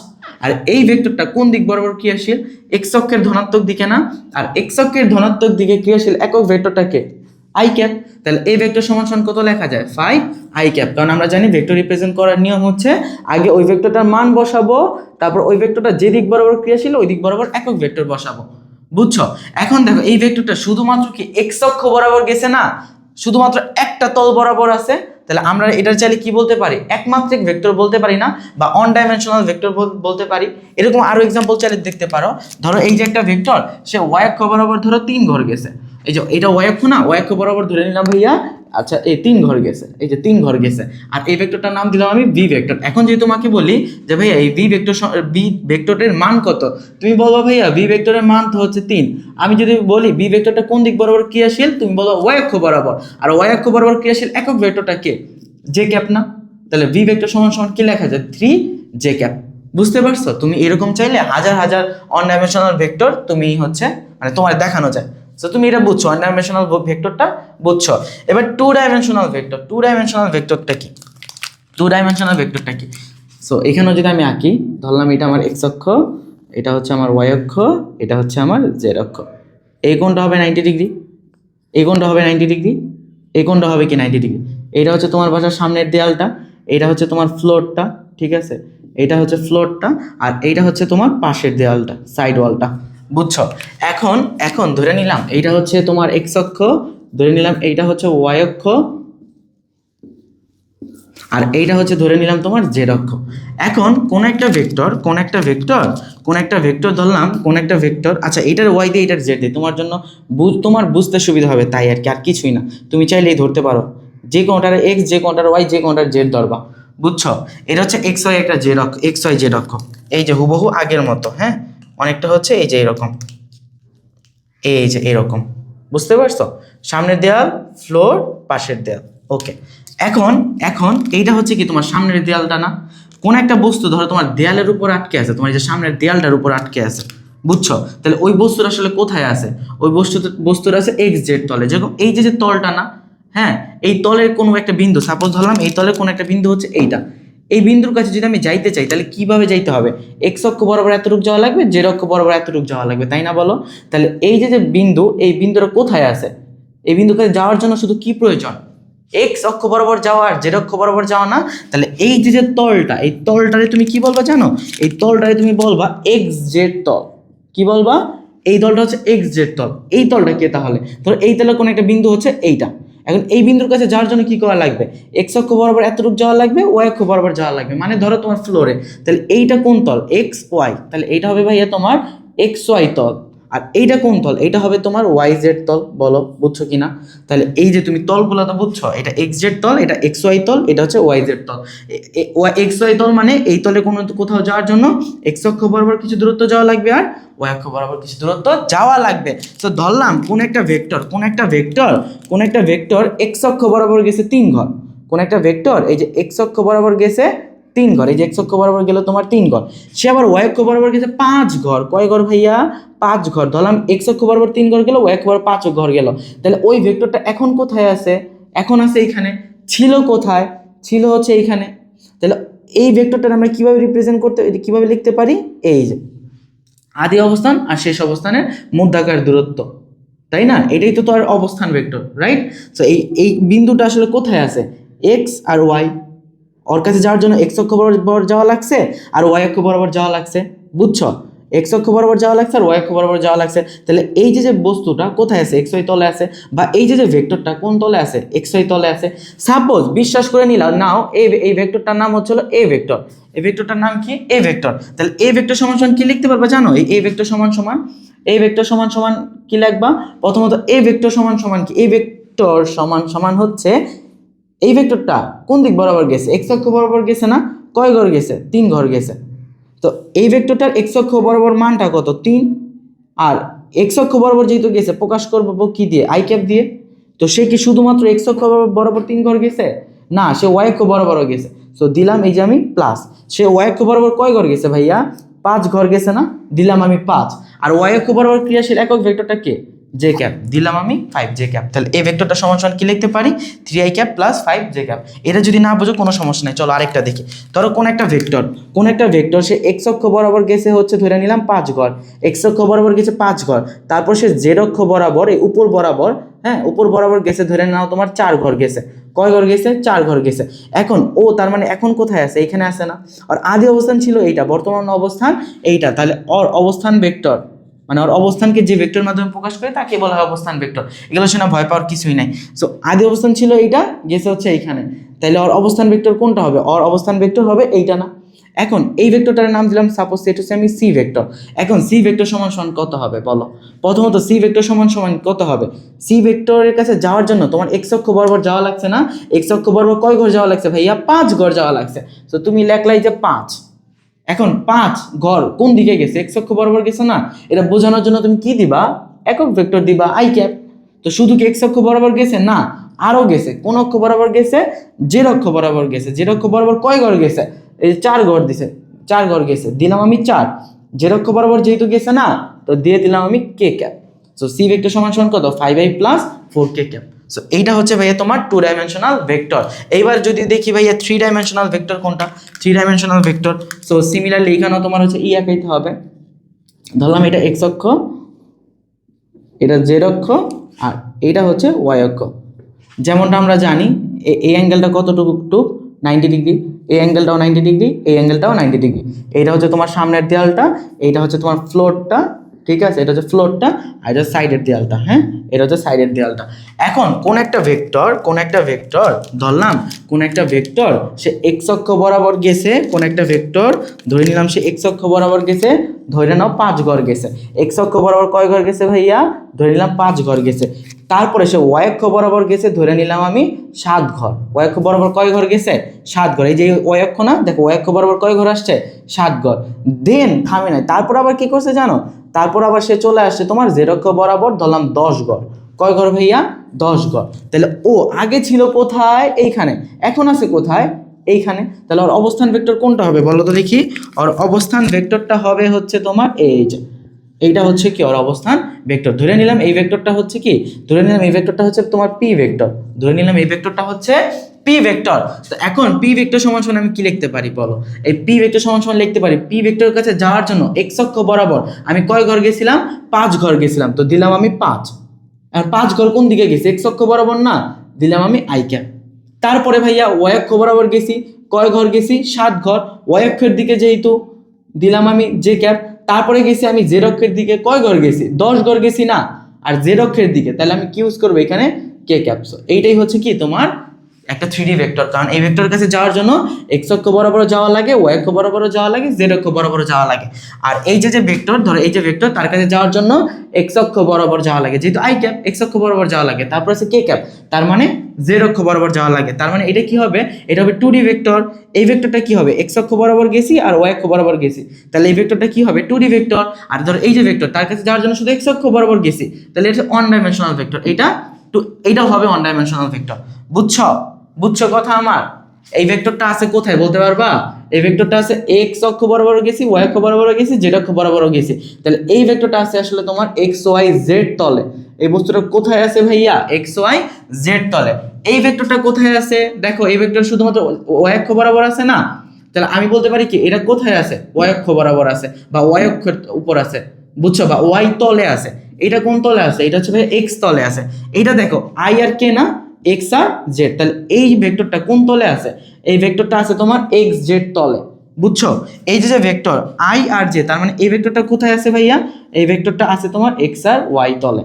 আর এই ভেক্টরটা কোন দিক বরাবর ক্রিয়াশীল? এক্স অক্ষের ধনাত্মক দিকে না, আর এক্স অক্ষের ধনাত্মক দিকে ক্রিয়াশীল একক ভেক্টরটাকে আই ক্যাপ। তাহলে এই ভেক্টর সমান সমান কত লেখা যায়? 5 আই ক্যাপ। কারণ আমরা জানি ভেক্টর রিপ্রেজেন্ট করার নিয়ম হচ্ছে আগে ওই ভেক্টরটার মান বসাবো, তারপর ওই ভেক্টরটা যে দিক বরাবর ক্রিয়াশীল ওই দিক বরাবর একক ভেক্টর বসাবো। বুঝছো? এখন দেখো এই ভেক্টরটা শুধুমাত্র কি এক্স অক্ষ বরাবর গেছে না, শুধুমাত্র একটা তল বরাবর আছে। তাহলে আমরা এটার চাইলে কি বলতে পারি? একমাত্রিক ভেক্টর বলতে পারি না, বা অন ডাইমেনশনাল ভেক্টর বলতে পারি। এরকম আরো এক্সাম্পল চাইলে দেখতে পারো। ধরো এই যে একটা ভেক্টর, সে ওয়াই অক্ষ বরাবর ধরো 3 ঘর গেছে। এই যে এটা ওয়াই অক্ষ না, ওয়াই অক্ষ বরাবর ধরে নিলাম ভাইয়া, আচ্ছা এই 3 ঘর গেছে, এই যে 3 ঘর গেছে, আর এই ভেক্টরটার নাম দিলাম আমি ভি ভেক্টর। এখন যদি তোমাকে বলি যে ভাইয়া এই ভি ভেক্টরের মান কত, তুমি বলবো ভাইয়া ভি ভেক্টরের মান তো হচ্ছে 3। আমি যদি বলি ভি ভেক্টরটা কোন দিক বরাবর ক্রিয়াশীল, তুমি বলো ওয়াই অক্ষ বরাবর, আর ওয়াই অক্ষ বরাবর ক্রিয়াশীল একক ভেক্টরটা কে? জে ক্যাপ না? তাহলে ভি ভেক্টর সমান সমান কি লেখা যায়? 3 জে ক্যাপ। বুঝতে পারছো? তুমি এরকম চাইলে হাজার হাজার অন ডাইমেনশনাল ভেক্টর তুমি হচ্ছে মানে তোমার দেখানো যায়। সো তুমি এটা বুঝছো, ওয়ান ডাইমেনশনাল ভেক্টরটা বুঝছো। এবার two dimensional vector, two dimensional ভেক্টরটা কি? সো এখানেও যদি আমি আঁকি, ধরলাম এটা আমার এক্স অক্ষ, এটা হচ্ছে আমার ওয়াই অক্ষ, এটা হচ্ছে আমার জেড অক্ষ। এই কোণটা হবে 90 ডিগ্রি, এই কোণটা হবে 90 ডিগ্রি, এই কোণটা হবে কি 90 ডিগ্রি। এটা হচ্ছে তোমার বাসার সামনের দেয়ালটা, এটা হচ্ছে তোমার ফ্লোরটা, ঠিক আছে, এটা হচ্ছে ফ্লোরটা, আর এইটা হচ্ছে তোমার পাশের দেয়ালটা, সাইড ওয়ালটা, বুঝছো? এখন এখন ধরে নিলাম এইটা হচ্ছে তোমার এক্স অক্ষ, ধরে নিলাম এইটা হচ্ছে ওয়াই অক্ষ, আর এইটা হচ্ছে ধরে নিলাম তোমার জেড অক্ষ। এখন কোন একটা ভেক্টর ধরলাম, কোন একটা ভেক্টর, আচ্ছা এটার ওয়াই দিয়ে এটার জেড দিয়ে, তোমার জন্য তোমার বুঝতে সুবিধা হবে তাই আর কি, আর কিছুই না। তুমি চাইলেই ধরতে পারো, যে কোনটার এক্স, যে কোনটার ওয়াই, যে কোনটার জেড ধরবা, বুঝছো? এটা হচ্ছে এক্স ওয়াই একটা জেড অক্ষ, এক্স ওয়াই জেড অক্ষ, এই যে হুবহু আগের মতো, হ্যাঁ, অনেকটা হচ্ছে এই যে এরকম, এই যে এরকম, বুঝতে পারছো? সামনের দেয়াল, ফ্লোর, পাশের দেয়াল, ওকে। এখন এখন এইটা হচ্ছে কি তোমার সামনের দেয়ালটা না? কোন একটা বস্তু ধরো তোমার দেয়ালের উপর আটকে আছে, তোমার যে সামনের দেয়ালটার উপর আটকে আছে, বুঝছো? তাহলে ওই বস্তুর আসলে কোথায় আছে? ওই বস্তুর আছে এক্স জেড তলে, যেরকম এই যে তলটা না, হ্যাঁ, এই তলের কোনো একটা বিন্দু, সাপোজ ধরলাম এই তলের কোনো একটা বিন্দু হচ্ছে এইটা, এই বিন্দুর কাছে যদি আমি যাইতে চাই তাহলে কিভাবে যাইতে হবে? এক্স অক্ষ বরাবর এতটুকু যাওয়া লাগবে, জেড অক্ষ বরাবর এতটুকু যাওয়া লাগবে, তাই না বলো? তাহলে এই যে বিন্দু, এই বিন্দুটা কোথায় আছে? এই বিন্দুর কাছে যাওয়ার জন্য শুধু কি প্রয়োজন? এক্স অক্ষ বরাবর যাওয়া আর জেড অক্ষ বরাবর যাওয়া না? তাহলে এই যে তলটা, এই তলটারে তুমি কি বলবা জানো? এই তলটারে তুমি বলবা এক্স জেড তল। কি বলবা? এই তলটা হচ্ছে এক্স জেড তল। এই তলটা কে তাহলে? ধরো এই তলে কোনো একটা বিন্দু হচ্ছে এইটা, এখন এই বিন্দুর কাছে যাওয়ার জন্য কি করা লাগবে? এক্স অক্ষ বরাবর এতটুকু যাওয়া লাগবে, ওয়াই অক্ষ বরাবর যাওয়া লাগবে, মানে ধরো তোমার ফ্লোরে, তাহলে এইটা কোন তল? এক্স ওয়াই, তাহলে এইটা হবে ভাইয়া তোমার এক্স ওয়াই তল। আর এইটা কোন তল? এইটা হবে তোমার ওয়াই জেড তল। বলো বুঝছো কিনা? তাহলে এই যে তুমি তলগুলো তো বুঝছো, এটা এক্স জেড তল, এটা এক্স ওয়াই তল, এটা হচ্ছে ওয়াই জেড তল। এক্স ওয়াই তল মানে এই তলে কোনো কোথাও যাওয়ার জন্য এক্স অক্ষ বরাবর কিছু দূরত্ব যাওয়া লাগবে, আর ওয়াই অক্ষ বরাবর কিছু দূরত্ব যাওয়া লাগবে। তো ধরলাম কোন একটা ভেক্টর এক্স অক্ষ বরাবর গেছে 3 ঘর, কোন একটা ভেক্টর এই যে এক্স অক্ষ বরাবর গেছে 3 ঘর, এই যে এক্স অক্ষ বরাবর গেল তোমার 3 ঘর, সে আবার ওয়াই অক্ষ বরাবর গেছে 5 ঘর। কয় ঘর ভাইয়া? 5 ঘর। ধরলাম এক্স অক্ষ বরাবর 3 ঘর গেল, ওয়াই অক্ষ বরাবর 5 ঘর গেল। তাহলে ওই ভেক্টরটা এখন কোথায় আছে? এখন আছে এইখানে। ছিল কোথায়? ছিল হচ্ছে এইখানে। তাহলে এই ভেক্টরটা আমরা কিভাবে রিপ্রেজেন্ট করতে, কিভাবে লিখতে পারি? এই যে আদি অবস্থান আর শেষ অবস্থানের মধ্যাকার দূরত্ব, তাই না? এটাই তো তার অবস্থান ভেক্টর, রাইট? সো এই বিন্দুটা আসলে কোথায় আছে? এক্স আর ওয়াই, ওর কাছে যাওয়ার জন্য এক্স অক্ষ বরাবর যাওয়া লাগছে আর ওয়াই অক্ষ বরাবর যাওয়া লাগছে, বুঝছো? এক্স অক্ষ বরাবর যাওয়া লাগছে আর ওয়াই অক্ষ বরাবর যাওয়া লাগছে। তাহলে এই যে বস্তুটা কোথায় আছে? এক্স ওয়াই তলে আছে, বা এই যে ভেক্টরটা কোন তলে আছে? এক্স ওয়াই তলে আছে। সাপোজ বিশ্বাস করে নিলাম, নাও এই ভেক্টরটার নাম হচ্ছিল এ ভেক্টর। এই ভেক্টরটার নাম কি? এ ভেক্টর। তাহলে এ ভেক্টর সমান সমান কি লিখতে পারবা জানো? এই এ ভেক্টর সমান সমান, এই ভেক্টর সমান সমান কি লিখবা? প্রথমত এ ভেক্টর সমান সমান কি? এই ভেক্টর সমান সমান হচ্ছে এই ভেক্টরটা কোন দিক বরাবর গেছে? এক্স অক্ষ বরাবর গেছে না? কয় ঘর গেছে? 3 ঘর গেছে। তো এই ভেক্টরটার এক্স অক্ষ বরাবর মানটা কত? 3। আর এক্স অক্ষ বরাবর যেহেতু গেছে, প্রকাশ করবো কি দিয়ে? আই ক্যাপ দিয়ে। তো সে কি শুধুমাত্র এক্স অক্ষ বরাবর 3 ঘর গেছে? না, সে ওয়াই অক্ষ বরাবরও গেছে। সো দিলাম এই যে আমি প্লাস, সে ওয়াই অক্ষ বরাবর কয় ঘর গেছে ভাইয়া? 5 ঘর গেছে না? দিলাম আমি 5। আর ওয়াই অক্ষ বরাবর ক্রিয়াশীল একক ভেক্টরটা কে? জে ক্যাপ, দিলাম আমি 5 জে ক্যাপ। তাহলে এই ভেক্টরটা সমান সমান কি লিখতে পারি? 3i cap plus 5 J cap. এটা যদি না বুঝো কোনো সমস্যা নাই, চলো আরেকটা দেখি। ধরো কোন একটা ভেক্টর সে এক্স অক্ষ বরাবর গেছে হচ্ছে ধরে নিলাম 5 ঘর, এক্স অক্ষ বরাবর গেছে 5 ঘর, তারপর সে জেড অক্ষ বরাবর এই উপর বরাবর, হ্যাঁ উপর বরাবর গেছে ধরে নাও তোমার 4 ঘর গেছে। কয় ঘর গেছে? 4 ঘর গেছে। এখন ও তার মানে এখন কোথায় আছে? এখানে আছে না? আর আদি অবস্থান ছিল এইটা, বর্তমান অবস্থান এইটা, তাহলে ওর অবস্থান ভেক্টর, মানে ওর অবস্থানকে যে ভেক্টর মাধ্যমে প্রকাশ করে তাকে বলা হয় অবস্থান ভেক্টর। এগুলো শোনা ভয় পাওয়ার কিছুই নাই। সো আদি অবস্থান ছিল এইটা, গেছে হচ্ছে এইখানে, তাহলে ওর অবস্থান ভেক্টর কোনটা হবে? ওর অবস্থান ভেক্টর হবে এইটা না? এখন এই ভেক্টরটার নাম দিলাম সাপোজ সেট হচ্ছে আমি সি ভেক্টর। এখন সি ভেক্টর সমান সমান কত হবে বলো? প্রথমত সি ভেক্টর সমান সমান কত হবে? সি ভেক্টরের কাছে যাওয়ার জন্য তোমার এক্স অক্ষ বরাবর যাওয়া লাগছে না? এক্স অক্ষ বরাবর কয় ঘর যাওয়া লাগছে ভাইয়া? 5 ঘর যাওয়া লাগছে। তো তুমি লেখলাই যে 5। এখন 5 ঘর কোন দিকে গেছে? এক্স অক্ষ বরাবর গেছে না? এটা বোঝানোর জন্য তুমি কি দিবা? একক ভেক্টর দিবা, আই ক্যাপ। তো শুধু কি এক্স অক্ষ বরাবর গেছে? না, আরো গেছে। কোন অক্ষ বরাবর গেছে? জেড অক্ষ বরাবর গেছে। জেড অক্ষ বরাবর কয় ঘর গেছে? এই 4 ঘর দিছে, 4 ঘর গেছে, দিলাম আমি 4। জেড অক্ষ বরাবর যেহেতু গেছে না, তো দিয়ে দিলাম আমি কে ক্যাপ। সো সি ভেক্টর সমান সমান কত? 5i plus 4k cap. So এইটা হচ্ছে ভাইয়া তোমার 2 ডাইমেনশনাল ভেক্টর। এইবার যদি দেখি ভাইয়া 3 ডাইমেনশনাল ভেক্টর কোনটা, 3 ডাইমেনশনাল ভেক্টর। সো সিমিলারলি এখানেও তোমার হচ্ছে আঁকাইতে হবে। ধরলাম এটা এক্স অক্ষ, এটা জেড অক্ষ, আর এটা হচ্ছে ওয়াই অক্ষ। যেমনটা আমরা জানি এই অ্যাঙ্গেলটা কতটুকু 90 ডিগ্রি, এই অ্যাঙ্গেলটাও 90 ডিগ্রি, এই অ্যাঙ্গেলটাও 90 ডিগ্রি। এইটা হচ্ছে তোমার সামনের দেয়ালটা, এইটা হচ্ছে তোমার ফ্লোরটা, ঠিক আছে, এটা হচ্ছে ফ্লোরটা, আর এটা সাইডের দেয়ালটা। হ্যাঁ, এটা হচ্ছে সাইডের দেয়ালটা। এখন কোন একটা ভেক্টর ধরলাম, কোন একটা ভেক্টর সে এক্স অক্ষ বরাবর গেছে, কোন একটা ভেক্টর ধরে নিলাম সে এক্স অক্ষ বরাবর গেছে, ধরে নাও 5 ঘর গেছে। এক্স অক্ষ বরাবর কয় ঘর গেছে ভাইয়া? ধরে নিলাম 5 ঘর গেছে। তারপরে সে ওয়াই অক্ষ বরাবর গেছে, ধরে নিলাম আমি 7 ঘর। ওয়াই অক্ষ বরাবর কয় ঘর গেছে? 7 ঘর। এই যে ওয়াই অক্ষ না, দেখো ওয়াই অক্ষ বরাবর কয় ঘর আসছে? 7 ঘর। দেন থামে নাই, তারপর আবার কি করছে জানো? তারপর আবার সে চলে আসছে তোমার জেড অক্ষ বরাবর, ধরলাম 10 ঘর। কয় ঘর ভাইয়া? 10 ঘর। তাহলে ও আগে ছিল কোথায়? এইখানে। এখন আছে কোথায়? এইখানে। তাহলে ওর অবস্থান ভেক্টর কোনটা হবে বলো তো দেখি? ওর অবস্থান ভেক্টরটা হবে হচ্ছে তোমার এই যে, এইটা হচ্ছে কি ওর অবস্থান ভেক্টর। ধরে নিলাম এই ভেক্টরটা হচ্ছে কি, ধরে নিলাম এই ভেক্টরটা হচ্ছে তোমার পি ভেক্টর। ধরে নিলাম এই ভেক্টরটা হচ্ছে পি ভেক্টর। তো এখন পি ভেক্টর সমান সমান আমি কি লিখতে পারি বলো? এই পি ভেক্টর সমান সমান লিখতে পারি, পি ভেক্টরের কাছে যাওয়ার জন্য এক্স অক্ষ বরাবর আমি কয় ঘর গেছিলাম? 5 ঘর গেছিলাম। তো দিলাম আমি 5। আর 5 ঘর কোন দিকে গেছি? এক্স অক্ষ বরাবর না, দিলাম আমি আই ক্যাপ। তারপরে ভাইয়া ওয়াই অক্ষ বরাবর গেছি, কয় ঘর গেছি? 7 ঘর। ওয়াই অক্ষের দিকে যেহেতু দিলাম আমি জে ক্যাপ। তারপরে গেছি আমি জেড অক্ষের দিকে, কয় ঘর গেছি? 10 ঘর গেছি না? আর জেড অক্ষের দিকে তাহলে আমি কি ইউজ করবো এখানে? কে ক্যাপ। এইটাই হচ্ছে কি তোমার একটা 3D ভেক্টর। কারণ এই ভেক্টরের কাছে যাওয়ার জন্য এক্স অক্ষ বরাবর যাওয়া লাগে, ওয়াই অক্ষ বরাবর যাওয়া লাগে, জেড অক্ষ বরাবর যাওয়া লাগে। আর এই যে ভেক্টর, ধরো এই যে ভেক্টর, তার কাছে যাওয়ার জন্য এক্স অক্ষ বরাবর যাওয়া লাগে, যেহেতু আই ক্যাপ এক্স অক্ষ বরাবর যাওয়া লাগে। তারপর আছে কে ক্যাপ, তার মানে জেড অক্ষ বরাবর যাওয়া লাগে। তার মানে এটা কি হবে? এটা হবে 2D ভেক্টর। এই ভেক্টরটা কি হবে? এক্স অক্ষ বরাবর গেছি আর ওয়াই অক্ষ বরাবর গেছি, তাহলে এই ভেক্টরটা কি হবে? 2D vector. আর ধরো এই যে ভেক্টর, তার কাছে যাওয়ার জন্য শুধু এক্স অক্ষ বরাবর গেছি, তাহলে এটা 1 ডাইমেনশনাল ভেক্টর। এইটাও হবে 1 ডাইমেনশনাল ভেক্টর। বুঝছো কথা আমার? এই ভেক্টরটা আছে কোথায় বলতে পারবা? এই ভেক্টরটা আছে এক্স অক্ষ বরাবর গেছি, ওয়াই অক্ষ বরাবর গেছি, জেড অক্ষ বরাবর গেছি। তাহলে এই ভেক্টরটা আছে আসলে তোমার এক্স ওয়াই জেড তলে। এই বস্তুটা কোথায় আছে ভাইয়া? এক্স ওয়াই জেড তলে। এই ভেক্টরটা কোথায় আছে? দেখো এই ভেক্টর শুধুমাত্র ওয়াই অক্ষ বরাবর আছে না? তাহলে আমি বলতে পারি কি এটা কোথায় আছে? ওয়াই অক্ষ বরাবর আছে, বা ওয়াই অক্ষের উপর আছে, বুঝছো? বা ওয়াই তলে আছে। এটা কোন তলে আছে? এটা হচ্ছে ভাই এক্স তলে আছে। এইটা দেখো আই আর কে না, এক্স আর জেড। তাহলে এই ভেক্টরটা কোন তলে আছে? এই ভেক্টরটা আছে তোমার এক্স জেড তলে, বুঝছো? এই যে ভেক্টর আই আর জে, তার মানে এই ভেক্টরটা কোথায় আছে ভাইয়া? এই ভেক্টরটা আছে তোমার এক্স আর ওয়াই তলে,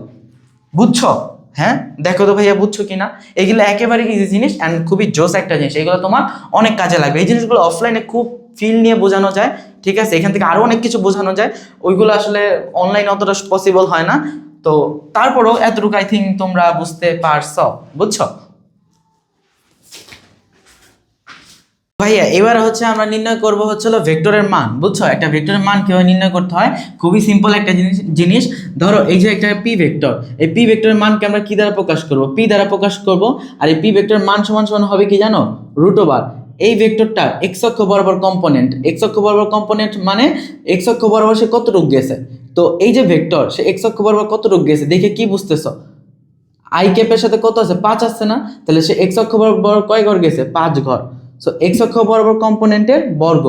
বুঝছো? হ্যাঁ, দেখো তো ভাইয়া বুঝছো কিনা? এগুলো একেবারে ইজি জিনিস অ্যান্ড খুবই জোস একটা জিনিস। এগুলো তোমার অনেক কাজে লাগবে। এই জিনিসগুলো অফলাইনে খুব ফিল নিয়ে বোঝানো যায়, ঠিক আছে? এখান থেকে আরো অনেক কিছু বোঝানো যায়, ওইগুলো আসলে অনলাইনে অতটা পসিবল হয় না। তো তারপরও এতটুকু আই থিঙ্ক তোমরা বুঝতে পারছো, বুঝছো ভাইয়া? এবার হচ্ছে আমরা নির্ণয় করব হচ্ছে ভেক্টরের মান, বুঝছো? একটা ভেক্টরের মান কিভাবে নির্ণয় করতে হয়, খুবই সিম্পল একটা জিনিস। ধরো এই যে একটা পি ভেক্টর, এই পি ভেক্টরের মানকে আমরা কি দ্বারা প্রকাশ করব? পি দ্বারা প্রকাশ করব। আর এই পি ভেক্টরের মান সমান সমান হবে কি জানো? √। এই ভেক্টরটা এক্স অক্ষ বরাবর কম্পোনেন্ট, এক্স অক্ষ বরাবর কম্পোনেন্ট মানে এক্স অক্ষ বরাবর সে কতটুকু গেছে। তো এই যে ভেক্টর সে এক্স অক্ষ বরাবর কতটুকু গেছে দেখে কি বুঝতেছো? আই ক্যাপের সাথে কত আছে? 5 আসছে না? তাহলে সে এক্স অক্ষ বরাবর কয় ঘর গেছে? 5 ঘর। সো এক্স অক্ষ বরাবর কম্পোনেন্টের বর্গ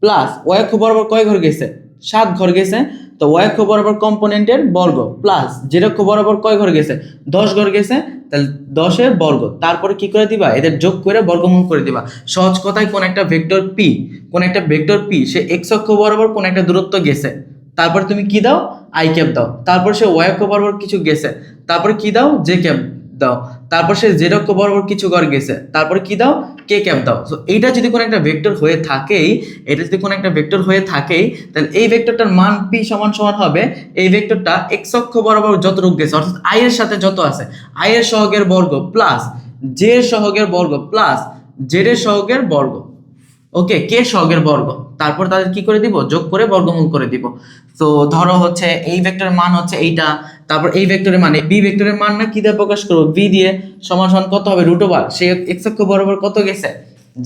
প্লাস ওয়াই অক্ষ বরাবর কয় ঘর গেছে? 7 ঘর গেছে। তো ওয়াই অক্ষ বরাবর কম্পোনেন্টের বর্গ প্লাস জেড অক্ষ বরাবর কয় ঘর গেছে? 10 ঘর গেছে। তাহলে 10 এর বর্গ, তারপরে কি করে দিবা? এদের যোগ করে বর্গমূল করে দিবা। সহজ কথায় কোন একটা ভেক্টর পি সে এক্স অক্ষ বরাবর কোন একটা দূরত্ব গেছে, তারপর তুমি কি দাও? আই ক্যাপ দাও। তারপর সে ওয়াই অক্ষ বরাবর কিছু গেছে, তারপরে কি দাও? জে ক্যাপ দাও। তারপর সে জেড অক্ষ বরাবর কিছু ঘর গেছে, তারপরে কি দাও? কে ক্যাপ দাও। সো এইটা যদি কোনো একটা ভেক্টর হয়ে থাকেই, তাহলে এই ভেক্টরটার মান পি সমান সমান হবে এই ভেক্টরটা এক্স অক্ষ বরাবর যতটুকু গেছে, অর্থাৎ আই এর সাথে যত আছে, আই এর সহগের বর্গ প্লাস জে এর সহগের বর্গ প্লাস জেড এর সহগের বর্গ, ওকে, কে সহগের বর্গ। তারপর তাদের কি করে দিব? যোগ করে বর্গমূল করে দিব। তো ধরো হচ্ছে এই ভেক্টরের মান হচ্ছে এইটা, তারপর এই ভেক্টরের মান, বি ভেক্টরের মান না কি দিয়ে প্রকাশ করবো? বি দিয়ে। সমান সমান কত হবে? √। সে এক্স অক্ষ বরাবর কত গেছে?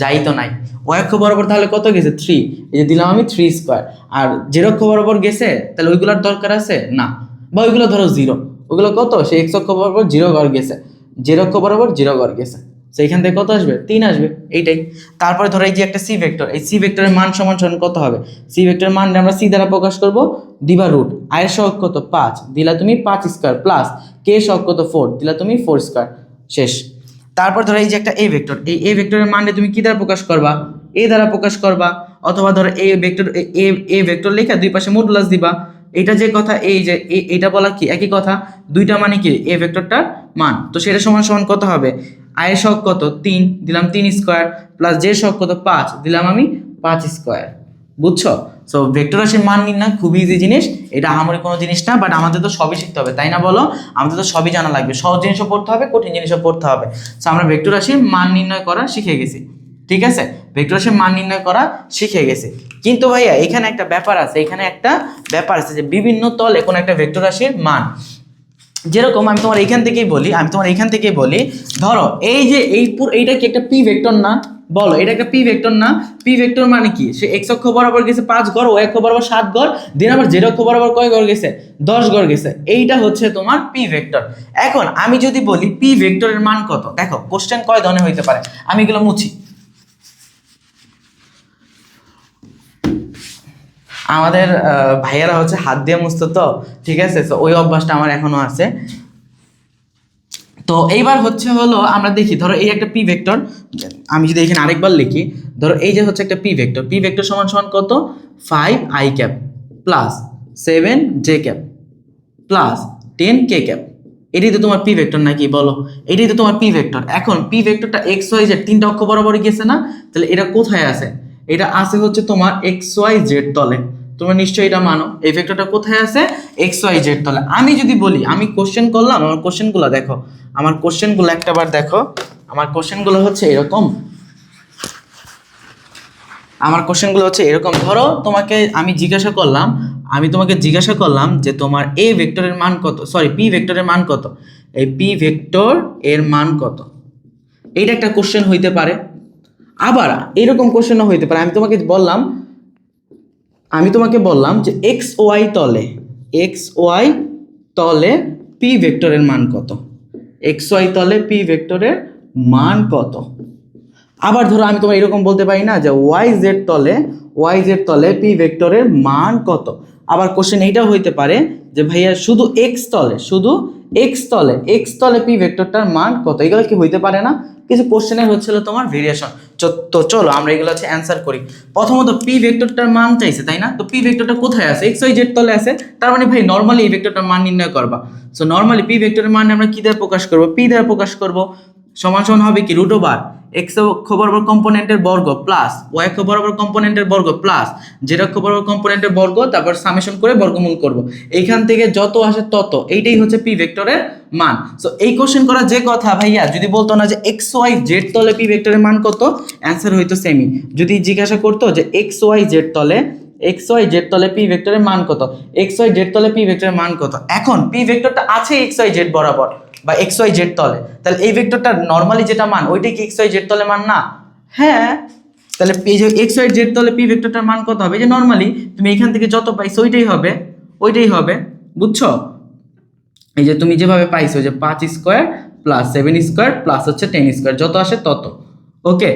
যাই তো নাই। ওয়াই অক্ষ বরাবর তাহলে কত গেছে? 3। এই যে দিলাম আমি 3 স্কয়ার। আর জেড অক্ষ বরাবর গেছে, তাহলে ওইগুলোর দরকার আছে না, বা ওইগুলো ধরো 0। ওগুলো কত? সে এক্স অক্ষ বরাবর 0 ঘর গেছে। জেড অক্ষ বরাবর 0 ঘর গেছে, সেইখান থেকে কত আসবে 3 আসবে, এইটাই। তারপরে ধরো এই যে একটা সি ভেক্টর, এই সি ভেক্টরের মান সমান সমান কত হবে, সি ভেক্টরের মান আমরা সি দ্বারা প্রকাশ করব, দিবা রুট আই এর সহগ কত 5 দিলা তুমি 5 স্কয়ার প্লাস কে সহগ কত 4 দিলা তুমি 4 স্কয়ার, শেষ। তারপর ধরো এই যে একটা এ ভেক্টর, এই এ ভেক্টরের মানটা তুমি কি দ্বারা প্রকাশ করবা, এ দ্বারা প্রকাশ করবা, অথবা ধরো এ ভেক্টর এ ভেক্টর লেখা দুই পাশে মডুলাস দিবা। এটা যে কথা এই যে এটা বলা কি একই কথা, দুইটা মানে কি এ ভেক্টরটার মান, তো সেটা সমান সমান কত হবে, আই এর সহগ কত 3 দিলাম 3 স্কয়ার প্লাস জে সহগ কত 5 দিলাম আমি 5 স্কয়ার, বুঝছো? সো ভেক্টর রাশির মান নির্ণয় খুবই ইজি জিনিস, এটা আহামরি কোনো জিনিস না, বাট আমাদের তো সবই শিখতে হবে, তাই না বলো? আমাদের তো সবই জানা লাগবে, সহজ জিনিসও পড়তে হবে, কঠিন জিনিসও পড়তে হবে। সো আমরা ভেক্টর রাশির মান নির্ণয় করা শিখে গেছি, ঠিক আছে? ভেক্টর রাশির মান নির্ণয় করা শিখে গেছি, কিন্তু ভাইয়া এখানে একটা ব্যাপার আছে, এখানে একটা ব্যাপার আছে যে বিভিন্ন তলে কোন একটা ভেক্টর রাশির মান, যেরকম আমি তোমার এইখান থেকেই বলি, ধরো এই যে এইটা কি একটা পি ভেক্টর না, বলো এটা একটা পি ভেক্টর না? পি ভেক্টর মানে কি, সে এক্স অক্ষ বরাবর গেছে 5 ঘর, ওয়াই অক্ষ বরাবর 7 ঘর, দেন আবার জেড অক্ষ বরাবর কয় ঘর গেছে 10 ঘর গেছে, এইটা হচ্ছে তোমার পি ভেক্টর। এখন আমি যদি বলি পি ভেক্টরের মান কত, দেখো কোশ্চেন কয় ধরনের হইতে পারে, আমি এগুলো মুছি। আমাদের ভাইয়ারা হচ্ছে হাত দিয়ে মুছতো তো, ঠিক আছে? তো ওই অভ্যাসটা আমার এখনো আছে। তো এইবার হলো আমরা দেখি, ধরো এই একটা পি ভেক্টর, আমি যদি এখানে আরেকবার লিখি, ধরো এই যে হচ্ছে একটা পি ভেক্টর সমান সমান কত 5 I cap plus 7 J cap plus 10 K cap, এটাই তো তোমার পি ভেক্টর নাকি বলো? এটাই তো তোমার পি ভেক্টর। এখন পি ভেক্টরটা এক্স ওয়াই জেড তিনটা অক্ষ বরাবর গেছে না, তাহলে এটা কোথায় আছে, এটা আছে হচ্ছে তোমার এক্স ওয়াই জেড তলে, তোমরা নিশ্চয়ই এটা মানো, এই ভেক্টরটা কোথায় আছে এক্স ওয়াই জেড তলে। আমি যদি বলি, আমি কোশ্চেন করলাম, আমার কোশ্চেনগুলো দেখো, আমার কোশ্চেনগুলো একটাবার দেখো, আমার কোশ্চেনগুলো হচ্ছে এরকম, ধরো তোমাকে আমি তোমাকে জিজ্ঞাসা করলাম যে তোমার এ ভেক্টরের মান কত, সরি পি ভেক্টরের মান কত, এই পি ভেক্টর এর মান কত, এইটা একটা কোশ্চেন হইতে পারে। আবার এরকম কোশ্চেনও হইতে পারে, আমি তোমাকে বললাম যে এক্স ওয়াই তলে পি ভেক্টরের মান কত, এক্স ওয়াই তলে পি ভেক্টরের মান কত। আবার ধরো আমি তোমার এরকম বলতে পারি না যে ওয়াই জেড তলে পি ভেক্টরের মান কত। আবার কোশ্চেন এইটাও হইতে পারে যে ভাইয়া শুধু এক্স তলে পি ভেক্টরটার মান কত, এগুলো কি হইতে পারে না? কিছু কোশ্চেনের হচ্ছিল তোমার ভেরিয়েশন। তো চলো আমরা এগুলো হচ্ছে অ্যান্সার করি। প্রথমত পি ভেক্টরটার মান চাইছে, তাই না? তো পি ভেক্টরটা কোথায় আছে, এক্স ওয়াই জেড তলে আছে, তার মানে ভাই নর্মালি এই ভেক্টরটার মান নির্ণয় করবা। সো নর্মালি পি ভেক্টরের মান আমরা কি দ্বারা প্রকাশ করব, পি দ্বারা প্রকাশ করব, সমান সমান হবে কি রুট ওভার এক্স অক্ষ বরাবর কম্পোনেন্টের বর্গ প্লাস ওয়াই অক্ষ বরাবর কম্পোনেন্টের বর্গ প্লাস জেড অক্ষ বরাবর কম্পোনেন্টের বর্গ, তারপর সামেশন করে বর্গমূল করব, এইখান থেকে যত আসে তত, এইটাই হচ্ছে পি ভেক্টরের মান। সো এই কোশ্চেন করা যে কথা ভাইয়া, যদি বলতো না যে এক্স ওয়াই জেড তলে পি ভেক্টরের মান কত, অ্যান্সার হইতো সেমই। যদি জিজ্ঞাসা করতো যে এক্স ওয়াই জেড তলে পি ভেক্টরের মান কত, এক্স ওয়াই জেড তলে পি ভেক্টরের মান কত, এখন পি ভেক্টরটা আছে এক্স ওয়াই জেড বরাবর বা এক্স ওয়াই জেড তলে, তাহলে এই ভেক্টরটার নর্মালি যেটা মান ওইটাই কি এক্স ওয়াই জেড তলে মান না? হ্যাঁ, তাহলে এই যে এক্স ওয়াই জেড তলে পি ভেক্টরটার মান কত হবে, যে নর্মালি তুমি এখান থেকে যত পাইছো ওইটাই হবে, বুঝছো? এই যে তুমি যেভাবে পাইছো যে 5 স্কয়ার প্লাস 7 স্কয়ার প্লাস হচ্ছে 10 স্কয়ার, যত আসে তত। ওকে,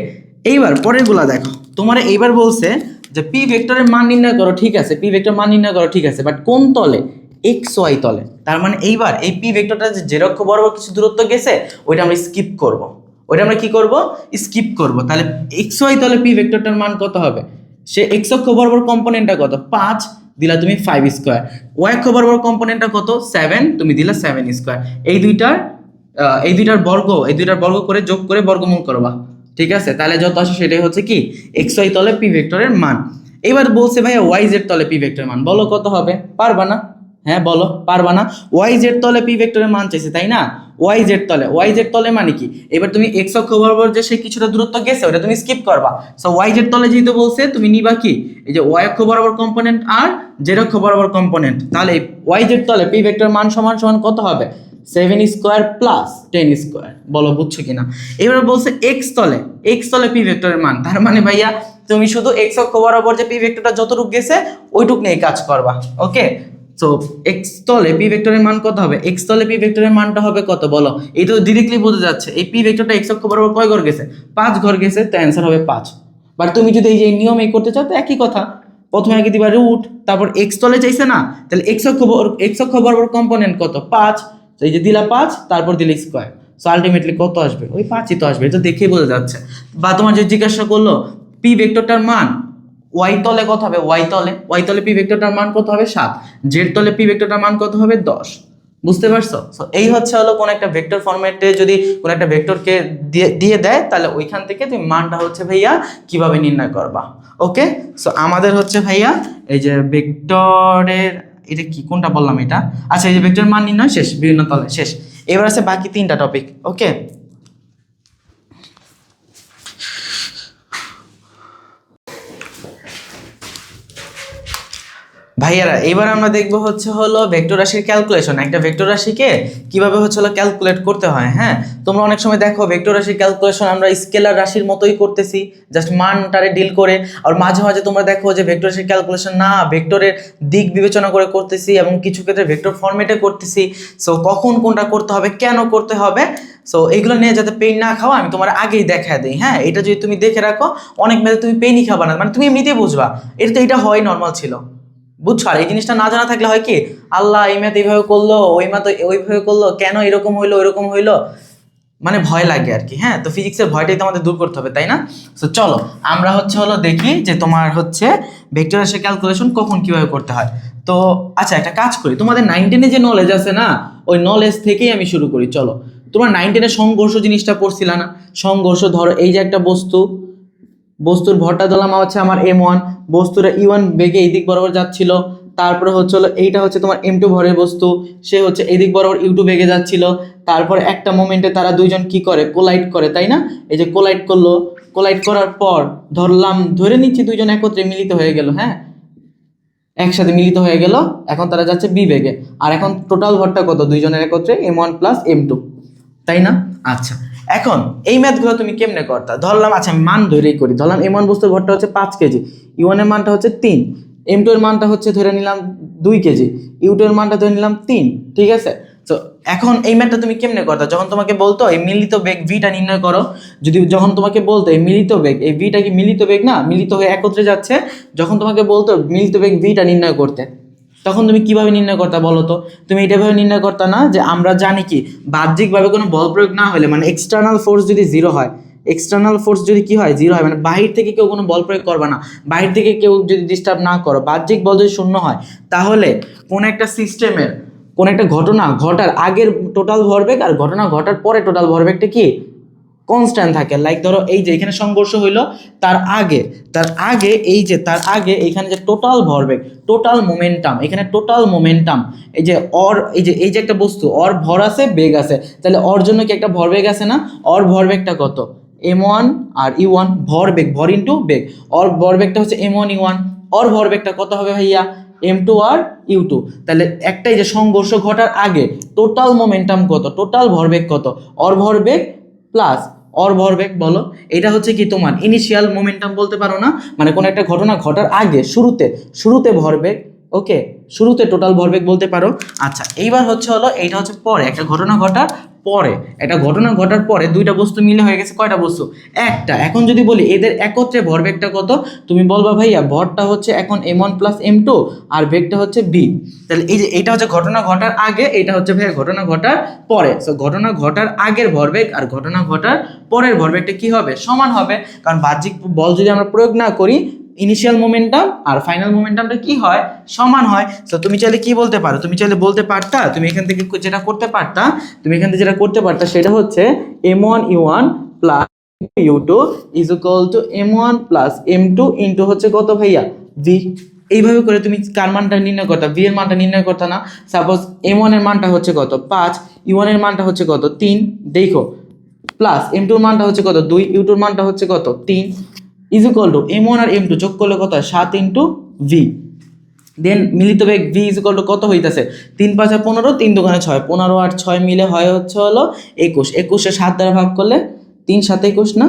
এইবার পরেরগুলা দেখো, তোমার এইবার বলছে যে পি ভেক্টরের মান নির্ণয় করো, ঠিক আছে, পি ভেক্টর মান নির্ণয় করো, ঠিক আছে, বাট কোন তলে, এক্স ওয়াই তলে। তার মানে এইবার এই পি ভেক্টরটা যে জেড অক্ষ বরাবর কিছু দূরত্ব গেছে, ওইটা আমরা স্কিপ করব, স্কিপ করব। তাহলে এক্স ওয়াই তলে পি ভেক্টরটার মান কত হবে, সে এক্স অক্ষ বরাবর কম্পোনেন্টটা কত 5 দিলা তুমি 5 স্কয়ার, ওয়াই অক্ষ বরাবর কম্পোনেন্টটা কত 7 তুমি দিলা 7 স্কয়ার, এই দুইটার বর্গ করে যোগ করে বর্গমূল করবা, ঠিক আছে? তাহলে যত আসে সেটাই হচ্ছে কি এক্স ওয়াই তলে পি ভেক্টরের মান। এবার বলছে ভাইয়া ওয়াই জেড তলে পি ভেক্টরের মান, বলো কত হবে? পারবা না? হ্যাঁ বলো, পারবা না? ওয়াই জেড তলে পি ভেক্টরের মান চাইছে, তাই না? ওয়াই জেড তলে মানে কি, এবার তুমি এক্স অক্ষ বরাবর যে সে কিছুটা দূরত্ব গেছে ওটা তুমি স্কিপ করবা। সো ওয়াই জেড তলে যেহেতু বলছে, তুমি নিবা কি এই যে ওয়াই অক্ষ বরাবর কম্পোনেন্ট আর জেড অক্ষ বরাবর কম্পোনেন্ট। তাহলে ওয়াই জেড তলে পি ভেক্টর মান সমান সমান কত হবে, 7 স্কয়ার প্লাস 10 স্কয়ার, বলো বুঝছো কিনা? এবার বলছে এক্স তলে পি ভেক্টরের মান, তার মানে ভাইয়া তুমি শুধু এক্স অক্ষ বরাবর যে পি ভেক্টরটা যতটুক গেছে ওইটুক নিয়ে কাজ করবা। ওকে, সো এক্স তলে পি ভেক্টরের মান কত হবে, এক্স তলে পি ভেক্টরের মানটা হবে কত বলো, এই তো ডিরেক্টলি বোঝা যাচ্ছে এই পি ভেক্টরটা এক্স অক্ষ বরাবর কয় ঘর গেছে, 5 ঘর গেছে, তো অ্যান্সার হবে 5। বাট তুমি যদি এই যে নিয়ম এই করতে চাও তো একই কথা, প্রথমে আগে দিবা রুট, তারপর এক্স তলে চাইছে না, তাহলে এক্স অক্ষ বরাবর কম্পোনেন্ট কত 5, তো এই যে দিলা 5 তারপর দিলে স্কয়ার, সো আলটিমেটলি কত আসবে, ওই 5ই তো আসবে, এটা দেখেই বোঝা যাচ্ছে। বা তোমার যে জিজ্ঞাসা করলো পি ভেক্টরটার মান ওয়াই তলে কত হবে, ওয়াই তলে পি ভেক্টরটার মান কত হবে 7, জেড তলে পি ভেক্টরটার মান কত হবে 10। বুঝতে পারছো? সো এই হচ্ছে হলো কোন একটা ভেক্টর ফরম্যাটে যদি কোন একটা ভেক্টরকে দিয়ে দেয় তাহলে ওইখান থেকে তুমি মানটা হচ্ছে ভাইয়া কিভাবে নির্ণয় করবা। ওকে, সো আমাদের হচ্ছে ভাইয়া এই যে ভেক্টরের এটা কি কোনটা বললাম এটা, আচ্ছা এই যে ভেক্টর মান নির্ণয় শেষ, বিভিন্ন তলে শেষ। এবার আছে বাকি 3টা টপিক। ওকে, ভাইয়ারা এবার আমরা দেখবো হচ্ছে হলো ভেক্টর রাশির ক্যালকুলেশন, একটা ভেক্টর রাশিকে কিভাবে হচ্ছে হলো ক্যালকুলেট করতে হয়। হ্যাঁ, তোমরা অনেক সময় দেখো ভেক্টর রাশির ক্যালকুলেশন আমরা স্কেলার রাশির মতোই করতেছি, জাস্ট মানটারে ডিল করে, আর মাঝে মাঝে তোমরা দেখো যে ভেক্টর রাশির ক্যালকুলেশন না ভেক্টরের দিক বিবেচনা করে করতেছি, এবং কিছু ক্ষেত্রে ভেক্টর ফরম্যাটে করতেছি। সো কখন কোনটা করতে হবে, কেন করতে হবে, সো এগুলো নিয়ে যাতে পেইন না খাও আমি তোমার আগেই দেখা দিই। হ্যাঁ, এটা যদি তুমি দেখে রাখো অনেক মেয়েদের তুমি পেইনই খাবা না, মানে তুমি এমনিতেই বুঝবা এটা তো এটা হয় নর্মাল ছিল, বুঝছো? আর এই জিনিসটা না জানা থাকলে হয় কি, আল্লাহ এই ম্যাথ এইভাবে করলো, ওই ম্যাথ ওইভাবে করলো, কেন এরকম হইলো ওইরকম হইলো, মানে ভয় লাগে আর কি। হ্যাঁ, তো ফিজিক্সের ভয়টাই তো আমাদের দূর করতে হবে, তাই না? তো চলো আমরা হচ্ছে হলো দেখি যে তোমার হচ্ছে ভেক্টর রাশির ক্যালকুলেশন কখন কিভাবে করতে হয়। তো আচ্ছা একটা কাজ করি, তোমাদের 9-10 যে নলেজ আছে না, ওই নলেজ থেকেই আমি শুরু করি। চলো, তোমরা 9-10 সংঘর্ষ জিনিসটা পড়ছিলা না? সংঘর্ষ, ধরো এই যে একটা বস্তুর ভরটা ধরলাম হচ্ছে আমার m1, বস্তুটা e1 বেগে এই দিক বরাবর যাচ্ছিল, তারপরে হচ্ছে হলো এইটা হচ্ছে তোমার m2 ভরের বস্তু, সে হচ্ছে এই দিক বরাবর u2 বেগে যাচ্ছিল, তারপর একটা মোমেন্টে তারা দুইজন কি করে, কোলাইড করে, তাই না? এই যে কোলাইড করলো, কোলাইড করার পর ধরে নিচ্ছি দুইজন একত্রে মিলিত হয়ে গেল, হ্যাঁ একসাথে মিলিত হয়ে গেল, এখন তারা যাচ্ছে বি বেগে, আর এখন টোটাল ভরটা কত দুইজনের একত্রে m1 প্লাস m2, তাই না? আচ্ছা, এখন এই ম্যাথগুলো তুমি কেমনে করতা, ধরলাম আচ্ছা আমি মান ধরেই করি, ধরলাম m1 বস্তুর ভরটা হচ্ছে 5 কেজি, u1 এর মানটা হচ্ছে 3, m2 এর মানটা হচ্ছে ধরে নিলাম 2 কেজি, u2 এর মানটা ধরে নিলাম 3, ঠিক আছে? তো এখন এই ম্যাথটা তুমি কেমনে করতা, যখন তোমাকে বলতো এই মিলিত বেগ ভিটা নির্ণয় করো, যখন তোমাকে বলতো এই মিলিত বেগ, এই ভিটা কি মিলিত বেগ না, মিলিত হয়ে একত্রে যাচ্ছে, যখন তোমাকে বলতো মিলিত বেগ ভিটা নির্ণয় করতে, তখন তুমি কিভাবে নির্ণয় করতে বলো তো? তুমি এটা ভাবে নির্ণয় করতে না যে আমরা জানি কি বাহ্যিকভাবে কোনো বল প্রয়োগ না হলে, মানে এক্সটার্নাল ফোর্স যদি জিরো হয়, এক্সটার্নাল ফোর্স যদি কি হয় জিরো হয়, মানে বাহির থেকে কেউ কোনো বল প্রয়োগ করবে না, বাহির থেকে কেউ যদি ডিস্টার্ব না করো, বাহ্যিক বল যদি শূন্য হয়, তাহলে কোন একটা সিস্টেমের কোন একটা ঘটনা ঘটার আগের টোটাল ভরবেগ আর ঘটনা ঘটার পরে টোটাল ভরবেগটা কি কনস্ট্যান্ট থাকে। লাইক ধরো এই যে এখানে সংঘর্ষ হইলো, তার আগে এইখানে যে টোটাল ভরবেগ, টোটাল মোমেন্টাম, এখানে টোটাল মোমেন্টাম, এই যে এই যে একটা বস্তু অর ভর আছে বেগ আছে, তাহলে অর জন্য কি একটা ভরবেগ আছে না, অর ভরবেগটা কত m1 আর u1, ভর ইন্টু বেগ, অর ভরবেগটা হচ্ছে m1 u1, অর ভরবেগটা কত হবে ভাইয়া m2 আর u2, তাহলে একটাই যে সংঘর্ষ ঘটার আগে টোটাল মোমেন্টাম কত, টোটাল ভরবেগ কত, অর ভরবেগ প্লাস অর ভরবেগ, বলো এটা হচ্ছে কি তোমার ইনিশিয়াল মোমেন্টাম বলতে পারো না, মানে কোনো একটা ঘটনা ঘটার আগে শুরুতে ভরবেগ, ওকে শুরুতে টোটাল ভরবেগ বলতে পারো। আচ্ছা এইবার হচ্ছে হলো এইটা হচ্ছে পরে একটা ঘটনা ঘটার পরে দুইটা বস্তু মিলে হয়ে গেছে কয়টা বস্তু, একটা। এখন যদি বলি এদের একত্রে ভরবেগটা কত, তুমি বলবা ভাইয়া ভরটা হচ্ছে এখন m1 প্লাস m2 আর বেগটা হচ্ছে b, তাহলে এই যে এইটা হচ্ছে ঘটনা ঘটার আগে, এটা হচ্ছে ভাইয়া ঘটনা ঘটার পরে, সো ঘটনা ঘটার আগের ভরবেগ আর ঘটনা ঘটার পরের ভরবেগটা কি হবে, সমান হবে, কারণ বাহ্যিক বল যদি আমরা প্রয়োগ না করি ইনিশিয়াল মোমেন্টাম আর ফাইনাল মোমেন্টামটা কি হয়, সমান হয়। সো তুমি চাইলে কি বলতে পারো, তুমি চাইলে বলতে পারতা, তুমি এখান থেকে যেটা করতে পারতা সেটা হচ্ছে m1 u1 plus u2 is equal to m1 plus m2 into হচ্ছে কত ভাইয়া v, এইভাবে করে তুমি কার মানটা নির্ণয় করতা, v এর মানটা নির্ণয় করতা না। সাপোজ m1 এর মানটা হচ্ছে কত 5, u1 এর মানটা হচ্ছে কত 3, দেখো প্লাস m2 এর মানটা হচ্ছে কত 2, u2 এর মানটা হচ্ছে কত 3, is equal to m1 R m2 যোগ করলে কত হয় 7 ইন্টু v, দেন মিলিত বেগ v ইজ ইকুয়াল টু কত হইতাছে 3 5 15, 3 2 6, 15 আর 6 মিলে হয় হচ্ছে হলো 21, 21 7 দ্বারা ভাগ করলে 3 7 21 না,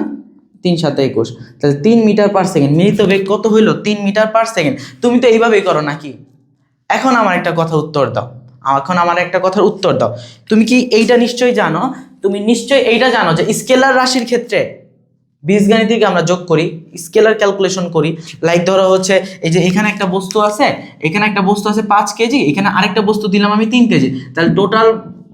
3 7 21, তাহলে 3 মিটার পার সেকেন্ড, মিলিত বেগ কত হইলো 3 মিটার পার সেকেন্ড। তুমি তো এইভাবেই করো নাকি, এখন আমার একটা কথা উত্তর দাও, এখন আমার একটা কথার উত্তর দাও, তুমি কি এইটা নিশ্চয়ই জানো, তুমি নিশ্চয়ই এইটা জানো যে স্কেলার রাশির ক্ষেত্রে বীজগণিতিক আমরা যোগ করি, স্কেলার ক্যালকুলেশন করি। লাইক ধরো হচ্ছে এই যে এখানে একটা বস্তু আছে, এখানে একটা বস্তু আছে 5 কেজি, এখানে আরেকটা বস্তু দিলাম আমি 3 কেজি, তাহলে টোটাল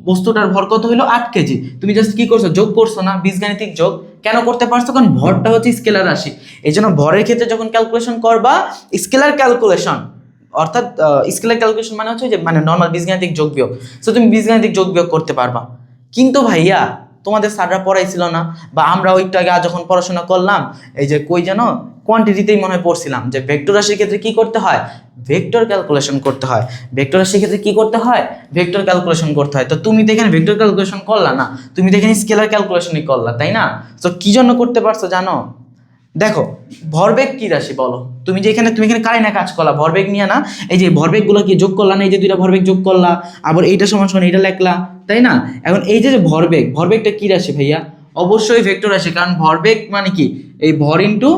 বস্তুটার ভর কত হলো 8 কেজি। তুমি জাস্ট কি করছো, যোগ করছো না, বীজগণিতিক যোগ। কেন করতে পারছো? কারণ ভরটা হচ্ছে স্কেলার রাশি, এই জন্য ভরের ক্ষেত্রে যখন ক্যালকুলেশন করবা স্কেলার ক্যালকুলেশন, অর্থাৎ স্কেলার ক্যালকুলেশন মানে হচ্ছে যে মানে নর্মাল বীজগণিতিক যোগ বিয়োগ, সো তুমি বীজগণিতিক যোগ বিয়োগ করতে পারবা। কিন্তু ভাইয়া তোমাদের স্যাররা পড়াইছিল না, বা আমরা ওইটা আগে যখন পড়াশোনা করলাম, এই যে কই যেন কোয়ান্টিটিতেই মনে হয় পড়ছিলাম যে ভেক্টর রাশির ক্ষেত্রে কি করতে হয়, ভেক্টর ক্যালকুলেশন করতে হয়। ভেক্টর রাশির ক্ষেত্রে কি করতে হয়, ভেক্টর ক্যালকুলেশন করতে হয়। তো তুমি তো এখানে ভেক্টর ক্যালকুলেশন করলা না, তুমি তো এখানে স্কেলার ক্যালকুলেশনই করলা, তাই না? তো কি জন্য করতে পারছো জানো? দেখো ভরবেগ কি রাশি বলো, তুমি যে এখানে তুমি এখানে কারে না কাজ করলা, ভরবেগ নিয়ে না, এই যে ভরবেগগুলো কি যোগ করলা না, এই যে দুইটা ভরবেগ যোগ করলা, আবার এইটা সমান সমান এইটা লেখলা, তাই না? এখন এই যে ভরবেগ, ভরবেগটা কি রাশি ভাইয়া? অবশ্যই ভেক্টর রাশি, কারণ ভরবেগ মানে কি, এই ভর ইন্টু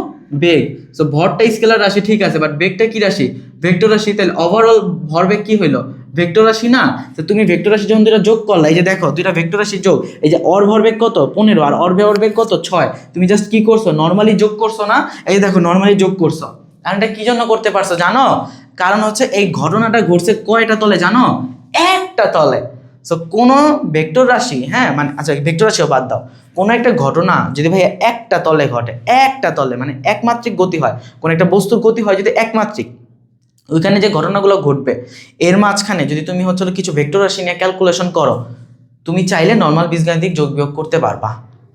বেগ। সো ভরটা স্কেলার রাশি ঠিক আছে, বাট বেগটা কি রাশি, ভেক্টর রাশি। তাহলে ওভারঅল ভরবেগ কি হইলো, ভেক্টর রাশি না? তো তুমি ভেক্টর রাশি যখন দুইটা যোগ করলা, এই যে দেখো দুইটা ভেক্টর রাশি যোগ, এই যে অর ভরবেগ কত 15 আর অর ভরবেগ কত 6, তুমি জাস্ট কি করছো, নরমালি যোগ করছো না, এই দেখো নরমালি যোগ করছো। আর এটা কি জন্য করতে পারছো জানো? কারণ হচ্ছে এই ঘটনাটা ঘটছে কয়টা তলে জানো, একটা তলে। সো কোনো ভেক্টর রাশি, হ্যাঁ মানে আচ্ছা ভেক্টর রাশিও বাদ দাও, কোনো একটা ঘটনা যদি ভাই একটা তলে ঘটে, একটা তলে মানে একমাত্রিক গতি হয়, কোনো একটা বস্তুর গতি হয় যদি একমাত্রিক, ওইখানে যে ঘটনাগুলো ঘটবে এর মাঝখানে যদি তুমি হচ্ছে কিছু ভেক্টর রাশি নিয়ে ক্যালকুলেশন করো, তুমি চাইলে নর্মাল বীজগাণিতিক যোগ বিয়োগ করতে পারবা,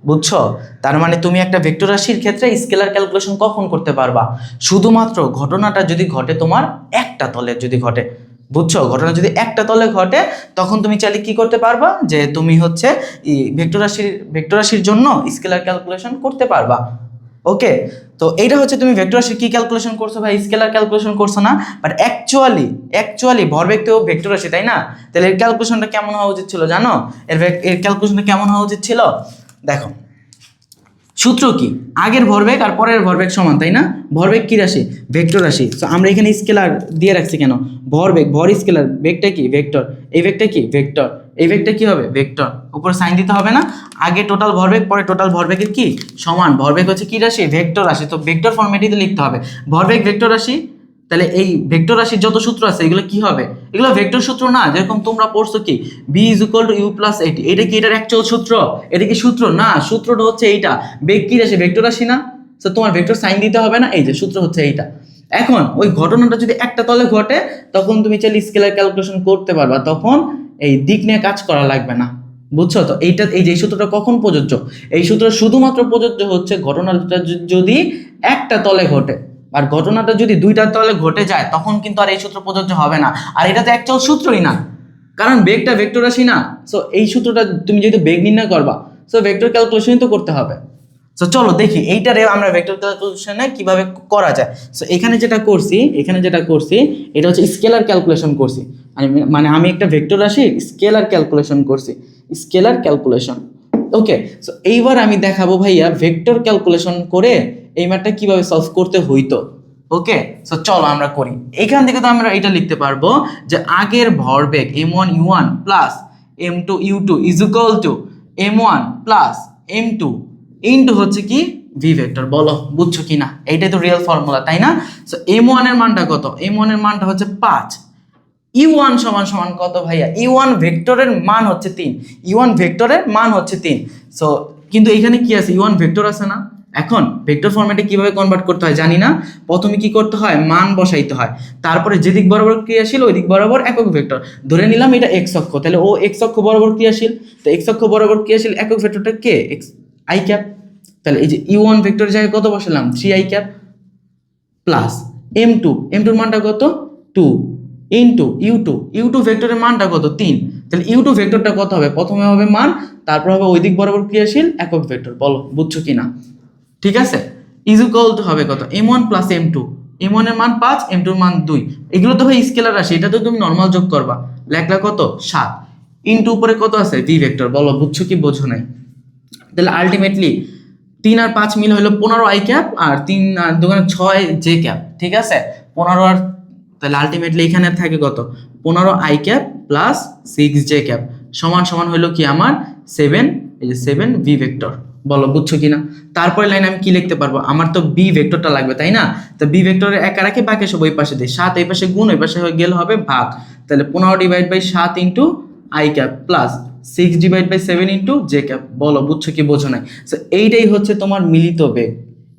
বুঝছো? তার মানে তুমি একটা ভেক্টর রাশির ক্ষেত্রে স্কেলার ক্যালকুলেশন কখন করতে পারবা, শুধুমাত্র ঘটনাটা যদি ঘটে তোমার একটা তলে যদি ঘটে, বুঝছো? ঘটনা যদি একটা তলে ঘটে তখন তুমি চাইলে কি করতে পারবা, যে তুমি হচ্ছে ভেক্টর রাশির জন্য স্কেলার ক্যালকুলেশন করতে পারবা। ওকে, তো এইটা হচ্ছে তুমি ভেক্টর রাশির কি ক্যালকুলেশন করছো ভাই, স্কেলার ক্যালকুলেশন করছো না, বাট অ্যাকচুয়ালি ভরবেগ তো ভেক্টর রাশি, তাই না? তাহলে এর ক্যালকুলেশনটা কেমন হওয়া উচিত ছিল জানো, এর ক্যালকুলেশনটা কেমন হওয়া উচিত ছিল? দেখো সূত্র কি, আগের ভরবেগ আর পরের ভরবেগ সমান, তাই না? ভরবেগ কি রাশি, ভেক্টর রাশি। তো আমরা এখানে স্কেলার দিয়ে রাখছি কেন, ভরবেগ, ভর স্কেলার, বেগটা কি ভেক্টর, এই বেগটা কি ভেক্টর, এই বেগটা কি হবে ভেক্টর, উপরে সাইন দিতে হবে না, আগে টোটাল ভরবেগ পরে টোটাল ভরবেগের কি সমান, ভরবেগ হচ্ছে কি রাশি, ভেক্টর রাশি। তো ভেক্টর ফরম্যাটেতে লিখতে হবে ভরবেগ ভেক্টর রাশি। তাহলে এই ভেক্টর রাশির যত সূত্র আছে এগুলো কি হবে, এগুলো ভেক্টর সূত্র না, যেরকম তোমরা পড়ছো কি B is equal to U plus A T, এটা কি এটার অ্যাকচুয়াল সূত্র, এটা কি সূত্র না, সূত্রটা হচ্ছে এইটা, বেগ কি রাশি ভেক্টর রাশি না, তো তোমার ভেক্টর সাইন দিতে হবে না, এই যে সূত্র হচ্ছে এইটা। এখন ওই ঘটনাটা যদি একটা তলে ঘটে তখন তুমি চাইলে স্কেলার ক্যালকুলেশন করতে পারবা, তখন এই দিক নিয়ে কাজ করা লাগবে না, বুঝছো? তো এইটা এই যে সূত্রটা কখন প্রযোজ্য, এই সূত্র শুধুমাত্র প্রযোজ্য হচ্ছে ঘটনাটা যদি একটা তলে ঘটে, আর ঘটনাটা যদি দুইটা তলে ঘটে যায় তখন কিন্তু আর এই সূত্র প্রযোজ্য হবে না, আর এটা তো অ্যাকচুয়াল সূত্রই না, কারণ বেগটা ভেক্টর রাশি না। সো এই সূত্রটা তুমি যেহেতু বেগ নির্ণয় করবা, সো ভেক্টর ক্যালকুলেশনই তো করতে হবে। সো চলো দেখি এইটারে আমরা ভেক্টর ক্যালকুলেশনে কিভাবে করা যায়। সো এখানে যেটা করছি এটা হচ্ছে স্কেলার ক্যালকুলেশন করছি, মানে আমি একটা ভেক্টর রাশি স্কেলার ক্যালকুলেশন করছি, স্কেলার ক্যালকুলেশন। ওকে, সো এইবার আমি দেখাবো ভাইয়া ভেক্টর ক্যালকুলেশন করে এই ম্যাথটা কিভাবে সলভ করতে হইতো। ওকে, সো চলো আমরা করি। এখান থেকে তো আমরা এটা লিখতে পারবো যে আগের ভরবেগ m1 u1 plus m2 u2 is equal to m1 plus m2 into হচ্ছে কি ভি ভেক্টর। বলো বুঝছো কি না, এইটাই তো রিয়েল ফর্মুলা, তাই না? সো m1 এর মানটা কত, m1 এর মানটা হচ্ছে 5, u1 সমান সমান কত ভাইয়া, u1 ভেক্টরের মান হচ্ছে 3, u1 ভেক্টরের মান হচ্ছে 3। সো কিন্তু এখানে কি আছে, u1 ভেক্টর আছে না। এখন ভেক্টর ফরম্যাটে কিভাবে কনভার্ট করতে হয় জানি না, প্রথমে কি করতে হয়, মান বসাইতে হয়, তারপরে যেদিক বরাবর ক্রিয়াশীল ওই দিক বরাবর একক ভেক্টর ধরে নিলাম, এটা এক্স অক্ষ, তাহলে ও এক্স অক্ষ বরাবর ক্রিয়াশীল, তো এক্স অক্ষ বরাবর ক্রিয়াশীল একক ভেক্টরটা কে, এক্স আই ক্যাপ। তাহলে এই যে u1 ভেক্টরের জায়গায় কত বসালাম, 3i cap plus m2, m2 এর মানটা কত 2 ইনটু u2 ভেক্টরের মানটা কত 3, তাহলে u2 ভেক্টরটা কত হবে, প্রথমে হবে মান, তারপর হবে ওই দিক বরাবর ক্রিয়াশীল একক ভেক্টর। বলো বুঝছো কিনা? ঠিক আছে, ইজ ইকুয়াল টু হবে কত, m1 প্লাস m2, m1 এর মান 5, m2 এর মান 2, এগুলো তো ভাই স্কেলার রাশি, এটা তো তুমি নরমাল যোগ করবা, লেখলা কত 7 ইনটু উপরে কত আছে ভি ভেক্টর। বলো বুঝছো কি বোঝো নাই? তাহলে আলটিমেটলি 3 আর 5 মিল হলো 15 আই ক্যাপ, আর 3 আর 2 6 জে ক্যাপ। ঠিক আছে, 15 আর তাহলে আলটিমেটলি এখানে থাকে কত 15 i cap plus 6j cap সমান সমান হলো কি আমার 7, এই যে 7 v ভেক্টর। বলো বুঝছো কিনা? তারপরে লাইন আমি কি লিখতে পারবো, আমার তো বি ভেক্টরটা লাগবে তাই না? তো বি ভেক্টরের একা রাখি, বাকি সব ওই পাশে দিই, 7 এই পাশে গুণ, ওই পাশে গেলে হবে ভাগ। তাহলে 15/7 into I cap plus 6/7 into J cap. বলো বুঝছো কি বোঝো নাই? সো এইটাই হচ্ছে তোমার মিলিত বেগ,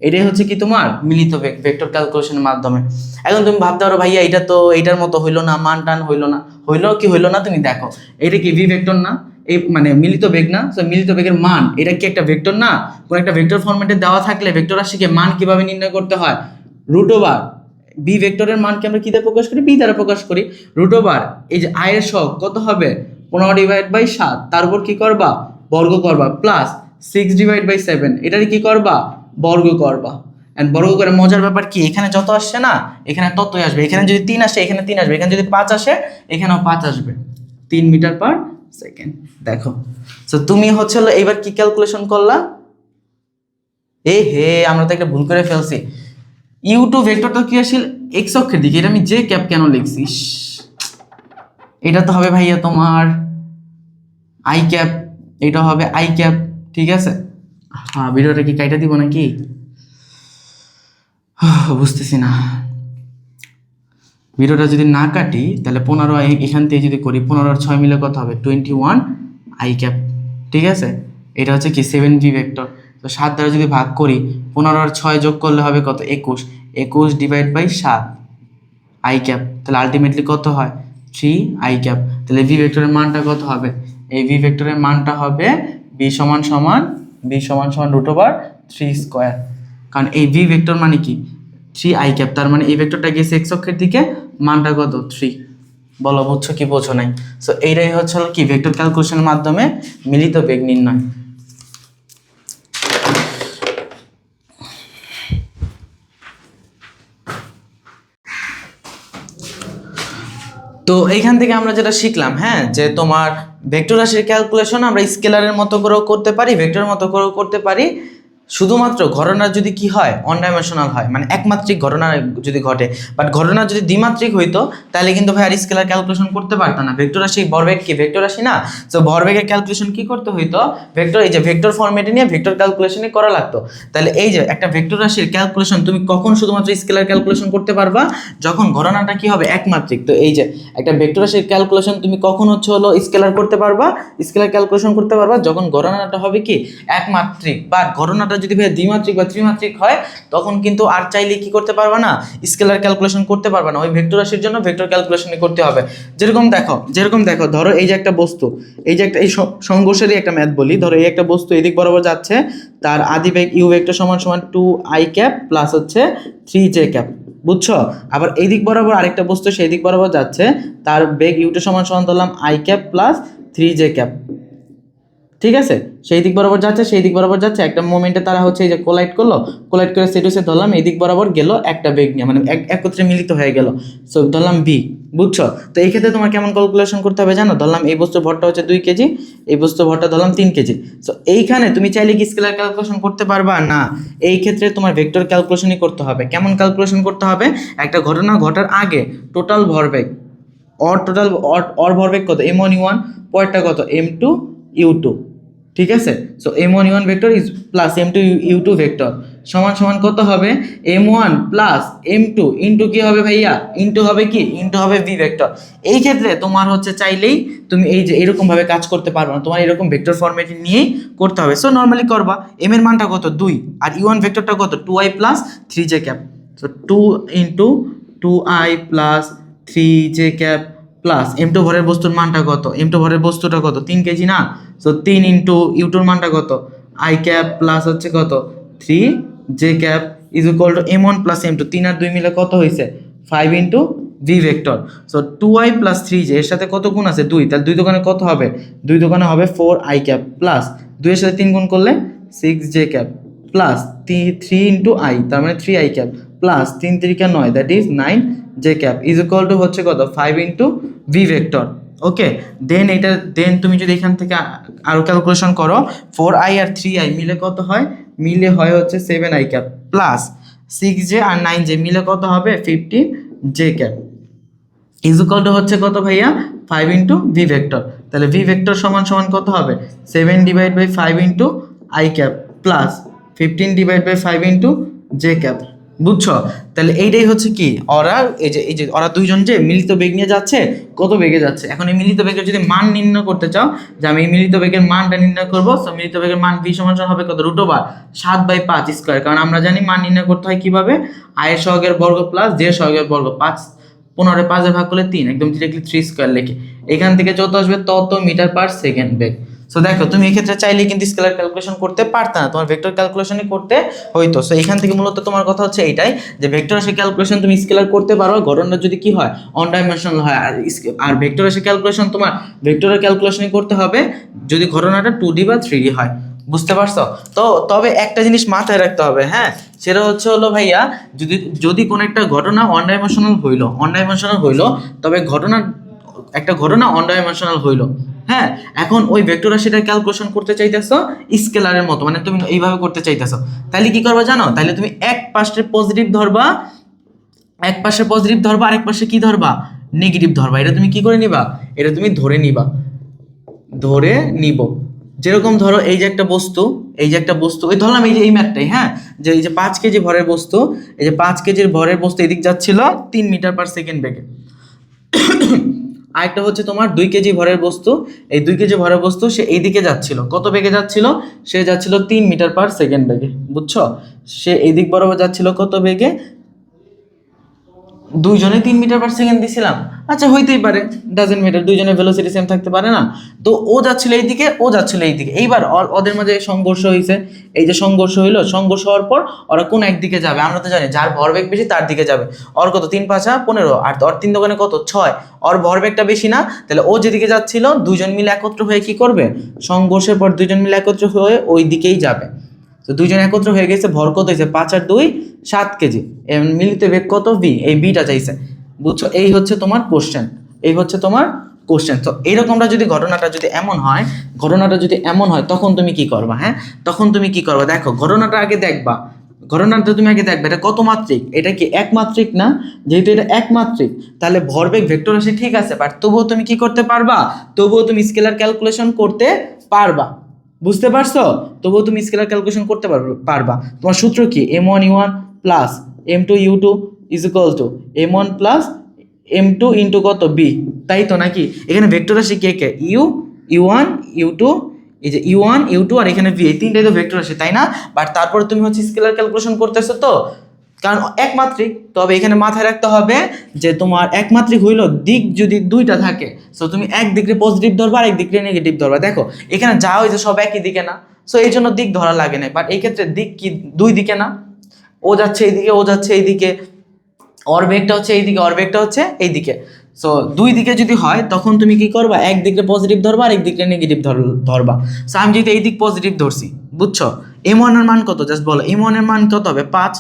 এটাই হচ্ছে কি তোমার মিলিত বেগ ভেক্টর ক্যালকুলেশনের মাধ্যমে। এখন তুমি ভাবতে পারো ভাইয়া এটা তো এইটার মতো হইলো না, মান টান হইলো না, হইলো কি হইলো না তুমি দেখো, এটা কি ভি ভেক্টর না, এই মানে মিলিত বেগ না? সো মিলিত বেগের মান এটা কি একটা ভেক্টর না? কোন একটা ভেক্টর ফরম্যাটে দেওয়া থাকলে ভেক্টর রাশিকে মান কিভাবে নির্ণয় করতে হয়, রুট ওভার বি ভেক্টরের মানকে আমরা কি দ্বারা প্রকাশ করি, বি দ্বারা প্রকাশ করি, রুট ওভার এই যে আই এর সহগ কত হবে 15/7, তার উপর কি করবা বর্গ করবা, প্লাস 6/7 এটারে কি করবা বর্গ করবা। এন্ড বর্গ করে মজার ব্যাপার কি, এখানে যত আসছে না এখানে ততই আসবে, এখানে যদি 3 আসে এখানে 3 আসবে, এখানে যদি 5 আসে এখানেও 5 আসবে, 3 মিটার পার সেকেন্ড। দেখো তো তুমি হচ্ছে এইবার কি ক্যালকুলেশন করলা, হে আমরা তো একটা ভুল করে ফেলছি, ইউ2 ভেক্টরটা কি আসলে এক্স অক্ষের দিকে, এটা আমি জে ক্যাপ কেন লিখছিস, এটা তো হবে ভাইয়া তোমার আই ক্যাপ, এটা হবে আই ক্যাপ, ঠিক আছে? হ্যাঁ ভিডিওটা কি কাইটা দিব নাকি বুঝতেছি না। ভিডিওটা যদি না কাটি তাহলে 15 এখান থেকে যদি করি 15 আর 6 মিলে কত হবে 21 আই ক্যাপ, ঠিক আছে? এটা হচ্ছে কি 7v ভেক্টর। তো 7 দ্বারা যদি ভাগ করি 15 আর 6 যোগ করলে হবে কত 21, 21/7 আই ক্যাপ, তাহলে আলটিমেটলি কত হয় 3 আই ক্যাপ। তাহলে ভি ভেক্টরের মানটা কত হবে, এই ভি ভেক্টরের মানটা হবে বি সমান সমান রুট ওভার 3 স্কোয়ার, কারণ এই ভি ভেক্টর মানে কি 3 আই ক্যাপ, তার মানে এই ভেক্টরটা গেছে এক্স অক্ষের দিকে, মানটা কত 3। বলো বুঝছো কি বোঝো নাই? সো এইটাই হচ্ছে কি ভেক্টর ক্যালকুলেশনের মাধ্যমে মিলিত বেগ নির্ণয়। তো এইখান থেকে আমরা যেটা শিখলাম, হ্যাঁ, যে তোমার ভেক্টর রাশির ক্যালকুলেশন আমরা স্কেলারের মতো করেও করতে পারি, ভেক্টরের মতো করেও করতে পারি, শুধুমাত্র ঘটনা যদি কি হয় অন ডাইমেনশনাল হয়, মানে একমাত্রিক ঘটনা যদি ঘটে, বাট ঘটনা যদি দ্বিমাত্রিক হইতো তাহলে কিন্তু ভাই আর স্কেলার ক্যালকুলেশন করতে পারতাম না। ভেক্টর রাশি ভরবেগ কি ভেক্টর রাশি না, তো ভরবেগের ক্যালকুলেশন কি করতে হইতো, ভেক্টর এই যে ভেক্টর ফরম্যাটে নিয়ে ভেক্টর ক্যালকুলেশনই করা লাগতো। তাহলে এই যে একটা ভেক্টর রাশির ক্যালকুলেশন তুমি কখন শুধুমাত্র স্কেলার ক্যালকুলেশন করতে পারবা, যখন ঘটনাটা কি হবে একমাত্রিক। তো এই যে একটা ভেক্টর রাশির ক্যালকুলেশন তুমি কখন হচ্ছে হলো স্কেলার করতে পারবা, স্কেলার ক্যালকুলেশন করতে পারবা যখন ঘটনাটা হবে কি একমাত্রিক, বা ঘটনাটা যদি ভাই দ্বিমাত্রিক বা ত্রিমাত্রিক হয় তখন কিন্তু আর চাইলে কি করতে পারবা না, স্কেলার ক্যালকুলেশন করতে পারবা না, ওই ভেক্টর রাশির জন্য ভেক্টর ক্যালকুলেশনই করতে হবে। যেরকম দেখো ধরো এই যে একটা বস্তু, এই যে একটা এই সংঘর্ষেরই একটা ম্যাথ বলি, ধরো এই একটা বস্তু এদিক বরাবর যাচ্ছে, তার আদি বেগ ইউ ভেক্টর সমান সমান 2i ক্যাপ প্লাস হচ্ছে 3j ক্যাপ, বুঝছো? আবার এই দিক বরাবর আরেকটা বস্তু সেই দিক বরাবর যাচ্ছে, তার বেগ ইউটা সমান সমান ধরলাম i cap plus 3j cap, ঠিক আছে? সেই দিক বরাবর যাচ্ছে একটা মোমেন্টে তারা হচ্ছে এই যে কোলাইড করে সেটুসে ধরলাম এই দিক বরাবর গেল একটা বেগ নিয়ে, মানে একত্রে মিলিত হয়ে গেল, সো ধরলাম বি, বুঝছো? তো এই ক্ষেত্রে তোমার কেমন ক্যালকুলেশন করতে হবে জানো, ধরলাম এই বস্তুর ভরটা হচ্ছে 2 কেজি, এই বস্তুর ভরটা ধরলাম 3 কেজি। সো এইখানে তুমি চাইলে কি স্কেলার ক্যালকুলেশন করতে পারবা না, এই ক্ষেত্রে তোমার ভেক্টর ক্যালকুলেশনই করতে হবে। কেমন ক্যালকুলেশন করতে হবে, একটা ঘটনা ঘটার আগে টোটাল ভরবেগ অর ভরবেগ কত m1 পরেরটা কত m2 u2, ঠিক আছে? So m1 vector is plus m2 u2 vector সমান সমান কত হবে m1 প্লাস m2 ইন্টু কি হবে ভাইয়া, ইন্টু হবে কি, ইন্টু হবে v ভেক্টর। এই ক্ষেত্রে তোমার হচ্ছে চাইলেই তুমি এই যে এরকম ভাবে কাজ করতে পারবে না, তোমার এরকম ভেক্টর ফরম্যাটে নিয়েই করতে হবে। সো নর্মালি করবা m এর মানটা কত 2 আর u1 ভেক্টরটা কত 2i plus 3j cap, so 2 into 2i plus 3j cap plus m2 ভরের বস্তুর মানটা কত, m2 ভরের বস্তুটা কত 3 কেজি না, সো 3 ইন্টু ইউটুর মানটা কত আই ক্যাপ প্লাস হচ্ছে কত 3j cap is equal to m1 plus m2, 3 আর 2 মিলে কত হয়েছে 5 into V vector. So 2i plus 3j এর সাথে কত গুণ আছে 2, তাহলে 2 দোকানে কত হবে, 2 দোকানে হবে 4i ক্যাপ প্লাস 2 এর সাথে 3 গুণ করলে 6j cap plus 3 into i তার মানে 3i cap plus 3 3 9 that is 9j cap is equal two হচ্ছে কত 5 ইন্টু ভি ভেক্টর। ওকে, দেন তুমি যদি এখান থেকে আরো ক্যালকুলেশন করো 4i আর 3i মিলে কত হয়, মিলে হয় হচ্ছে 7i ক্যাপ প্লাস 6j আর 9j মিলে কত হবে 15j cap, is equal two হচ্ছে কত ভাইয়া 5 ইন্টু ভি ভেক্টর। তাহলে ভি ভেক্টর সমান সমান কত হবে 7 divide by 5 into I cap plus 15 divide by 5 into J cap. বুঝছো? তাহলে এইটাই হচ্ছে কি ওরা এই যে ওরা দুইজন যে মিলিত বেগ নিয়ে যাচ্ছে, কত বেগে যাচ্ছে। এখন এই মিলিত বেগের যদি মান নির্ণয় করতে চাও, যে আমি এই মিলিত বেগের মানটা নির্ণয় করবো, তো মিলিত বেগের মান ভি সমান সমান হবে কত √7/5 স্কয়ার। কারণ আমরা জানি মান নির্ণয় করতে হয় কিভাবে, আয়ের সহগের বর্গ প্লাস জে সহগের বর্গ, 15 5 ভাগ করলে 3, একদম ডিরেক্টলি 3 স্কয়ার লিখে এখান থেকে যত আসবে তত মিটার পার সেকেন্ড বেগ। সো দেখো তুমি এই ক্ষেত্রে চাইলে কিন্তু স্কেলার ক্যালকুলেশন করতে পারতে না, তোমার ভেক্টর ক্যালকুলেশনই করতে হইতো। সো এখান থেকে মূলত তোমার কথা হচ্ছে এইটাই যে ভেক্টর রাশি ক্যালকুলেশন তুমি স্কেলার করতে পারো, ঘটনা যদি কি হয় অন ডাইমেনশনাল হয়। আর ভেক্টর রাশি ক্যালকুলেশন তোমার ভেক্টরের ক্যালকুলেশনই করতে হবে যদি ঘটনাটা 2D বা 3D হয়। বুঝতে পারছো? তো তবে একটা জিনিস মাথায় রাখতে হবে, হ্যাঁ, সেটা হলো ভাইয়া, যদি কোনো একটা ঘটনা অন ডাইমেনশনাল হইলো, তবে একটা ঘটনা অন ডাইমেনশনাল হইলো, হ্যাঁ, এখন ওই ভেক্টর রাশিটা ক্যালকুলেশন করতে চাইতেছো স্কেলারের মতো, মানে তুমি এইভাবে করতে চাইতেছো, তাহলে কি করবা জানো? তাহলে তুমি এক পাশে পজিটিভ ধরবা, আরেক পাশে কি ধরবা, নেগেটিভ ধরবা। এটা তুমি কি করে নিবা, এটা তুমি ধরে নিব। যেরকম ধরো এই যে একটা বস্তু ওই ধরলাম, এই যে এই ম্যাথটাই, হ্যাঁ, যে এই যে 5 কেজি ভরের বস্তু, এই যে 5 কেজির ভরের বস্তু এদিক যাচ্ছিল 3 মিটার পার সেকেন্ড বেগে। আরেকটা হচ্ছে তোমার 2 কেজি ভরের বস্তু, এই 2 কেজি ভরের বস্তু সে এইদিকে যাচ্ছিল, কত বেগে যাচ্ছিল, সে যাচ্ছিল 3 মিটার পার সেকেন্ড বেগে। বুঝছো? সে এই দিক বরাবর যাচ্ছিল কত বেগে, দুইজনে 3 মিটার পার সেকেন্ড দিছিলাম, আচ্ছা হইতেই পারে, ডাজেন্ট ম্যাটার, দুইজনের ভেলোসিটি সেম থাকতে পারে না। তো ও যাচ্ছিল এইদিকে, ও যাচ্ছিল এইদিকে, এইবার ওদের মাঝে সংঘর্ষ হয়েছে। এই যে সংঘর্ষ হইলো, সংঘর্ষ হওয়ার পর ওরা কোন একদিকে যাবে, আমরা তো জানি যার ভরবেগ বেশি তার দিকে যাবে। ওর কত 3 5 15, আর ওর 3 দোকানে কত 6, ওর ভরবেগটা বেশি না, তাহলে ও যেদিকে যাচ্ছিল দুইজন মিলে একত্র হয়ে কি করবে, সংঘর্ষের পর দুইজন মিলে একত্র হয়ে ওই দিকেই যাবে। তো দুইজন একত্র হয়ে গেছে, ভর কত হয়েছে 5 আর 2 7 কেজি, মিলিত বেগ কত ভি, এই বিটা চাইছে। বুঝছো? এই হচ্ছে তোমার কোশ্চেন। তো এইরকমটা যদি ঘটনাটা যদি এমন হয় তখন তুমি কি করবা, হ্যাঁ, তখন তুমি কি করবা, দেখো ঘটনাটা তুমি আগে দেখবে এটা কত মাত্রিক, এটা কি একমাত্রিক না, যেহেতু এটা একমাত্রিক তাহলে ভরবেগ ভেক্টর রাশি ঠিক আছে, বাট তবুও তুমি কি করতে পারবা, তবুও তুমি স্কেলার ক্যালকুলেশন করতে পারবা। বুঝতে পারছো? তবুও তুমি স্কেলার ক্যালকুলেশন করতে পারবা। তোমার সূত্র কি, m1u1 plus m2 u2 is equal to m1 plus m2 into কত b, তাই তো নাকি? এখানে ভেক্টর রাশি কে কে, u1 u2, এই যে u1 u2 আর এখানে v, এই তিনটাই তো ভেক্টর রাশি, তাই না? বাট তারপরে তুমি হচ্ছে স্কেলার ক্যালকুলেশন করতেছো, তো কারণ একমাত্রিক, তবে এখানে মাথায় রাখতে হবে যে তোমার একমাত্রিক হইলো দিক যদি দুইটা থাকে, সো তুমি এক দিকে পজিটিভ ধরবা আর এক দিকে নেগেটিভ ধরবা। দেখো এখানে যা হয়েছে সব একই দিকে না, সো এই জন্য দিক ধরা লাগে না। বাট এই ক্ষেত্রে দিক কি দুই দিকে না, ও যাচ্ছে এইদিকে, ও যাচ্ছে এইদিকে, ওর বেগটা হচ্ছে এইদিকে, ওর বেগটা হচ্ছে এইদিকে। সো দুই দিকে যদি হয় তখন তুমি কি করবা, এক দিকে পজিটিভ ধরবা আর এক দিকে নেগেটিভ ধরবা। সো আমি যেহেতু এই দিক পজিটিভ ধরছি, বুঝছো? m1 এর মান কত, জাস্ট বলো m1 এর মান কত হবে 5।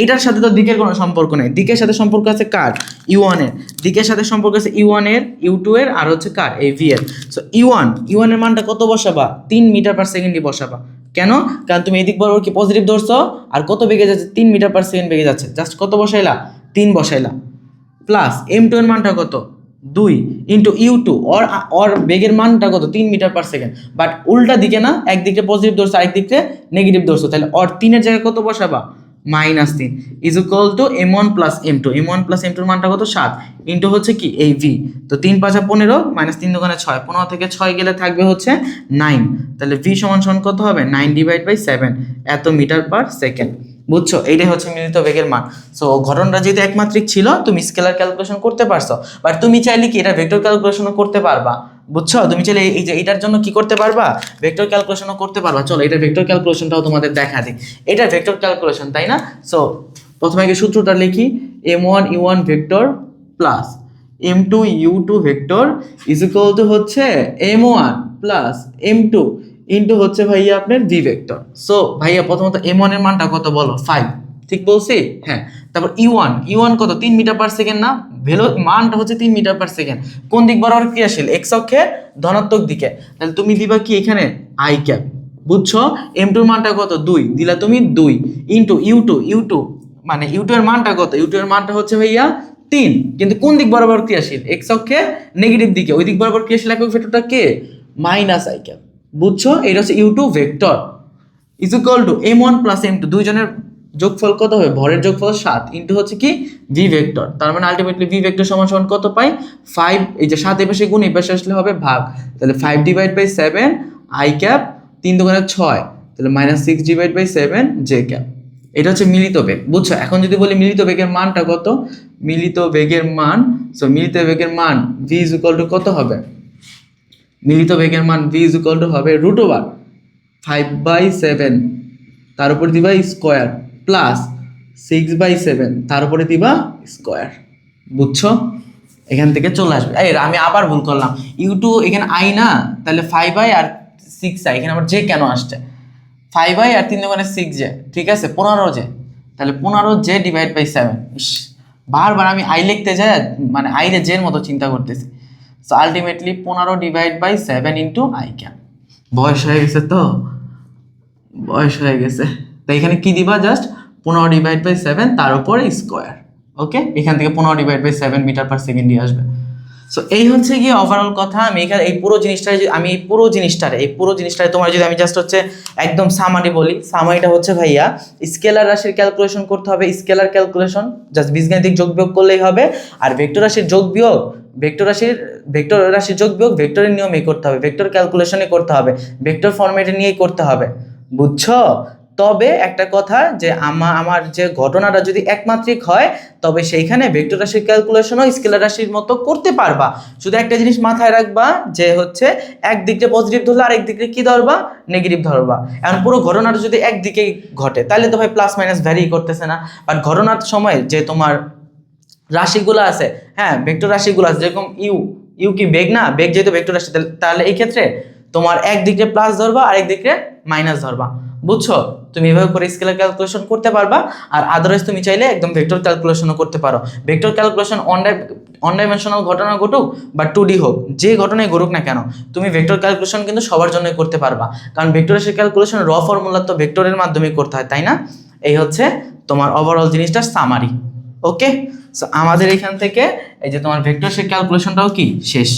এটার সাথে তো দিকের কোনো সম্পর্ক নেই, দিকের সাথে সম্পর্ক আছে কার, u1 এর, দিকের সাথে সম্পর্ক আছে u1 এর, u2 এর, আর হচ্ছে কার, এই v এর। সো u1 এর মানটা কত বসাবা, 3 মিটার পার সেকেন্ডই বসাবা। কেন? কারণ তুমি এদিক বরাবর কি পজিটিভ ধরছো, আর কত বেগে যাচ্ছে 3 মিটার পার সেকেন্ড বেগে যাচ্ছে, জাস্ট কত বসাইলা, 3 বসাইলা, প্লাস m2 এর মানটা কত 2 ইন্টু u2, ওর বেগের মানটা কত 3 মিটার পার সেকেন্ড, বাট উল্টা দিকে না, একদিকে পজিটিভ ধরছো আরেক দিকে নেগেটিভ ধরছো, তাহলে ওর 3 এর জায়গায় কত বসাবা, -3 is equal to m1 plus m2, এর মানটা কত 7 ইন্টু হচ্ছে কি এই v। তো 3 5 15, -3 দোকানে 6, 15 থেকে 6 গেলে থাকবে হচ্ছে 9, তাহলে v সমান সমান কত হবে 9 ডিভাইড বাই 7 এত মিটার পার সেকেন্ড। বুঝছো? এইটাই হচ্ছে মিলিত বেগের মান। সো ঘটনাটা যেহেতু একমাত্রিক ছিল তুমি স্কেলার ক্যালকুলেশন করতে পারছো, বাট তুমি চাইলে কি এটা ভেক্টর ক্যালকুলেশনও করতে পারবা। বুঝছো? তুমি চাইলে এই যে এটার জন্য কি করতে পারবা, ভেক্টর ক্যালকুলেশনও করতে পারবা। চলো এটা ভেক্টর ক্যালকুলেশনটাও তোমাদের দেখা দিই, এটা ভেক্টর ক্যালকুলেশন, তাই না? সো প্রথমে আগে সূত্রটা লিখি, m1 u1 vector plus m2 u2 vector is equal two হচ্ছে m1 প্লাস m2 ইন্টু হচ্ছে ভাইয়া আপনার ভি ভেক্টর। সো ভাইয়া প্রথমত m1 এর মানটা কত বলো, 5, ঠিক বলছি? হ্যাঁ। তারপর u1 কত 3 মিটার পার সেকেন্ড না, মানটা হচ্ছে 3 মিটার পার সেকেন্ড, কোন দিক বরাবর ক্রিয়াশীল, x অক্ষের ধনাত্মক দিকে, তাহলে তুমি দিবা কি এখানে i ক্যাপ। বুঝছো? m2 এর মানটা কত 2 দিলা তুমি 2 ইন্টু u2 মানে u2 এর মানটা কত, u2 এর মানটা হচ্ছে ভাইয়া 3, কিন্তু কোন দিক বরাবর ক্রিয়াশীল? এক্স অক্ষে নেগেটিভ দিকে, ওই দিক বরাবর ক্রিয়াশীল একক ভেক্টরটা কে? Minus I cap. বুঝছো? এটা হচ্ছে u2 vector is equal to m1 plus m2, দুইজনের যোগফল কত হবে? ভরের যোগফল 7 ইন্টু হচ্ছে কি ভি ভেক্টর। তার মানে আলটিমেটলি ভি ভেক্টর সমান সমান কত পাই? 5। এই যে 7 এর পাশে গুণ, এই পাশে আসলে হবে ভাগ, তাহলে 5 ডিভাইড বাই 7 আই ক্যাপ, 3 দুগুণে 6, তাহলে -6 ডিভাইড বাই 7 জে ক্যাপ। এটা হচ্ছে মিলিত বেগ। বুঝছো? এখন যদি বলি মিলিত বেগের মানটা কত, মিলিত বেগের মান, সো মিলিত বেগের মান ভি ইজ ইকুয়াল টু কত হবে? মিলিত বেগের মান ভি ইজ ইকুয়াল টু হবে √5/7, তার উপর দিবা স্কোয়ার, প্লাস 6/7 তার উপরে দিবা স্কোয়ার। বুঝছো? এখান থেকে চলে আসবে। এই আমি আবার ভুল করলাম, u2 এখানে আই না, তাহলে 5i আর 6i, এখানে আবার জে কেন আসছে? 5i আর 3 দুগুণে 6j, ঠিক আছে 15j, তাহলে 15j ডিভাইড বাই 7। বারবার আমি আই লিখতে যাই, মানে আই রে জের মতো চিন্তা করতেছি। So ultimately 15 divide by 7 into I cap. বয়স হয়ে গেছে তো, বয়স হয়ে গেছে, তো এখানে কি দিবা? জাস্ট 15 ডিভাইড বাই 7 তার উপর স্কোয়ার। ওকে, এখান থেকে 15 ডিভাইড বাই 7 মিটার পার সেকেন্ডই আসবে। সো এই হচ্ছে গিয়ে ওভারঅল কথা। আমি এখানে এই পুরো জিনিসটারে তোমার যদি আমি জাস্ট হচ্ছে একদম সামারি বলি, সামারিটা হচ্ছে ভাইয়া স্কেলার রাশির ক্যালকুলেশন করতে হবে, স্কেলার ক্যালকুলেশন, জাস্ট বীজগাণিতিক যোগ বিয়োগ করলেই হবে। আর ভেক্টর রাশির যোগ বিয়োগ, ভেক্টর রাশির যোগ বিয়োগ ভেক্টরের নিয়মেই করতে হবে, ভেক্টর ক্যালকুলেশনে করতে হবে, ভেক্টর ফরম্যাটে নিয়েই করতে হবে। বুঝছো? তবে একটা কথা, যে আমার যে ঘটনাটা যদি একমাত্রিক হয়, তবে সেইখানে ভেক্টর রাশির ক্যালকুলেশনও স্কেলার রাশির মতো করতে পারবা। শুধু একটা জিনিস মাথায় রাখবা, যে হচ্ছে একদিকে পজিটিভ ধরলে আরেক দিকে কি ধরবা? নেগেটিভ ধরবা। এখন পুরো ঘটনাটা যদি একদিকেই ঘটে, তাহলে তো ভাই প্লাস মাইনাস ভ্যারি করতেছে না। বাট ঘটনার সময় যে তোমার রাশিগুলো আছে, হ্যাঁ ভেক্টর রাশিগুলো আছে, যেরকম ইউ কি বেগ না? বেগ যেহেতু ভেক্টর রাশি, তাহলে এই ক্ষেত্রে তোমার একদিকে প্লাস ধরবা, আরেক দিকে মাইনাস ধরবা। বুঝছো? তুমি এভাবে করে স্কেলার ক্যালকুলেশন করতে পারবা। আর আদারওয়াইজ তুমি চাইলে একদম ভেক্টর ক্যালকুলেশনও করতে পারো। ভেক্টর ক্যালকুলেশন অন ডাইমেনশনাল ঘটনা ঘটুক বা 2D হোক, যে ঘটনায় ঘটুক না কেন, তুমি ভেক্টর ক্যালকুলেশন কিন্তু সবার জন্যই করতে পারবা। কারণ ভেক্টর রাশির ক্যালকুলেশন র ফর্মুলা তো ভেক্টরের মাধ্যমে করতে হয়, তাই না? এই হচ্ছে তোমার ওভারঅল জিনিসটা সামারি। ওকে, সো আমাদের এখান থেকে এই যে তোমার ভেক্টর রাশির ক্যালকুলেশনটাও কি শেষ।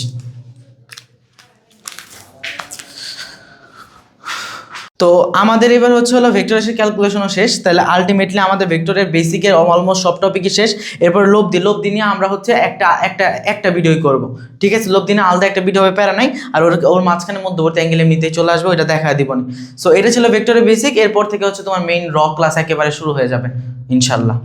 তো আমাদের এবার হচ্ছে হলো ভেক্টর রাশির ক্যালকুলেশনও শেষ। তাহলে আলটিমেটলি আমাদের ভেক্টরের বেসিকের অলমোস্ট সব টপিকই শেষ। এরপর লব্ধি নিয়ে আমরা হচ্ছে একটা ভিডিওই করব। ঠিক আছে, লব্ধি নিয়ে আলাদা একটা ভিডিও হবে, প্যারা নাই। আর ওর মাঝখানে মধ্যবর্তী অ্যাঙ্গেল এমনিতেই চলে আসবে, ওইটা দেখা দিব না। সো এটা ছিল ভেক্টরের বেসিক। এরপর থেকে হচ্ছে তোমার মেইন র ক্লাস একেবারে শুরু হয়ে যাবে ইনশাল্লাহ।